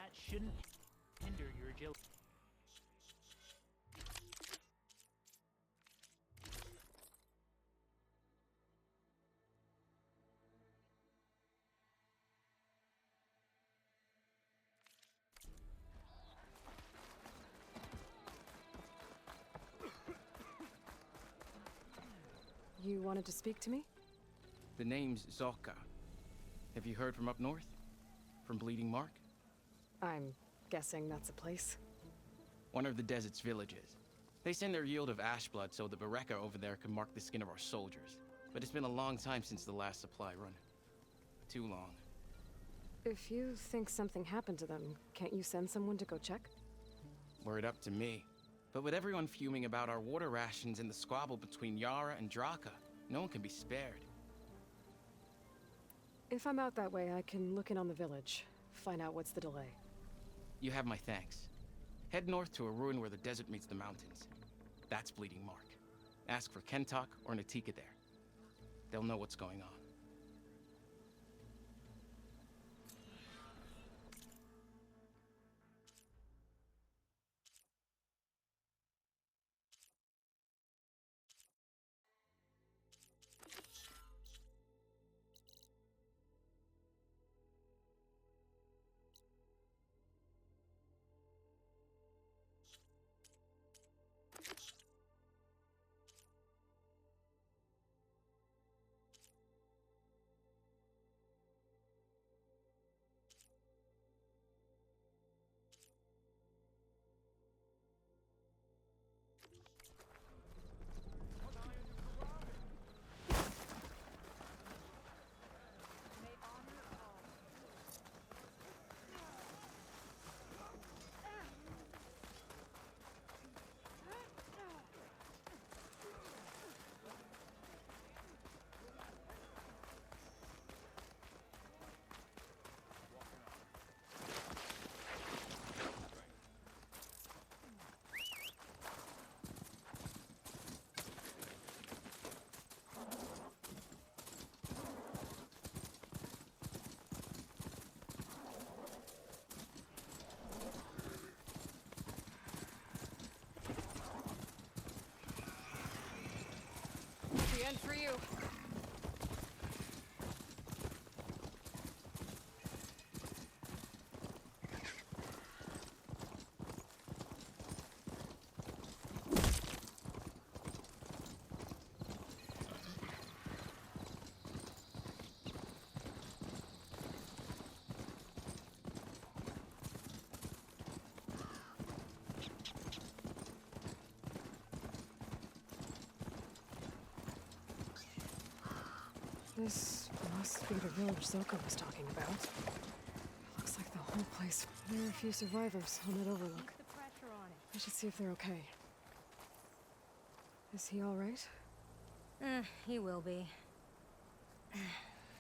that shouldn't hinder your agility. You wanted to speak to me? The name's Zolka. Have you heard from up north? From Bleeding Mark? I'm guessing that's a place. One of the desert's villages. They send their yield of ash blood so the Bereka over there can mark the skin of our soldiers. But it's been a long time since the last supply run. Too long. If you think something happened to them, can't you send someone to go check? Were it up to me. But with everyone fuming about our water rations and the squabble between Yara and Draka, no one can be spared. If I'm out that way, I can look in on the village, find out what's the delay. You have my thanks. Head north to a ruin where the desert meets the mountains. That's Bleeding Mark. Ask for Kentok or Natika there. They'll know what's going on. The end for you. This must be the village Zolka was talking about. Looks like the whole place. There are a few survivors on that overlook. Keep the pressure on it. I should see if they're okay. Is he all right? He will be.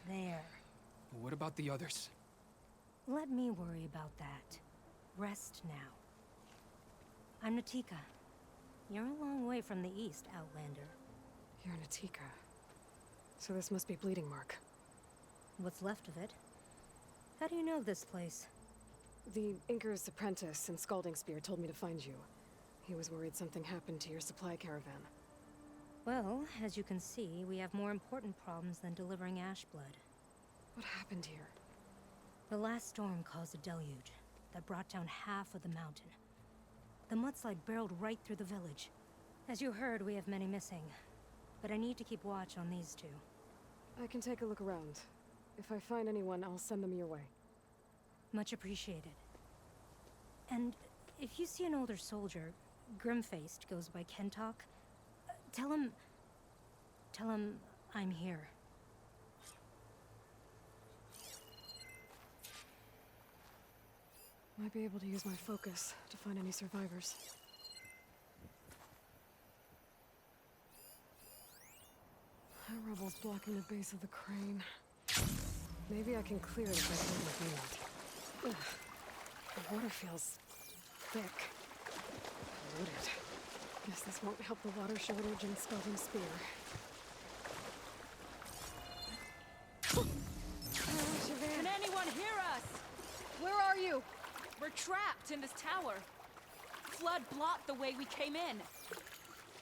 There. What about the others? Let me worry about that. Rest now. I'm Natika. You're a long way from the east, Outlander. You're Natika. So this must be Bleeding Mark. What's left of it? How do you know this place? The Inker's apprentice in Scalding Spear told me to find you. He was worried something happened to your supply caravan. Well, as you can see, we have more important problems than delivering ash blood. What happened here? The last storm caused a deluge that brought down half of the mountain. The mudslide barreled right through the village. As you heard, we have many missing. But I need to keep watch on these two. I can take a look around. If I find anyone, I'll send them your way. Much appreciated. And if you see an older soldier, grim-faced, goes by Kentok, tell him I'm here. Might be able to use my focus to find any survivors. That rubble's blocking the base of the crane. Maybe I can clear it if I hold my hand. Ugh. The water feels thick. Loaded. Guess this won't help the water shortage in Scalding Spear. Can anyone hear us? Where are you? We're trapped in this tower. Flood blocked the way we came in.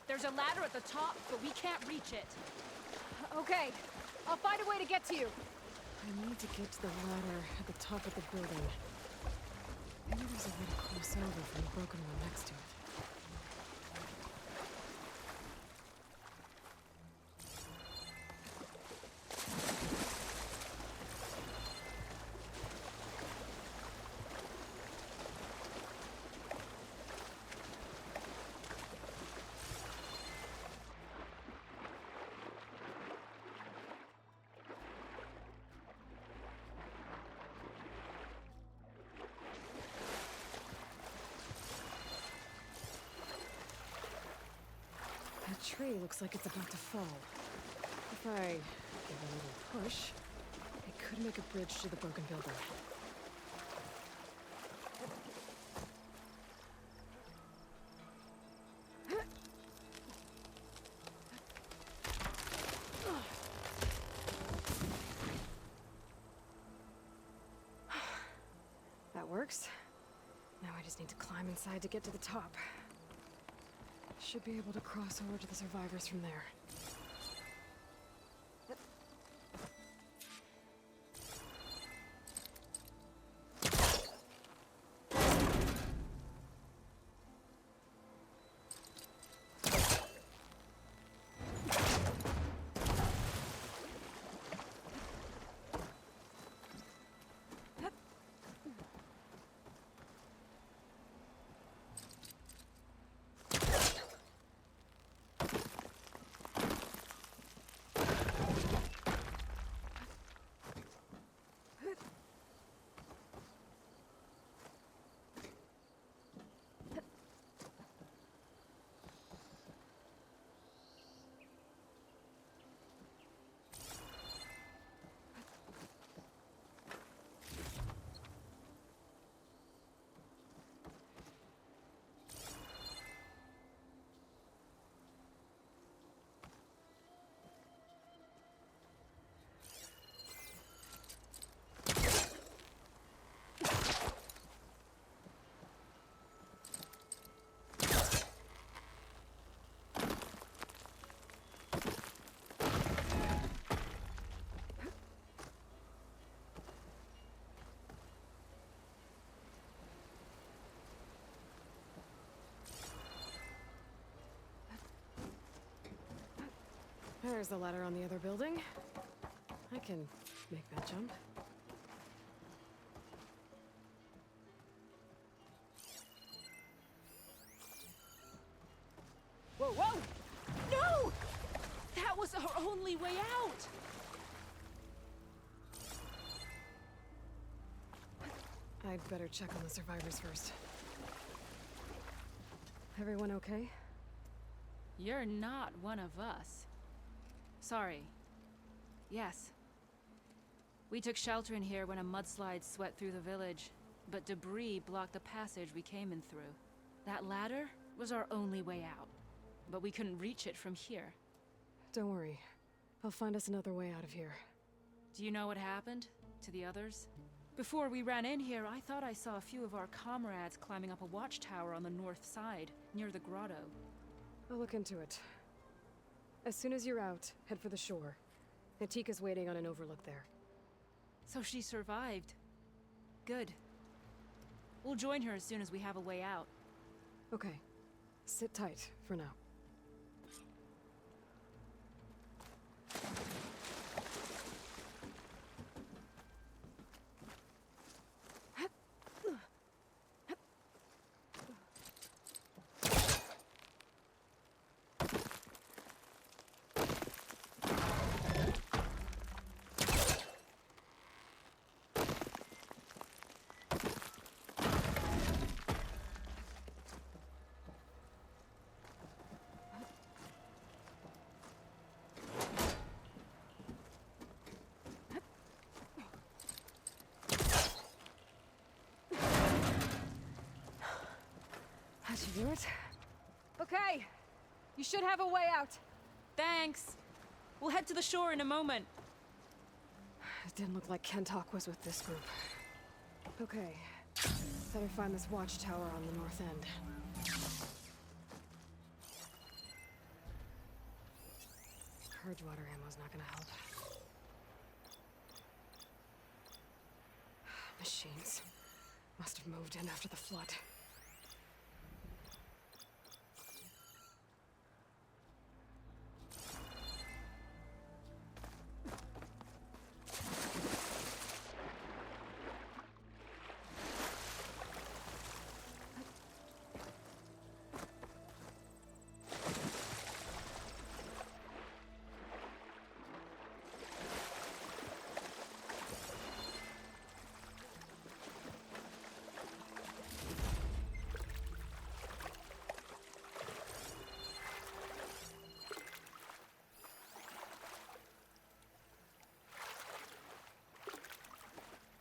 There's a ladder at the top, but we can't reach it. Okay, I'll find a way to get to you. I need to get to the ladder at the top of the building. Maybe there's a way to cross over from the broken one next to it. That tree looks like it's about to fall. If I give a little push, it could make a bridge to the broken building. That works. Now I just need to climb inside to get to the top. Should be able to cross over to the survivors from there. There's the ladder on the other building. I can make that jump. Whoa, whoa! No! That was our only way out! I'd better check on the survivors first. Everyone okay? You're not one of us. Sorry. Yes. We took shelter in here when a mudslide swept through the village, but debris blocked the passage we came in through. That ladder was our only way out, but we couldn't reach it from here. Don't worry. I'll find us another way out of here. Do you know what happened to the others? Before we ran in here, I thought I saw a few of our comrades climbing up a watchtower on the north side, near the grotto. I'll look into it. As soon as you're out, head for the shore. Natika's waiting on an overlook there. So she survived. Good. We'll join her as soon as we have a way out. Okay. Sit tight for now. That should do it. Okay. You should have a way out. Thanks. We'll head to the shore in a moment. It didn't look like Kentok was with this group. Okay. Better find this watchtower on the north end. Purge water ammo's not gonna help. Machines. Must have moved in after the flood.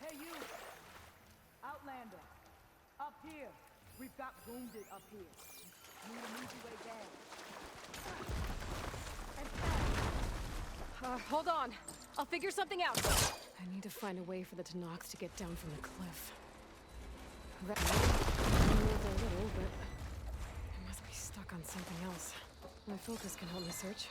Hey, you! Outlander! Up here! We've got wounded up here. Need to move your way down. Hold on. I'll figure something out. I need to find a way for the Tanox to get down from the cliff. That may move a little, but I must be stuck on something else. My focus can help me search.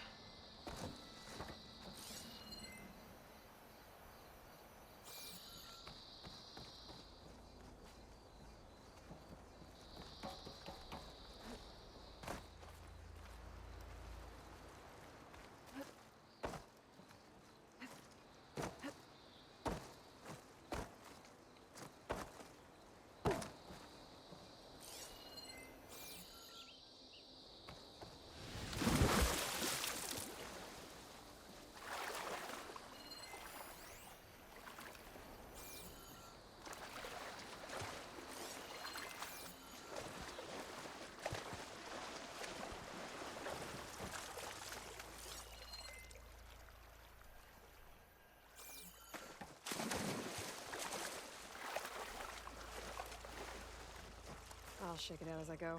I'll shake it out as I go.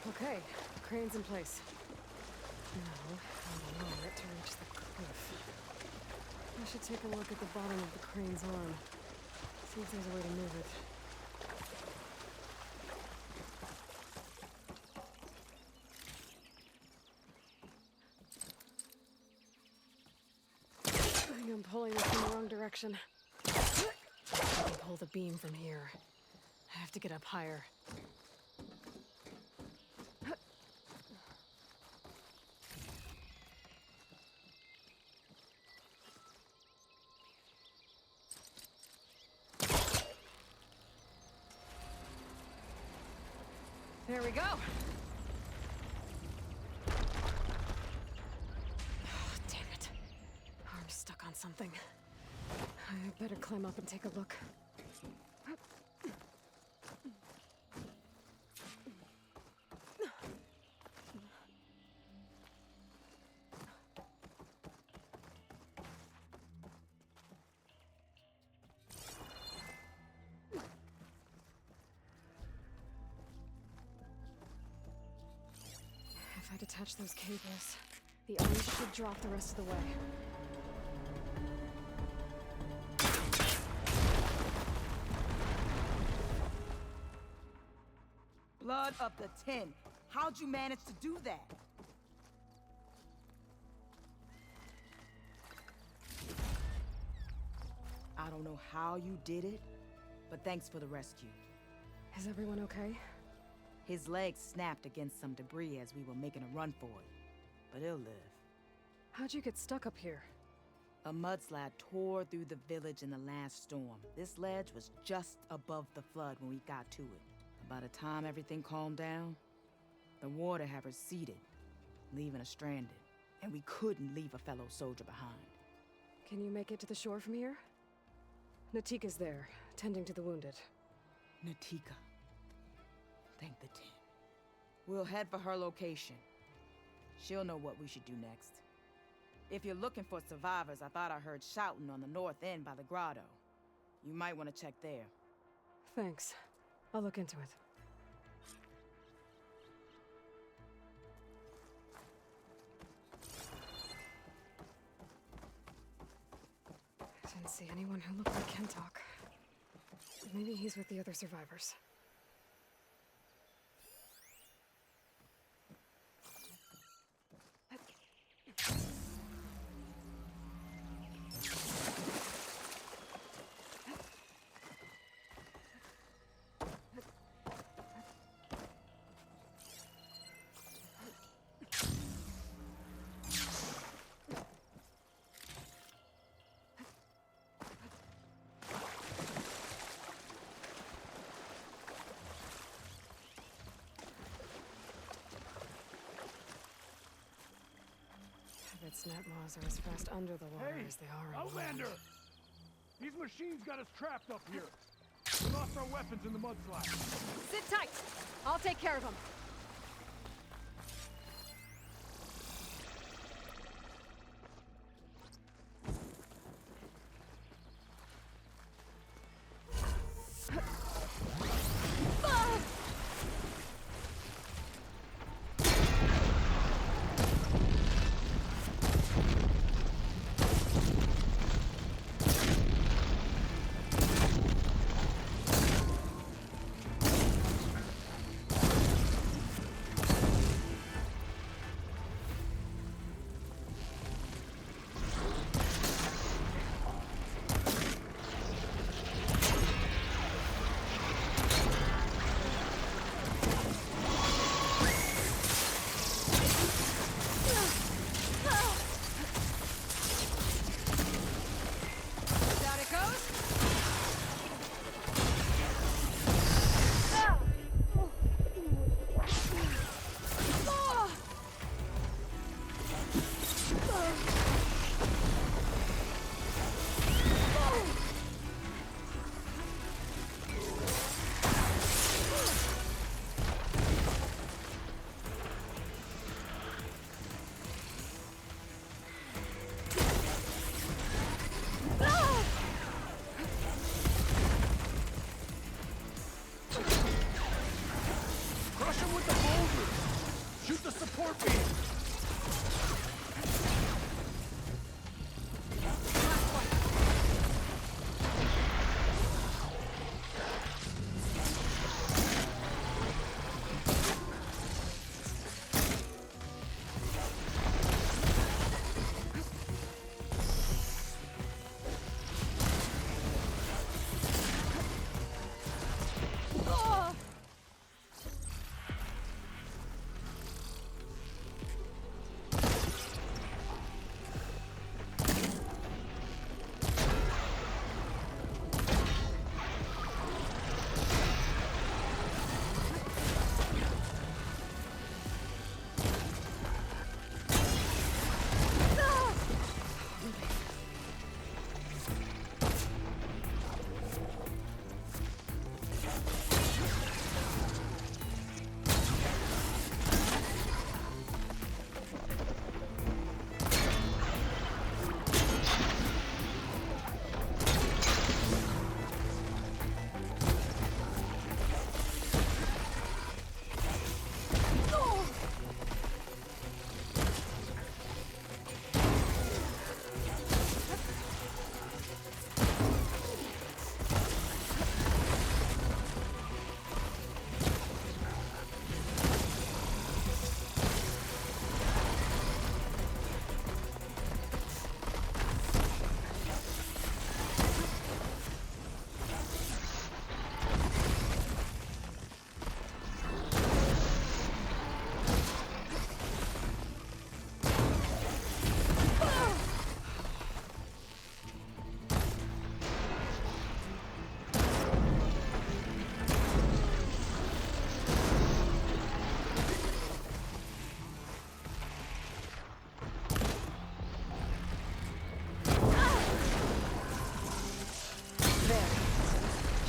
Okay, crane's in place. Now, I'll lower it to reach the cliff. I should take a look at the bottom of the crane's arm. See if there's a way to move it. I think I'm pulling this in the wrong direction. I can pull the beam from here. I have to get up higher. There we go. Oh, damn it. Arm's stuck on something. I better climb up and take a look. If I detach those cables, the ice should drop the rest of the way. Blood of the Ten. How'd you manage to do that? I don't know how you did it, but thanks for the rescue. Is everyone okay? His legs snapped against some debris as we were making a run for it, but he'll live. How'd you get stuck up here? A mudslide tore through the village in the last storm. This ledge was just above the flood when we got to it. By the time everything calmed down, the water had receded, leaving us stranded, and we couldn't leave a fellow soldier behind. Can you make it to the shore from here? Natika's there, tending to the wounded. Natika. Thank the Tin. We'll head for her location. She'll know what we should do next. If you're looking for survivors, I thought I heard shouting on the north end by the grotto. You might want to check there. Thanks. I'll look into it. I didn't see anyone who looked like Kentok. Maybe he's with the other survivors. Snap maws are as fast under the water as they are in Outlander! land. These machines got us trapped up here. We lost our weapons in the mudslide. Sit tight! I'll take care of them.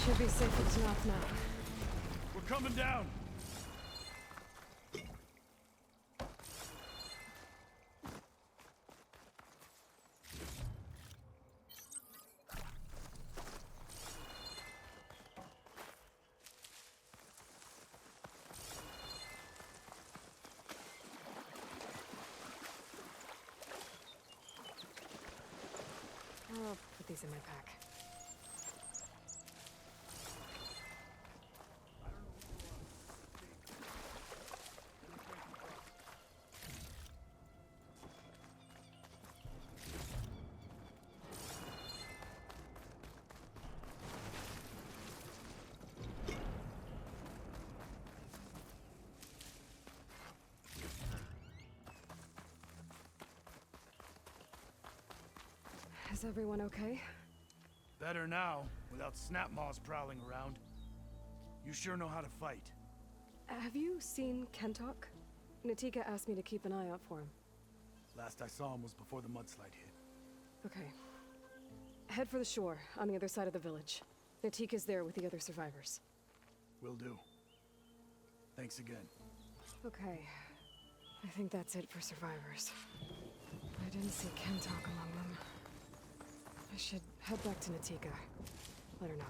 Should be safe at Tanakh now. We're coming down! I'll put these in my pack. Is everyone okay? Better now, without Snapmaws prowling around. You sure know how to fight. Have you seen Kentok? Natika asked me to keep an eye out for him. Last I saw him was before the mudslide hit. Okay. Head for the shore, on the other side of the village. Natika's there with the other survivors. Will do. Thanks again. Okay. I think that's it for survivors. I didn't see Kentok among them. I should head back to Natika. Let her know.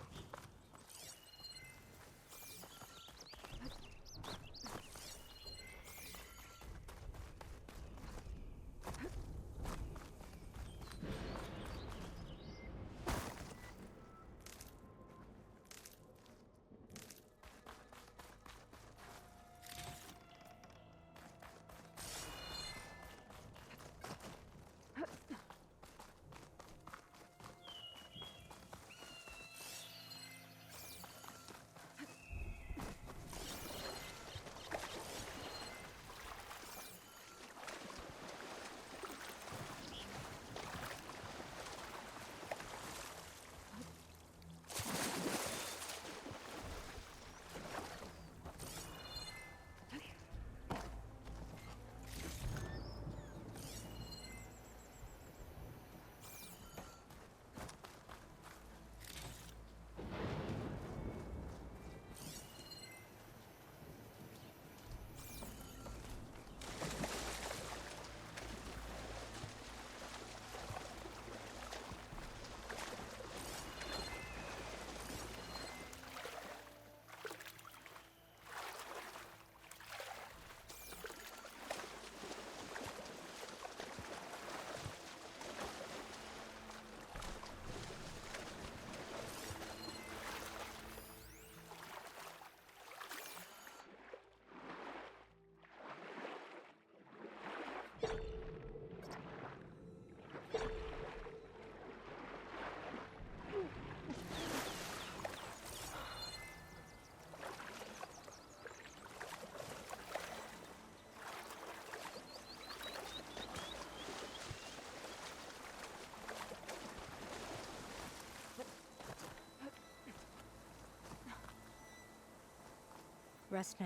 Rest now.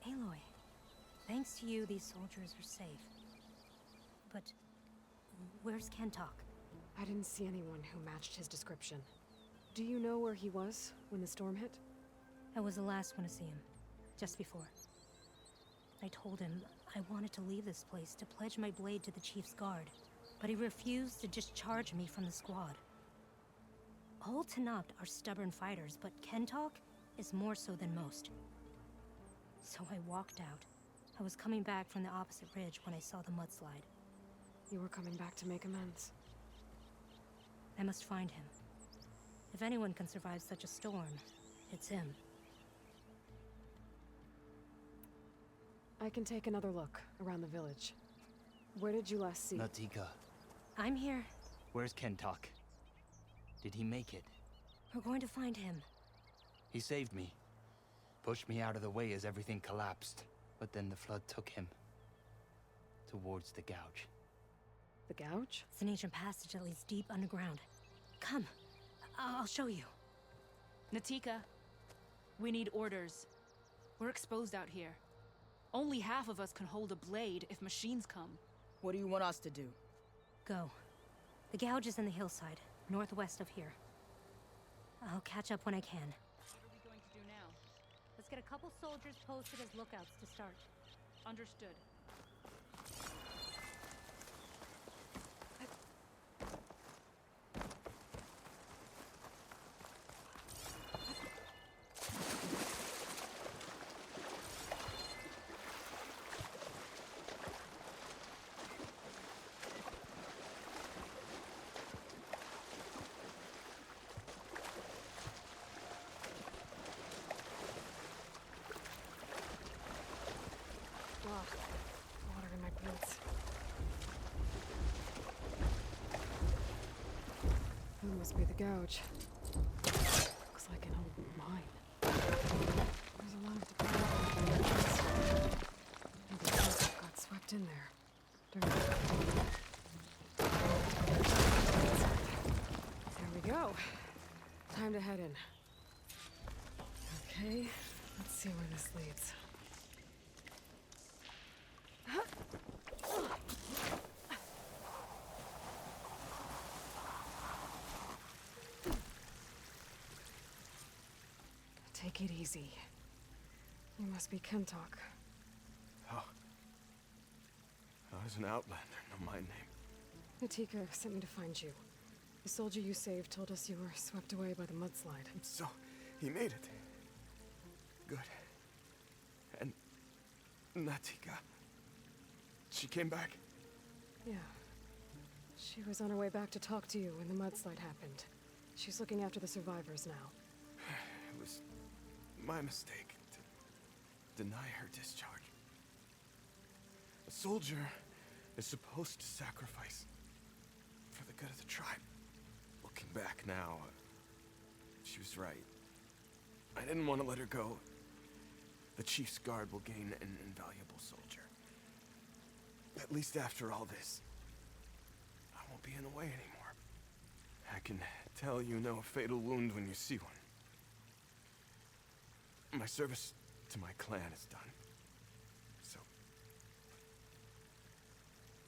Aloy, thanks to you, these soldiers are safe. But where's Kentok? I didn't see anyone who matched his description. Do you know where he was when the storm hit? I was the last one to see him, just before. I told him I wanted to leave this place to pledge my blade to the Chief's guard, but he refused to discharge me from the squad. All Tanapt are stubborn fighters, but Kentok is more so than most. So I walked out. I was coming back from the opposite ridge when I saw the mudslide. You were coming back to make amends. I must find him. If anyone can survive such a storm, it's him. I can take another look around the village. Where did you last see? Natika, I'm here. where's Kentok? Did he make it? We're going to find him. He saved me. Pushed me out of the way as everything collapsed. But then the flood took him. Towards the gouge. The gouge? It's an ancient passage that leads deep underground. Come. I'll show you. Natika, we need orders. We're exposed out here. Only half of us can hold a blade if machines come. What do you want us to do? Go. The gouge is in the hillside, northwest of here. I'll catch up when I can. What are we going to do now? Let's get a couple soldiers posted as lookouts to start. Understood. Water in my boots. That must be the gouge. Looks like an old mine. There's a lot of debris. Maybe the house got swept in there. There we go. Time to head in. Okay, let's see where this leads. Take it easy. You must be Kentok. Oh. I was an outlander, no my name. Natika sent me to find you. The soldier you saved told us you were swept away by the mudslide. So, he made it. Good. And Natika, she came back? Yeah. She was on her way back to talk to you when the mudslide happened. She's looking after the survivors now. It was my mistake to deny her discharge. A soldier is supposed to sacrifice for the good of the tribe. Looking back now, she was right. I didn't want to let her go. The chief's guard will gain an invaluable soldier. At least after all this, I won't be in the way anymore. I can tell you know a fatal wound when you see one. My service to my clan is done. So,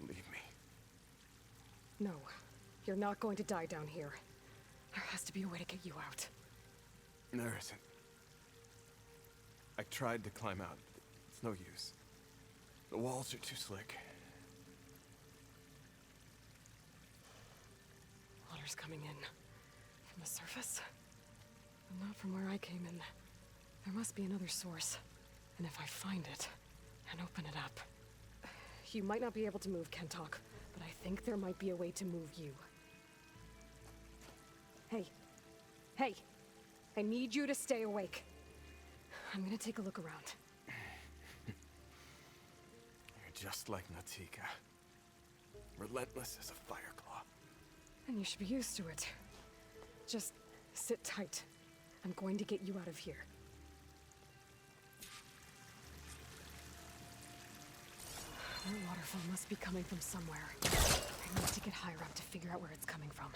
leave me. No, you're not going to die down here. There has to be a way to get you out. There isn't. I tried to climb out. It's no use. The walls are too slick. Water's coming in. From the surface? But not from where I came in. There must be another source. And if I find it, and open it up... You might not be able to move, Kentok, but I think there might be a way to move you. Hey. Hey! I need you to stay awake. I'm gonna take a look around. You're just like Natika. Relentless as a fireclaw. And you should be used to it. Just sit tight. I'm going to get you out of here. That waterfall must be coming from somewhere. I need to get higher up to figure out where it's coming from.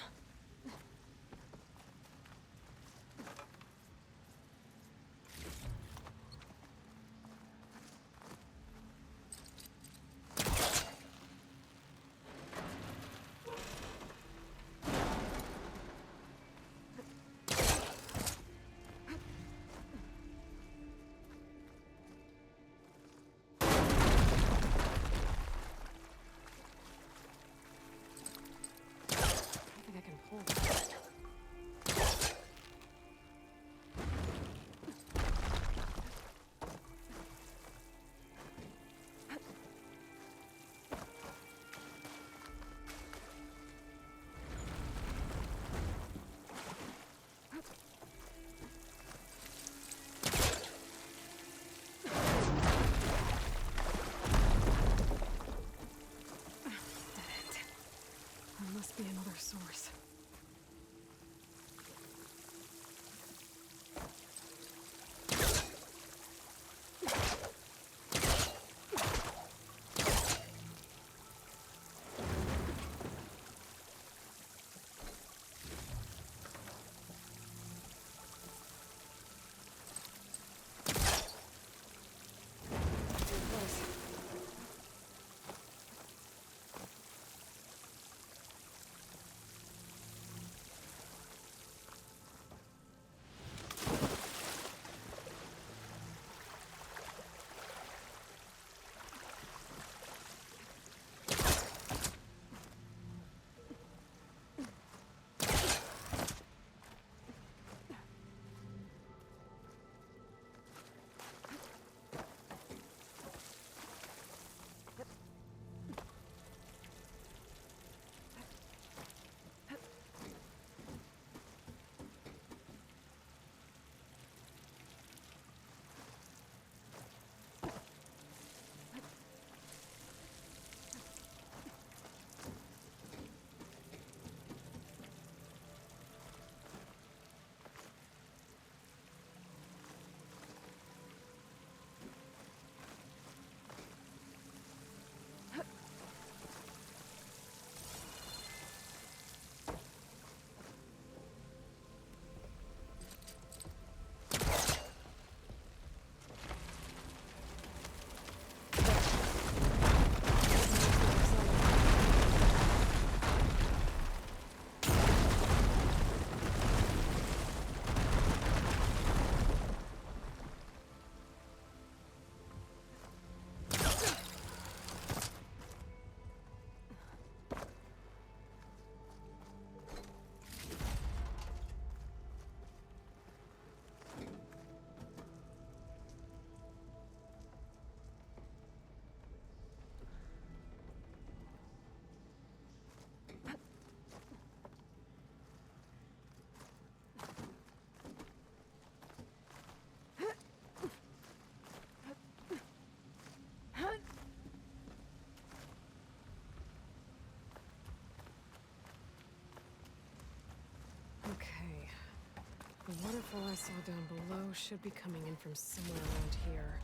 waterfall I saw down below should be coming in from somewhere around here.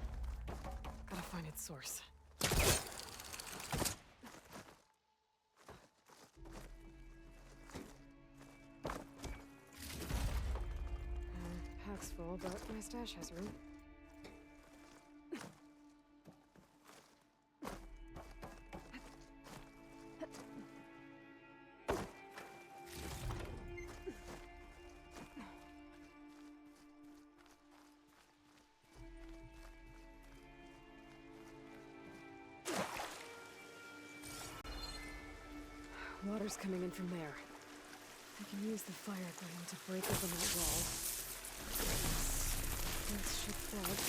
Gotta find its source. Pack's full, but my stash has room. Water's coming in from there. I can use the fire gleam to break open that wall. This should flood.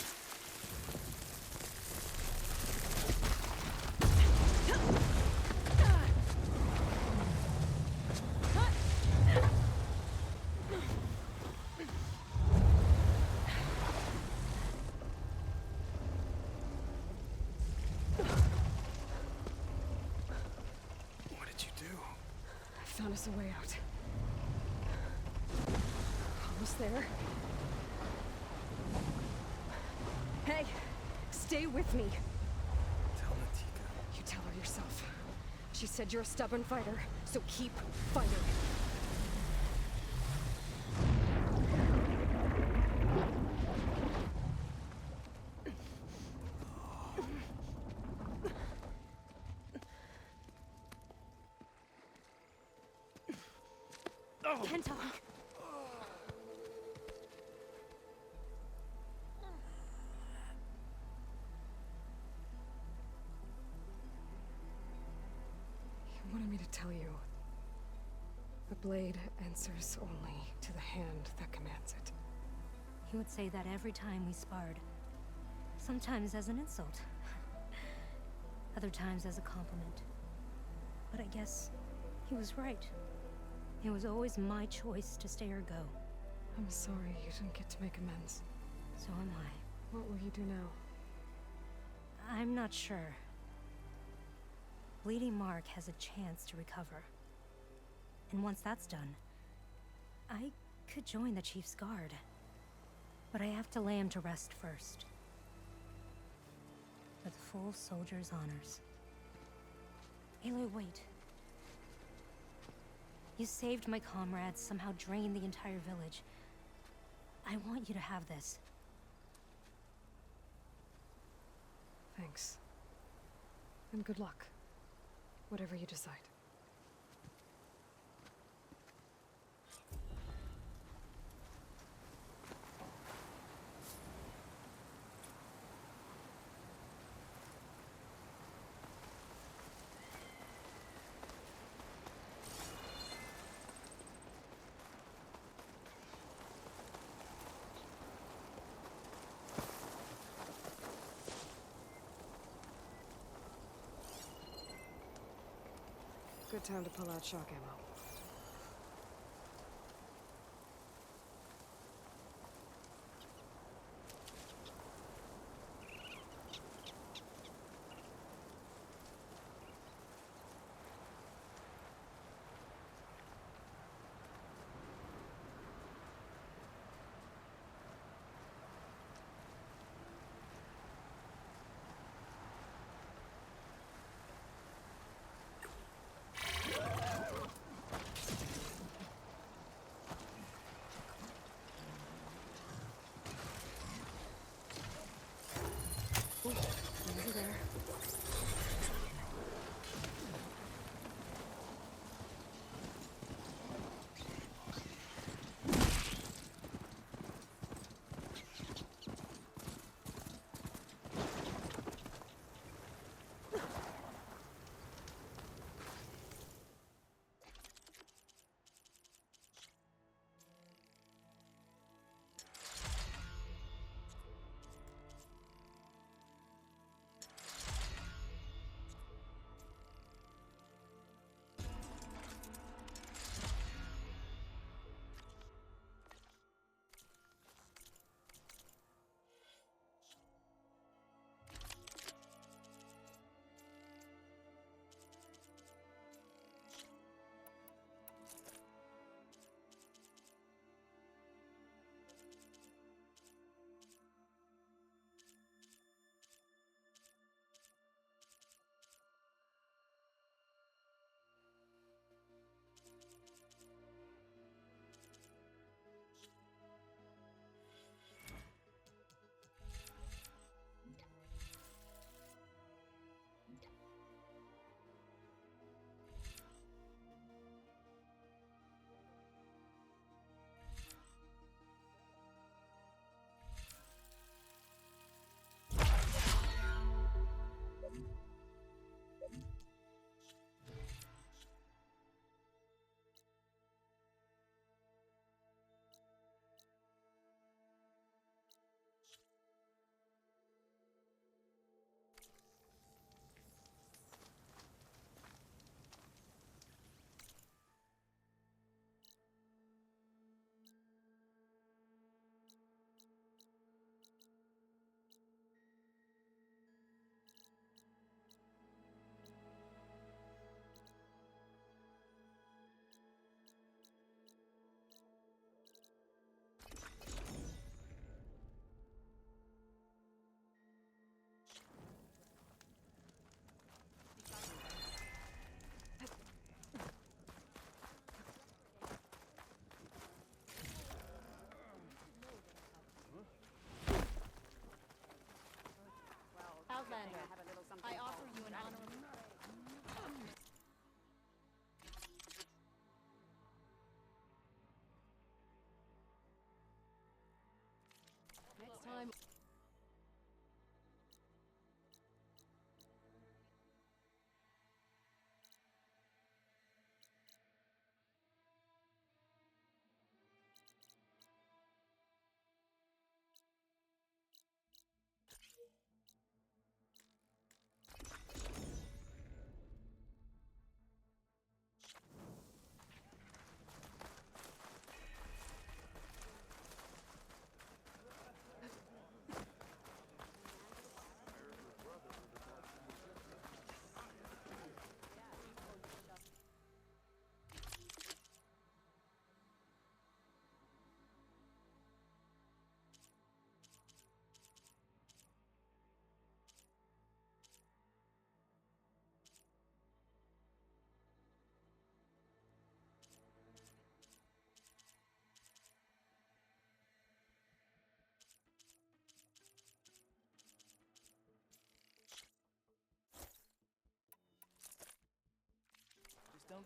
What did you do? I found us a way out. Almost there. Hey, stay with me. Tell Natika. You tell her yourself. She said you're a stubborn fighter, so keep fighting. Kentok. You wanted me to tell you. The blade answers only to the hand that commands it. He would say that every time we sparred. Sometimes as an insult. Other times as a compliment. But I guess he was right. It was always my choice to stay or go. I'm sorry you didn't get to make amends. So am I. What will you do now? I'm not sure. Bleeding Mark has a chance to recover. And once that's done, I could join the Chief's Guard. But I have to lay him to rest first. With full soldier's honors. Aloy, wait. You saved my comrades, somehow drained the entire village. I want you to have this. Thanks. And good luck. Whatever you decide. Good time to pull out shock ammo.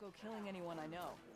go killing anyone I know.